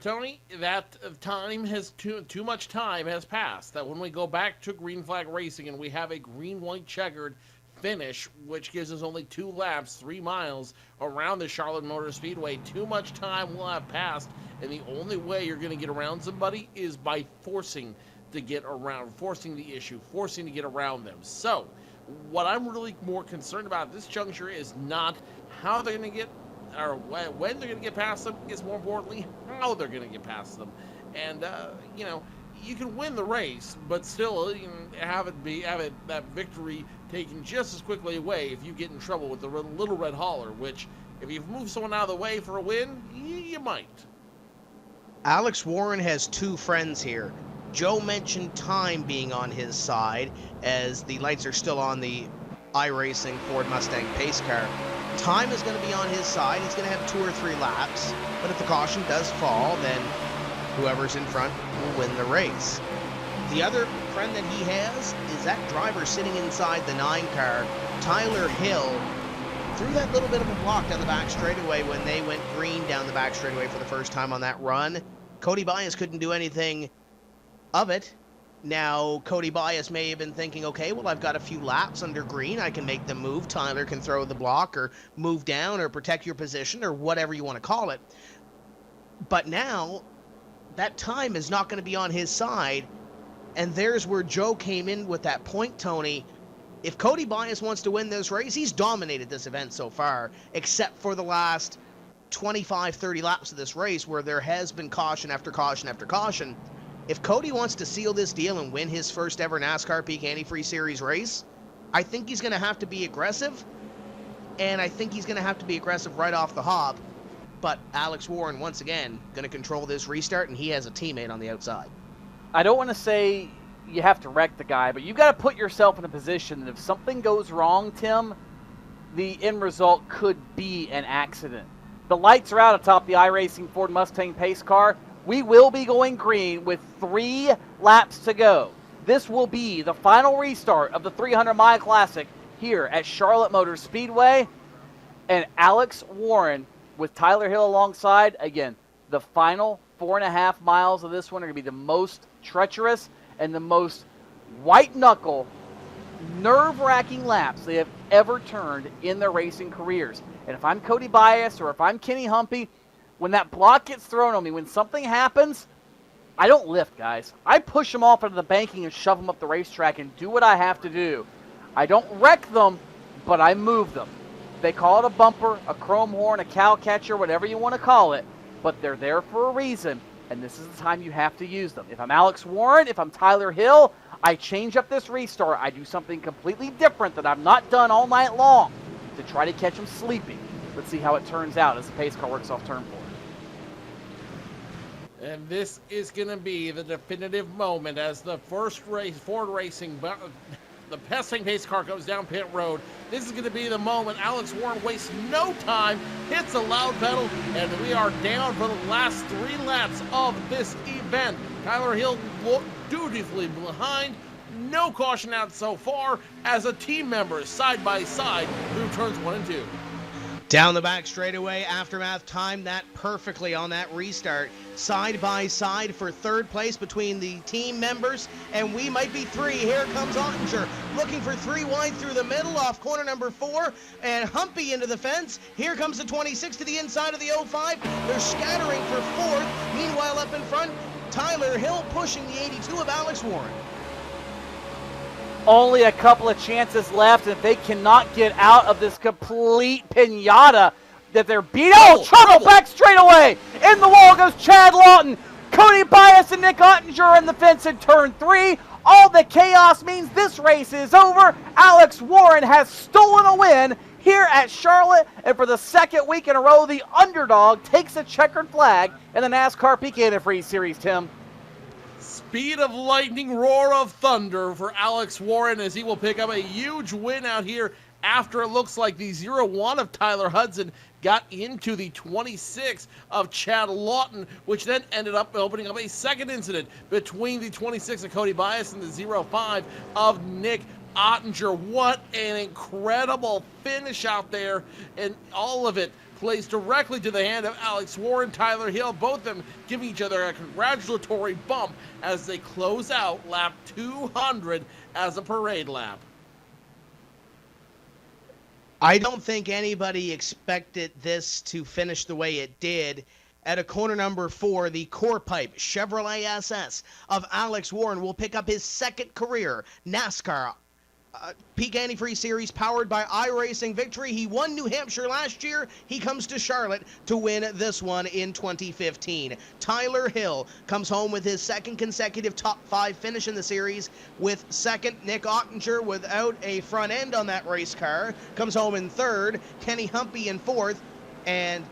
Tony, that time has too much time has passed. That when we go back to green flag racing and we have a green-white checkered finish, which gives us only 2 laps, 3 miles around the Charlotte Motor Speedway, too much time will have passed, and the only way you're going to get around somebody is by forcing to get around, forcing the issue, forcing to get around them. So, what I'm really more concerned about at this juncture is not how they're going to get, or when they're going to get past them, is more importantly how they're going to get past them. And you can win the race, but still have that victory taken just as quickly away if you get in trouble with the little red hauler. Which, if you move someone out of the way for a win, you might. Alex Warren has 2 friends here. Joe mentioned time being on his side, as the lights are still on the iRacing Ford Mustang pace car. Time is going to be on his side. He's going to have 2 or 3 laps, but if the caution does fall, then whoever's in front will win the race. The other friend that he has is that driver sitting inside the 9 car, Tyler Hill, threw that little bit of a block down the back straightaway when they went green down the back straightaway for the first time on that run. Cody Bias couldn't do anything of it. Now, Cody Bias may have been thinking, okay, well, I've got a few laps under green. I can make them move. Tyler can throw the block or move down or protect your position or whatever you want to call it. But now, that time is not going to be on his side. And there's where Joe came in with that point, Tony. If Cody Bias wants to win this race, he's dominated this event so far, except for the last 25, 30 laps of this race where there has been caution after caution after caution. If Cody wants to seal this deal and win his first ever NASCAR Peak Antifreeze Series race, I think he's going to have to be aggressive, and I think he's going to have to be aggressive right off the hop. But Alex Warren, once again, going to control this restart, and he has a teammate on the outside. I don't want to say you have to wreck the guy, but you've got to put yourself in a position that if something goes wrong, Tim, the end result could be an accident. The lights are out atop the iRacing Ford Mustang pace car. We will be going green with 3 laps to go. This will be the final restart of the 300-mile classic here at Charlotte Motor Speedway. And Alex Warren with Tyler Hill alongside. Again, the final 4.5 miles of this one are going to be the most treacherous and the most white-knuckle, nerve-wracking laps they have ever turned in their racing careers. And if I'm Cody Bias or if I'm Kenny Humpy, when that block gets thrown on me, when something happens, I don't lift, guys. I push them off into the banking and shove them up the racetrack and do what I have to do. I don't wreck them, but I move them. They call it a bumper, a chrome horn, a cow catcher, whatever you want to call it, but they're there for a reason, and this is the time you have to use them. If I'm Alex Warren, if I'm Tyler Hill, I change up this restart. I do something completely different that I've not done all night long to try to catch them sleeping. Let's see how it turns out as the pace car works off turn 4. And this is going to be the definitive moment as the first race, Ford Racing, the Mustang pace car goes down pit road. This is going to be the moment Alex Warren wastes no time, hits a loud pedal, and we are down for the last 3 laps of this event. Tyler Hill dutifully behind, no caution out so far as a team members side by side through turns 1 and 2. Down the back straightaway, Aftermath timed that perfectly on that restart. Side by side for third place between the team members, and we might be 3. Here comes Ottinger, looking for 3 wide through the middle off corner number 4, and Humpy into the fence. Here comes the 26 to the inside of the 05. They're scattering for 4th. Meanwhile, up in front, Tyler Hill pushing the 82 of Alex Warren. Only a couple of chances left, and they cannot get out of this complete pinata that they're beat. Oh, trouble back straight away. In the wall goes Chad Lawton. Cody Bias and Nick Ottinger in the fence in turn 3. All the chaos means this race is over. Alex Warren has stolen a win here at Charlotte, and for the second week in a row, the underdog takes a checkered flag in the NASCAR Peak Antifreeze Series, Tim. Speed of lightning, roar of thunder for Alex Warren as he will pick up a huge win out here after it looks like the 0-1 of Tyler Hudson got into the 26 of Chad Lawton, which then ended up opening up a second incident between the 26 of Cody Bias and the 0-5 of Nick Ottinger. What an incredible finish out there, and all of it plays directly to the hand of Alex Warren, Tyler Hill, both of them giving each other a congratulatory bump as they close out lap 200 as a parade lap. I don't think anybody expected this to finish the way it did. At a corner number 4, the core pipe Chevrolet SS of Alex Warren will pick up his second career NASCAR Peak Antifreeze Series powered by iRacing victory. He won New Hampshire last year. He comes to Charlotte to win this one in 2015. Tyler Hill comes home with his second consecutive top 5 finish in the series, with second. Nick Ottinger, without a front end on that race car, comes home in third. Kenny Humpy in 4th. And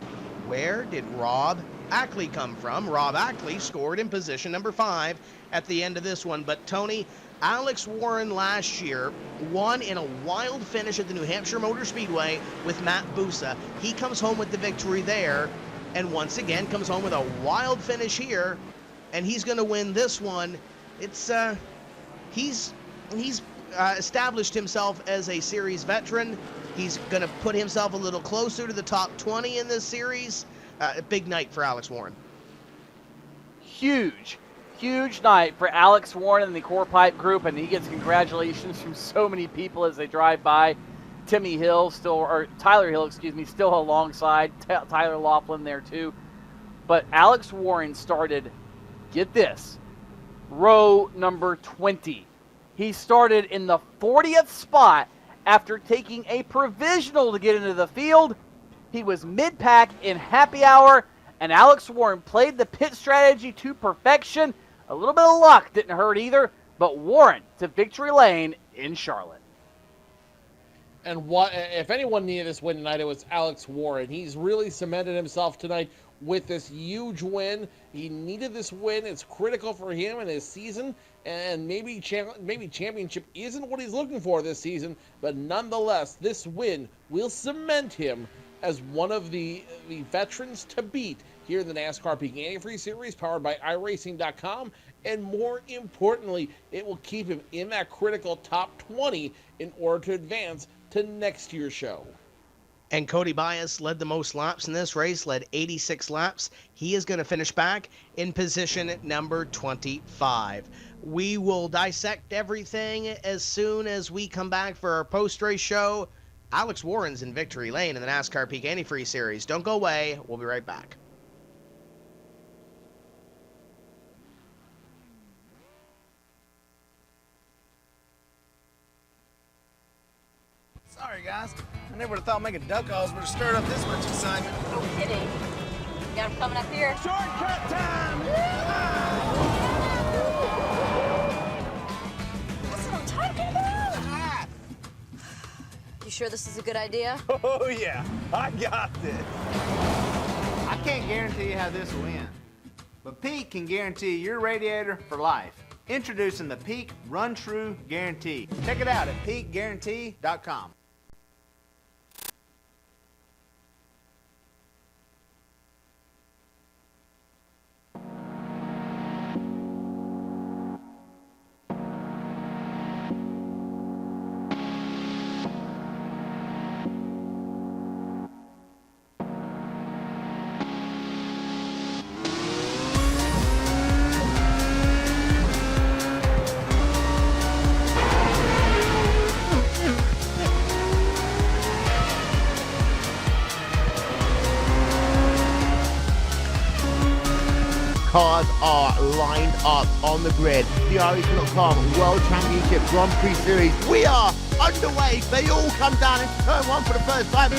where did Rob Ackley come from? Rob Ackley scored in position number 5 at the end of this one. But Tony, Alex Warren last year won in a wild finish at the New Hampshire Motor Speedway with Matt Busa. He comes home with the victory there, and once again comes home with a wild finish here, and he's going to win this one. It's he's established himself as a series veteran. He's going to put himself a little closer to the top 20 in this series. A big night for Alex Warren. Huge night for Alex Warren and the Core Pipe Group, and he gets congratulations from so many people as they drive by. Tyler Hill, still alongside Tyler Laughlin there too. But Alex Warren started, get this, row number 20. He started in the 40th spot after taking a provisional to get into the field. He was mid-pack in happy hour, and Alex Warren played the pit strategy to perfection. A little bit of luck didn't hurt either, but Warren to victory lane in Charlotte. And what if anyone needed this win tonight, it was Alex Warren. He's really cemented himself tonight with this huge win. He needed this win. It's critical for him in his season, and maybe championship isn't what he's looking for this season, but nonetheless, this win will cement him as one of the veterans to beat here in the NASCAR Peak Antifreeze Series powered by iRacing.com, and more importantly, it will keep him in that critical top 20 in order to advance to next year's show. And Cody Bias led the most laps in this race, led 86 laps. He is going to finish back in position number 25. We will dissect everything as soon as we come back for our post-race show. Alex Warren's in victory lane in the NASCAR Peak Antifreeze Series. Don't go away. We'll be right back. Sorry, guys. I never would have thought making duck calls would have stirred up this much excitement. No kidding. You got him coming up here. Shortcut time! That's what I'm talking about. Ah! You sure this is a good idea? Oh, yeah. I got this. I can't guarantee you how this will end, but Peak can guarantee your radiator for life. Introducing the Peak Run True Guarantee. Check it out at peakguarantee.com. cars are lined up on the grid. The iRacing.com World Championship Grand Prix Series. We are underway. They all come down into turn one for the first time.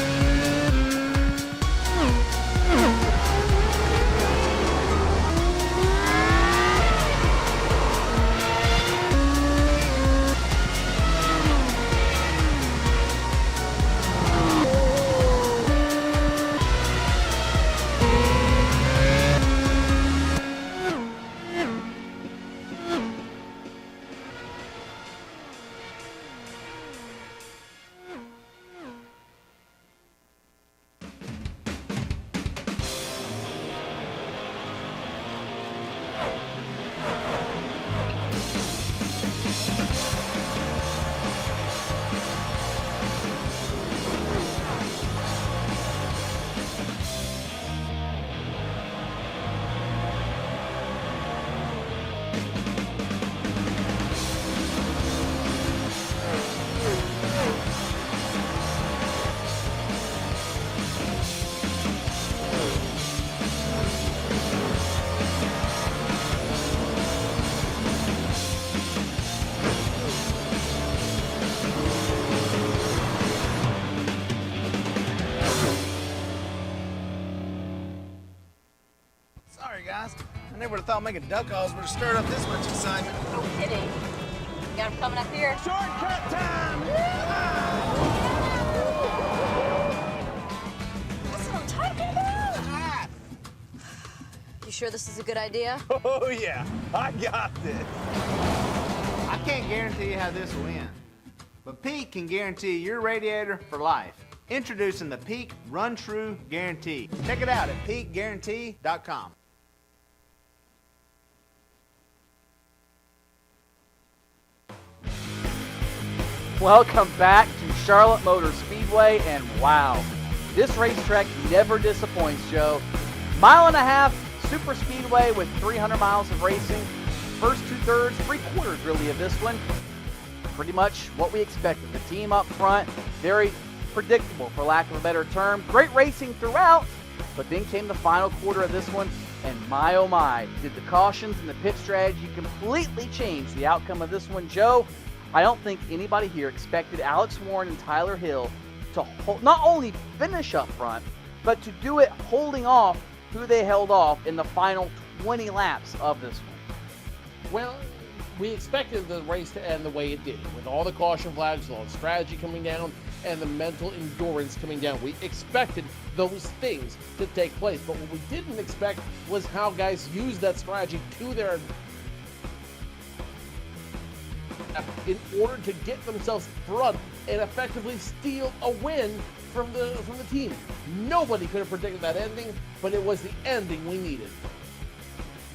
Sorry, guys. I never would have thought making duck calls would have stirred up this much excitement. No kidding. You got him coming up here. Shortcut time! That's what I'm talking about. You sure this is a good idea? Oh, yeah. I got this. I can't guarantee you how this will end, but Peak can guarantee your radiator for life. Introducing the Peak Run True Guarantee. Check it out at peakguarantee.com. Welcome back to Charlotte Motor Speedway, and wow, this racetrack never disappoints, Joe. Mile and a half super speedway with 300 miles of racing. First 2/3, 3/4 really of this one. Pretty much what we expected. The team up front, very predictable for lack of a better term. Great racing throughout, but then came the final quarter of this one, and my oh my, did the cautions and the pit strategy completely change the outcome of this one, Joe. I don't think anybody here expected Alex Warren and Tyler Hill to not only finish up front, but to do it holding off who they held off in the final 20 laps of this one. Well, we expected the race to end the way it did, with all the caution flags, all the strategy coming down, and the mental endurance coming down. We expected those things to take place, but what we didn't expect was how guys used that strategy to their in order to get themselves front and effectively steal a win from the team. Nobody could have predicted that ending, but it was the ending we needed.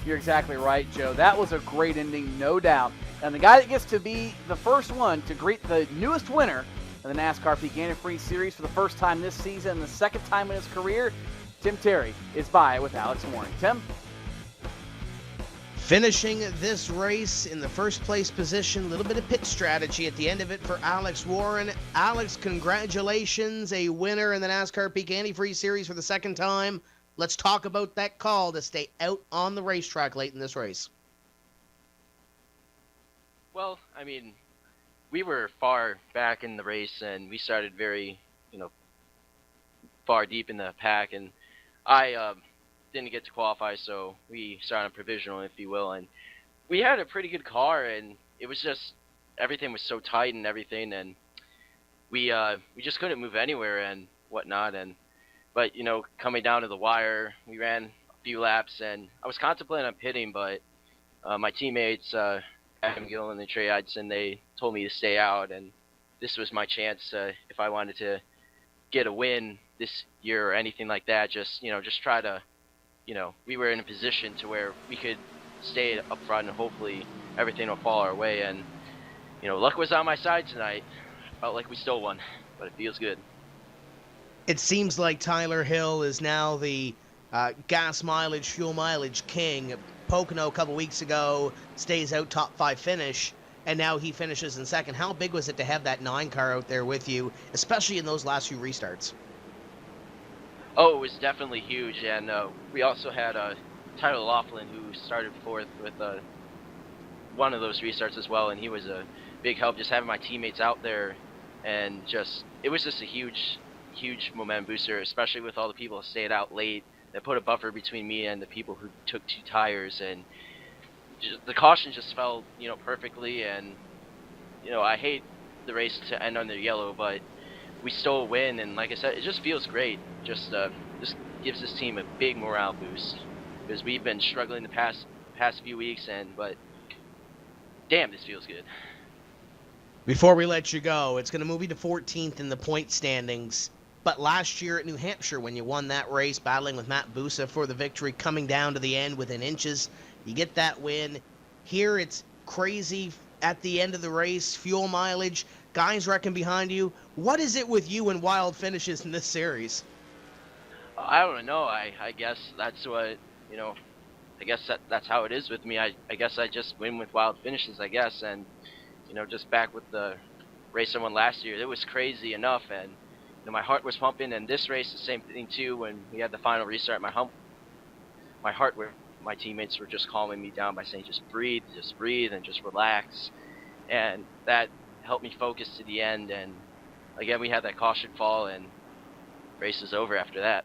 You're exactly right, Joe. That was a great ending, no doubt. And the guy that gets to be the first one to greet the newest winner of the NASCAR Peak Antifreeze Series for the first time this season and the second time in his career, Tim Terry, is by with Alex Warren. Tim? Finishing this race in the first place position, a little bit of pit strategy at the end of it for Alex Warren. Alex, congratulations, a winner in the NASCAR Peak Antifreeze Series for the second time. Let's talk about that call to stay out on the racetrack late in this race. Well, I mean, we were far back in the race, and we started very, far deep in the pack, and I didn't get to qualify, so we started on provisional, if you will, and we had a pretty good car, and it was just everything was so tight and everything, and we just couldn't move anywhere and whatnot, but coming down to the wire, we ran a few laps, and I was contemplating on pitting, but my teammates Adam Gillen and Trey Idson, they told me to stay out, and this was my chance if I wanted to get a win this year or anything like that, just try to we were in a position to where we could stay up front and hopefully everything will fall our way. And, luck was on my side tonight. Felt like we still won, but it feels good. It seems like Tyler Hill is now the gas mileage, fuel mileage king. Pocono a couple weeks ago stays out top 5 finish, and now he finishes in second. How big was it to have that 9 car out there with you, especially in those last few restarts? Oh, it was definitely huge, and we also had Tyler Laughlin, who started fourth with one of those restarts as well, and he was a big help. Just having my teammates out there, and it was just a huge momentum booster, especially with all the people who stayed out late. That put a buffer between me and the people who took 2 tires, and the caution just fell, perfectly. And I hate the race to end under yellow, but we still win, and like I said, it just feels great. Just gives this team a big morale boost, because we've been struggling the past few weeks, but damn, this feels good. Before we let you go, it's going to move you to 14th in the point standings. But last year at New Hampshire, when you won that race, battling with Matt Busa for the victory, coming down to the end within inches, you get that win. Here it's crazy at the end of the race, fuel mileage, guys wrecking behind you. What is it with you and wild finishes in this series? I don't know. I guess that's what, I guess that's how it is with me. I guess I just win with wild finishes, I guess. And, just back with the race I won last year, it was crazy enough. And, my heart was pumping. And this race, the same thing too. When we had the final restart, my teammates were just calming me down by saying, just breathe, and just relax. And that helped me focus to the end. And again, we had that caution fall, and race is over after that.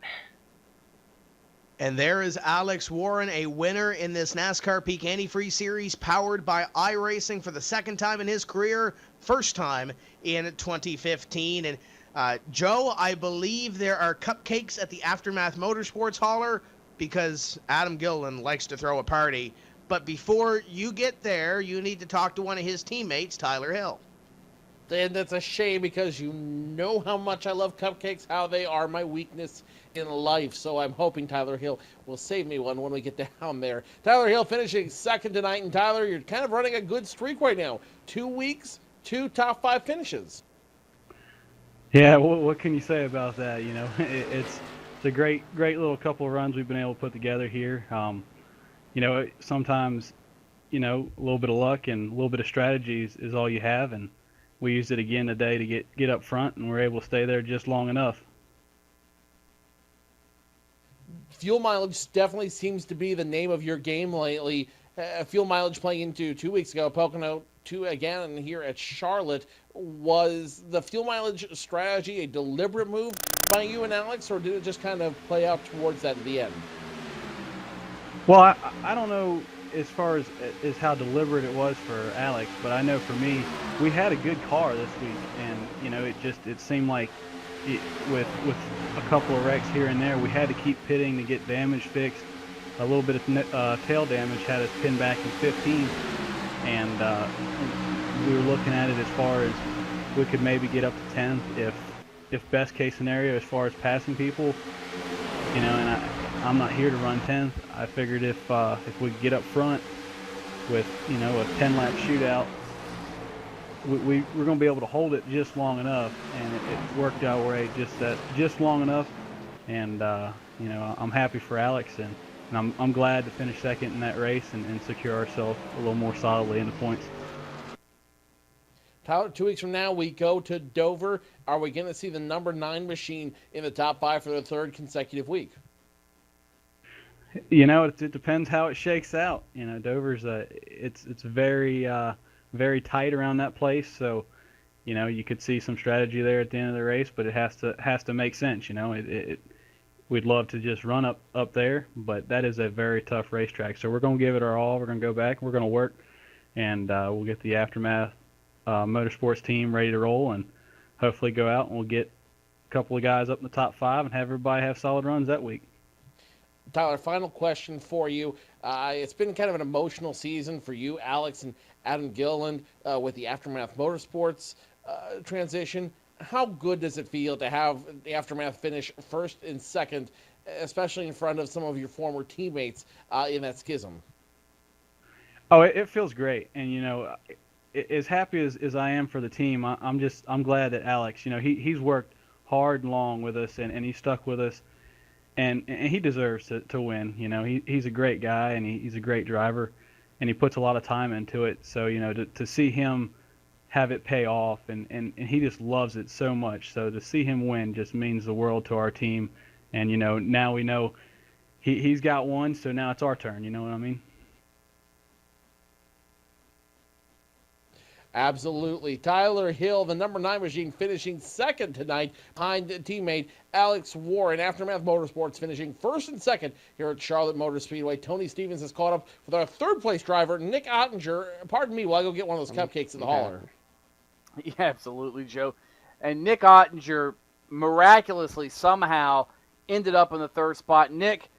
And there is Alex Warren, a winner in this NASCAR Peak Antifreeze Series, powered by iRacing for the second time in his career, first time in 2015. And Joe, I believe there are cupcakes at the Aftermath Motorsports hauler, because Adam Gilliland likes to throw a party. But before you get there, you need to talk to one of his teammates, Tyler Hill. And that's a shame, because you know how much I love cupcakes, how they are my weakness in life. So I'm hoping Tyler Hill will save me one when we get down there. Tyler Hill finishing second tonight. And Tyler, you're kind of running a good streak right now. 2 weeks, 2 top 5 finishes. Yeah, what can you say about that? It's a great little couple of runs we've been able to put together here. Sometimes, a little bit of luck and a little bit of strategy is all you have, and we used it again today to get up front, and we're able to stay there just long enough. Fuel mileage definitely seems to be the name of your game lately. Fuel mileage playing into 2 weeks ago, Pocono 2 again here at Charlotte. Was the fuel mileage strategy a deliberate move by you and Alex, or did it just kind of play out towards that at the end? Well, I don't know as far as how deliberate it was for Alex, but I know for me, we had a good car this week, and it seemed like with a couple of wrecks here and there, we had to keep pitting to get damage fixed. A little bit of tail damage had us pinned back in 15, and we were looking at it as far as we could maybe get up to 10th if best case scenario as far as passing people, and I'm not here to run 10th. I figured if we could get up front with a 10-lap shootout, we're going to be able to hold it just long enough, and it worked out right just long enough. And I'm happy for Alex, and I'm glad to finish second in that race and secure ourselves a little more solidly in the points. Tyler, 2 weeks from now, we go to Dover. Are we going to see the number 9 machine in the top 5 for the 3rd consecutive week? It depends how it shakes out. Dover's it's very very tight around that place, so you could see some strategy there at the end of the race, but it has to make sense. We'd love to just run up there, but that is a very tough racetrack. So we're going to give it our all. We're going to go back. We're going to work, and we'll get the Aftermath Motorsports team ready to roll, and hopefully go out and we'll get a couple of guys up in the top 5 and have everybody have solid runs that week. Tyler, final question for you. It's been kind of an emotional season for you, Alex, and Adam Gilliland with the Aftermath Motorsports transition. How good does it feel to have the Aftermath finish 1st and 2nd, especially in front of some of your former teammates in that schism? Oh, it feels great. And, as happy as I am for the team, I'm glad that Alex, he's worked hard and long with us, and he's stuck with us. And he deserves to win. He's a great guy, and he's a great driver, and he puts a lot of time into it. So, to see him have it pay off, and he just loves it so much. So to see him win just means the world to our team. And, now we know he's got one, so now it's our turn. You know what I mean? Absolutely. Tyler Hill, the number 9 machine, finishing second tonight behind teammate Alex Warren. Aftermath Motorsports finishing first and second here at Charlotte Motor Speedway. Tony Stevens has caught up with our third-place driver, Nick Ottinger. Pardon me while I go get one of those cupcakes at the hauler. Yeah, absolutely, Joe. And Nick Ottinger miraculously somehow ended up in the third spot. Nick,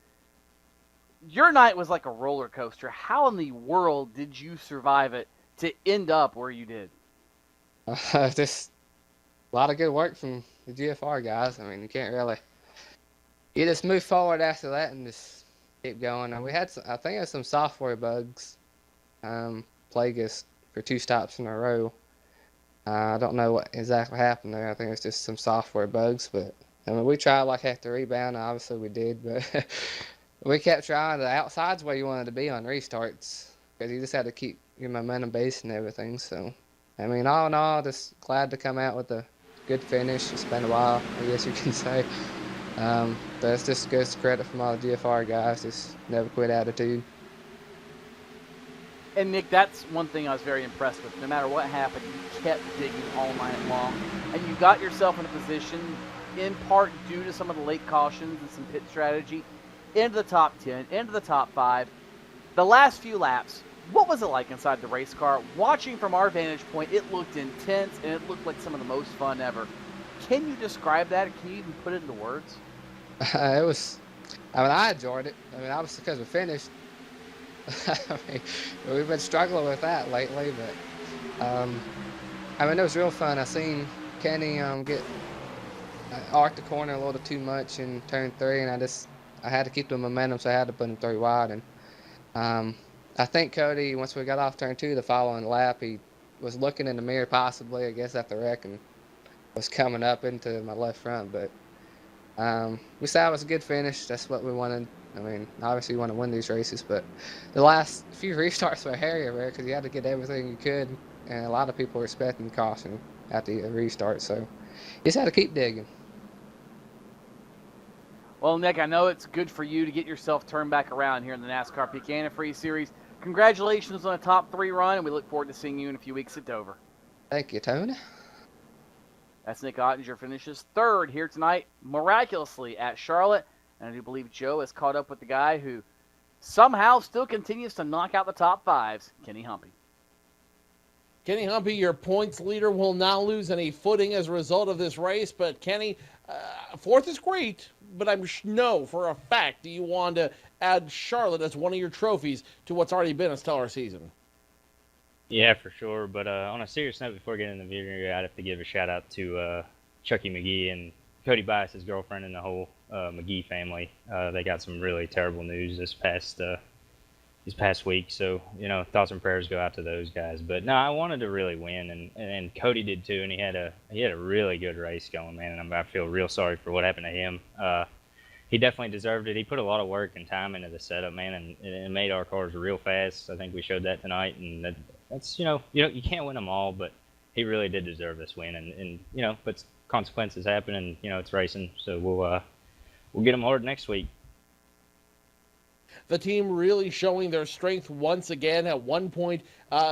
your night was like a roller coaster. How in the world did you survive it to end up where you did? Just a lot of good work from the GFR guys. I mean, you just move forward after that and just keep going. And we had I think it was some software bugs plague us for 2 stops in a row. I don't know what exactly happened there. I think it's just some software bugs, but I mean, we tried like half the rebound. Obviously we did, but we kept trying. The outside's where you wanted to be on restarts because you just had to keep your momentum base and everything. So, I mean, all in all, just glad to come out with a good finish. It's been a while, I guess you can say. But it's just goes to credit from all the GFR guys. Just never quit attitude. And Nick, that's one thing I was very impressed with. No matter what happened, you kept digging all night long. And you got yourself in a position, in part due to some of the late cautions and some pit strategy, into the top 10, into the top 5. The last few laps, what was it like inside the race car? Watching from our vantage point, it looked intense, and it looked like some of the most fun ever. Can you describe that? Can you even put it into words? It was, I mean, I enjoyed it. I mean, obviously because we finished. I mean, we've been struggling with that lately, but I mean, it was real fun. I seen Kenny get arc the corner a little too much in turn 3, and I had to keep the momentum, so I had to put him 3 wide. And I think Cody, once we got off turn 2, the following lap, he was looking in the mirror possibly, I guess, at the wreck, and was coming up into my left front. But we said it was a good finish. That's what we wanted. I mean, obviously you want to win these races, but the last few restarts were hairy over there because you had to get everything you could, and a lot of people were expecting caution at the restart, so you just had to keep digging. Well, Nick, I know it's good for you to get yourself turned back around here in the NASCAR Peak Antifreeze Series. Congratulations on a top 3 run, and we look forward to seeing you in a few weeks at Dover. Thank you, Tony. That's Nick Ottinger, finishes 3rd here tonight, miraculously at Charlotte. And I do believe Joe has caught up with the guy who somehow still continues to knock out the top 5s, Kenny Humpy. Kenny Humpy, your points leader, will now lose any footing as a result of this race. But Kenny, 4th is great, but I know for a fact that you want to add Charlotte as one of your trophies to what's already been a stellar season. Yeah, for sure. But on a serious note, before getting in the video, I'd have to give a shout out to Chucky McGee and Cody Bias's girlfriend and the whole McGee family. They got some really terrible news this past week, so thoughts and prayers go out to those guys. But no, I wanted to really win, and Cody did too, and he had a really good race going, man. And I feel real sorry for what happened to him. He definitely deserved it. He put a lot of work and time into the setup, man, and it made our cars real fast. I think we showed that tonight, and that's you can't win them all, but he really did deserve this win, and but consequences happen, and it's racing, so we'll get them hard next week. The team really showing their strength once again. At one point,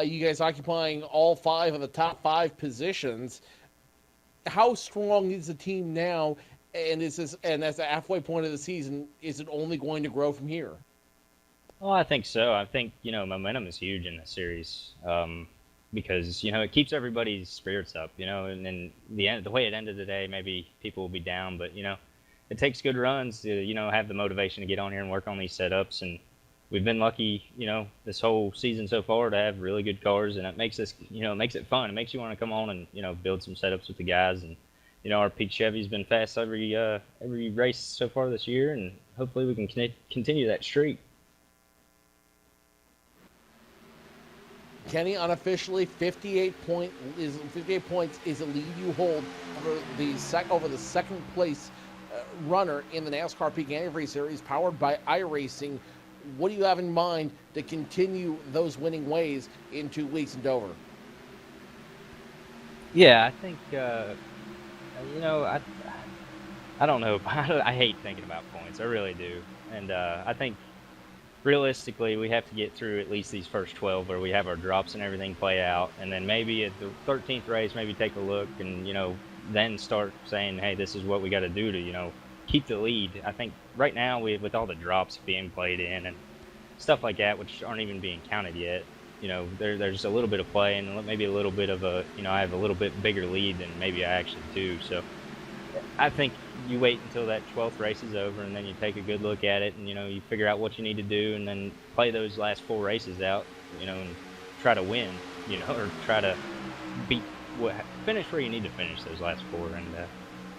you guys occupying all 5 of the top 5 positions. How strong is the team now? And as the halfway point of the season, is it only going to grow from here? Well, I think so. I think momentum is huge in this series. Because it keeps everybody's spirits up, and then the way it ended today, maybe people will be down, but it takes good runs to have the motivation to get on here and work on these setups. And we've been lucky, this whole season so far to have really good cars, and it makes this, it makes it fun. It makes you want to come on and build some setups with the guys. And our Peak Chevy's been fast every race so far this year, and hopefully we can continue that streak. Kenny, unofficially, 58 points is the lead you hold over the second place runner in the NASCAR Peak Antifreeze Series, powered by iRacing. What do you have in mind to continue those winning ways in 2 weeks in Dover? Yeah, I think I don't know. I hate thinking about points. I really do. And I think realistically we have to get through at least these first 12 where we have our drops and everything play out, and then maybe at the 13th race maybe take a look and then start saying, hey, this is what we got to do to keep the lead. I think right now with all the drops being played in and stuff like that, which aren't even being counted yet, there's a little bit of play and maybe a little bit of I have a little bit bigger lead than maybe I actually do. So I think you wait until that 12th race is over, and then you take a good look at it, and you figure out what you need to do, and then play those last 4 races out, and try to win, or try to finish where you need to finish those last 4. And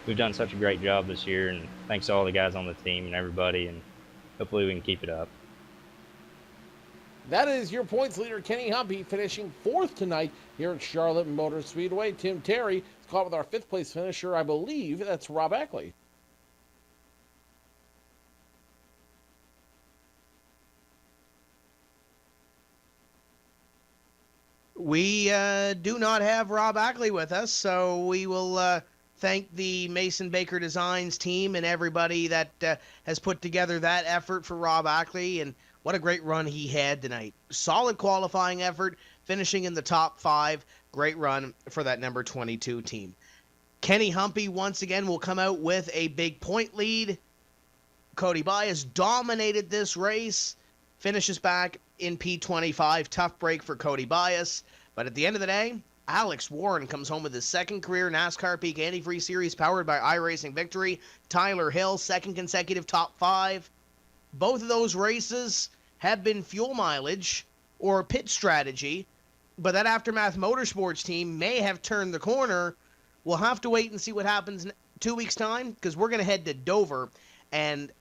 we've done such a great job this year, and thanks to all the guys on the team and everybody, and hopefully we can keep it up. That is your points leader, Kenny Humpy, finishing 4th tonight here at Charlotte Motor Speedway. Tim Terry is caught with our 5th place finisher. I believe that's Rob Ackley. We do not have Rob Ackley with us, so we will thank the Mason Baker Designs team and everybody that has put together that effort for Rob Ackley, and what a great run he had tonight. Solid qualifying effort, finishing in the top 5. Great run for that number 22 team. Kenny Humpy once again will come out with a big point lead. Cody Bias dominated this race, finishes back in P25. Tough break for Cody Bias, but at the end of the day, Alex Warren comes home with his 2nd career NASCAR Peak Antifreeze Series powered by iRacing victory. Tyler Hill, 2nd consecutive top 5. Both of those races have been fuel mileage or pit strategy, but that Aftermath Motorsports team may have turned the corner. We'll have to wait and see what happens in 2 weeks' time, because we're going to head to Dover. And,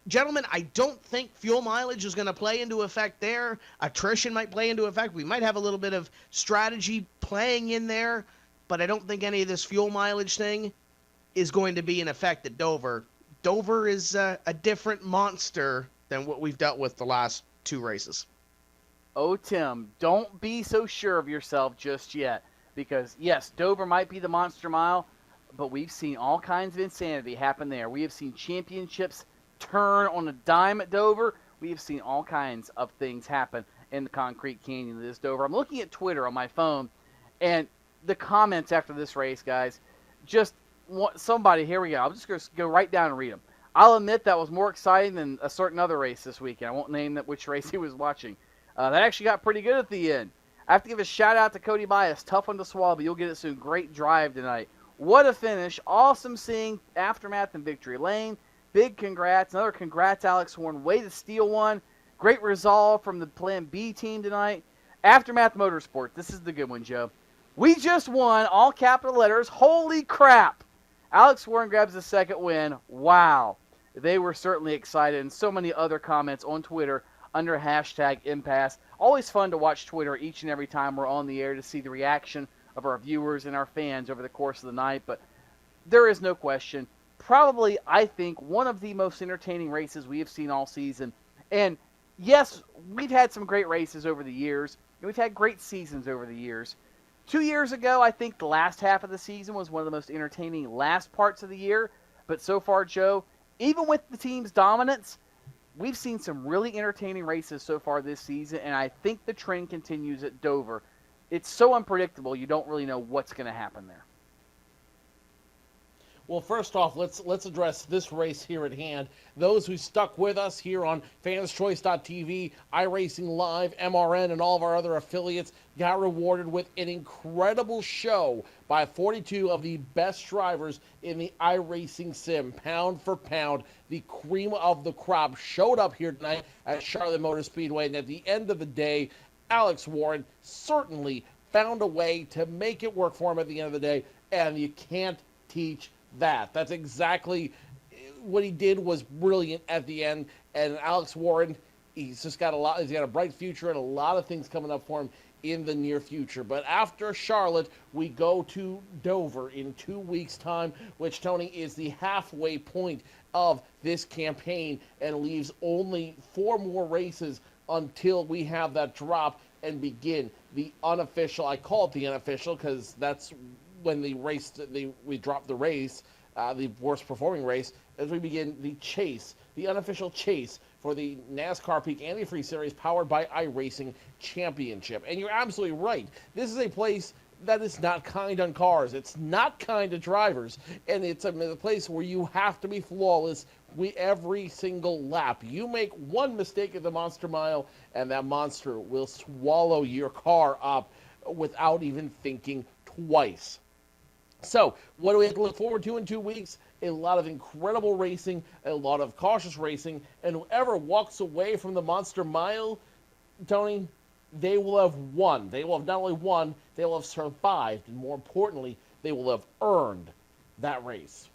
gentlemen, I don't think fuel mileage is going to play into effect there. Attrition might play into effect. We might have a little bit of strategy playing in there, but I don't think any of this fuel mileage thing is going to be in effect at Dover. Dover is a different monster than what we've dealt with the last 2 races. Oh, Tim, don't be so sure of yourself just yet. Because, yes, Dover might be the monster mile, but we've seen all kinds of insanity happen there. We have seen championships turn on a dime at Dover. We have seen all kinds of things happen in the Concrete Canyon of this Dover. I'm looking at Twitter on my phone, and the comments after this race, guys, just somebody, here we go. I'm just going to go right down and read them. I'll admit that was more exciting than a certain other race this weekend. I won't name which race he was watching. That actually got pretty good at the end. I have to give a shout-out to Cody Bias. Tough one to swallow, but you'll get it soon. Great drive tonight. What a finish. Awesome seeing Aftermath in Victory Lane. Big congrats. Another congrats, Alex Horn. Way to steal one. Great resolve from the Plan B team tonight. Aftermath Motorsport. This is the good one, Joe. We just won, all capital letters. Holy crap. Alex Warren grabs the 2nd win. Wow. They were certainly excited, and so many other comments on Twitter under hashtag NPAS. Always fun to watch Twitter each and every time we're on the air to see the reaction of our viewers and our fans over the course of the night. But there is no question, probably, I think, one of the most entertaining races we have seen all season. And yes, we've had some great races over the years, and we've had great seasons over the years. 2 years ago, I think the last half of the season was one of the most entertaining last parts of the year. But so far, Joe, even with the team's dominance, we've seen some really entertaining races so far this season, and I think the trend continues at Dover. It's so unpredictable, you don't really know what's going to happen there. Well, first off, let's address this race here at hand. Those who stuck with us here on fanschoice.tv, iRacing Live, MRN, and all of our other affiliates got rewarded with an incredible show by 42 of the best drivers in the iRacing sim. Pound for pound, the cream of the crop showed up here tonight at Charlotte Motor Speedway. And at the end of the day, Alex Warren certainly found a way to make it work for him at the end of the day. And you can't teach that. That's exactly what he did, was brilliant at the end. And Alex Warren, he's got a bright future and a lot of things coming up for him in the near future. But after Charlotte, we go to Dover in 2 weeks' time, which, Tony, is the halfway point of this campaign and leaves only 4 more races until we have that drop and begin the unofficial. I call it the unofficial because that's when we drop the race, the worst performing race, as we begin the chase the unofficial chase for the NASCAR Peak Antifreeze Series powered by iRacing Championship. And you're absolutely right. This is a place that is not kind on cars. It's not kind to drivers. And it's a place where you have to be flawless every single lap. You make one mistake at the Monster Mile, and that monster will swallow your car up without even thinking twice. So, what do we have to look forward to in 2 weeks? A lot of incredible racing, a lot of cautious racing, and whoever walks away from the Monster Mile, Tony, they will have won. They will have not only won, they will have survived, and more importantly, they will have earned that race.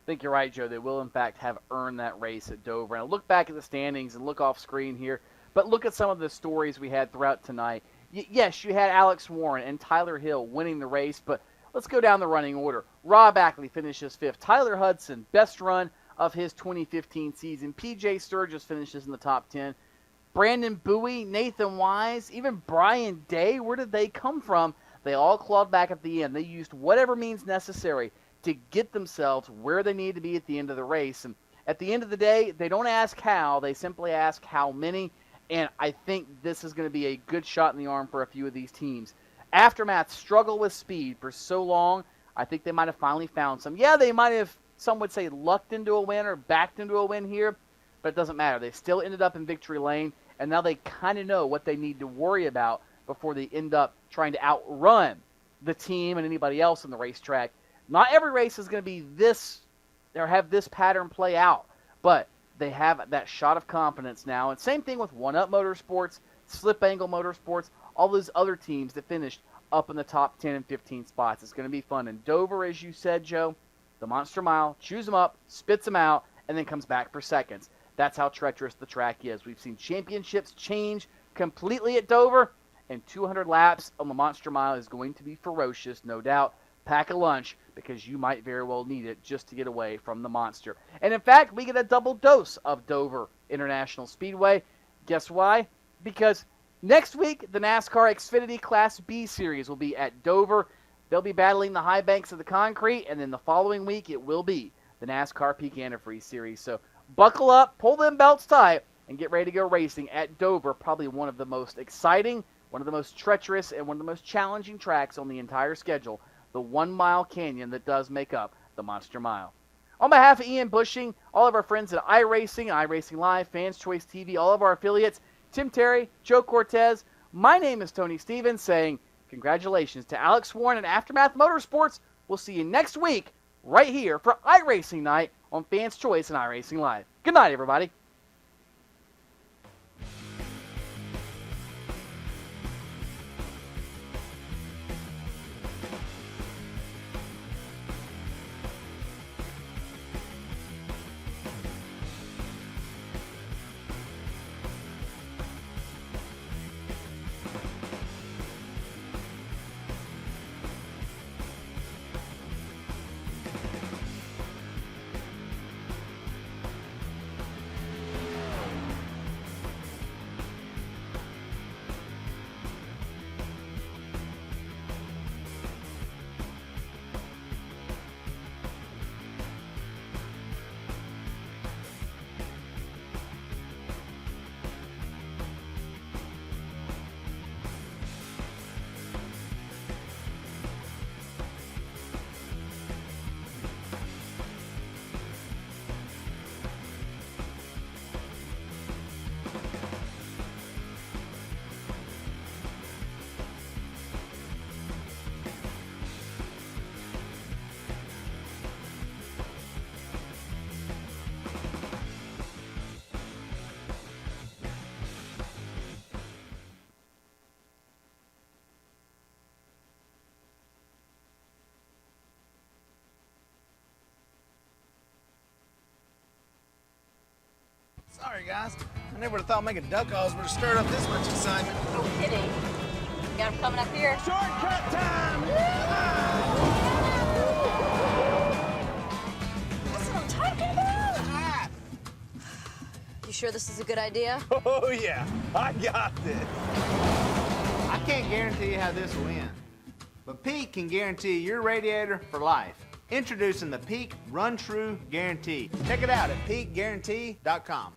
I think you're right, Joe. They will, in fact, have earned that race at Dover. And I look back at the standings and look off screen here, but look at some of the stories we had throughout tonight. Yes, you had Alex Warren and Tyler Hill winning the race, but let's go down the running order. Rob Ackley finishes 5th. Tyler Hudson, best run of his 2015 season. PJ Sturgis finishes in the top 10. Brandon Bowie, Nathan Wise, even Brian Day, where did they come from? They all clawed back at the end. They used whatever means necessary to get themselves where they need to be at the end of the race. And at the end of the day, they don't ask how, they simply ask how many. And I think this is going to be a good shot in the arm for a few of these teams. Aftermath struggled with speed for so long, I think they might have finally found some. Yeah, they might have, some would say, lucked into a win or backed into a win here, but it doesn't matter. They still ended up in victory lane, and now they kind of know what they need to worry about before they end up trying to outrun the team and anybody else on the racetrack. Not every race is going to be this or have this pattern play out, but they have that shot of confidence now. And same thing with One Up Motorsports, Slip Angle Motorsports, all those other teams that finished up in the top 10 and 15 spots. It's going to be fun. And Dover, as you said, Joe, the Monster Mile, chews them up, spits them out, and then comes back for seconds. That's how treacherous the track is. We've seen championships change completely at Dover, and 200 laps on the Monster Mile is going to be ferocious, no doubt. Pack a lunch, because you might very well need it just to get away from the monster. And in fact, we get a double dose of Dover International Speedway. Guess why? Because next week, the NASCAR Xfinity Class B Series will be at Dover. They'll be battling the high banks of the concrete, and then the following week, it will be the NASCAR Peak Antifreeze Series. So buckle up, pull them belts tight, and get ready to go racing at Dover, probably one of the most exciting, one of the most treacherous, and one of the most challenging tracks on the entire schedule, the 1 mile canyon that does make up the Monster Mile. On behalf of Ian Bushing, all of our friends at iRacing, iRacing Live, Fans Choice TV, all of our affiliates, Tim Terry, Joe Cortez, my name is Tony Stevens, saying congratulations to Alex Warren and Aftermath Motorsports. We'll see you next week right here for iRacing Night on Fans Choice and iRacing Live. Good night, everybody. Sorry, guys. I never would have thought making duck calls would have stirred up this much excitement. No kidding. Got him coming up here. Shortcut time! That's what I'm talking about. Ah! You sure this is a good idea? Oh, yeah. I got this. I can't guarantee you how this will end, but Pete can guarantee your radiator for life. Introducing the Peak Run True Guarantee. Check it out at peakguarantee.com.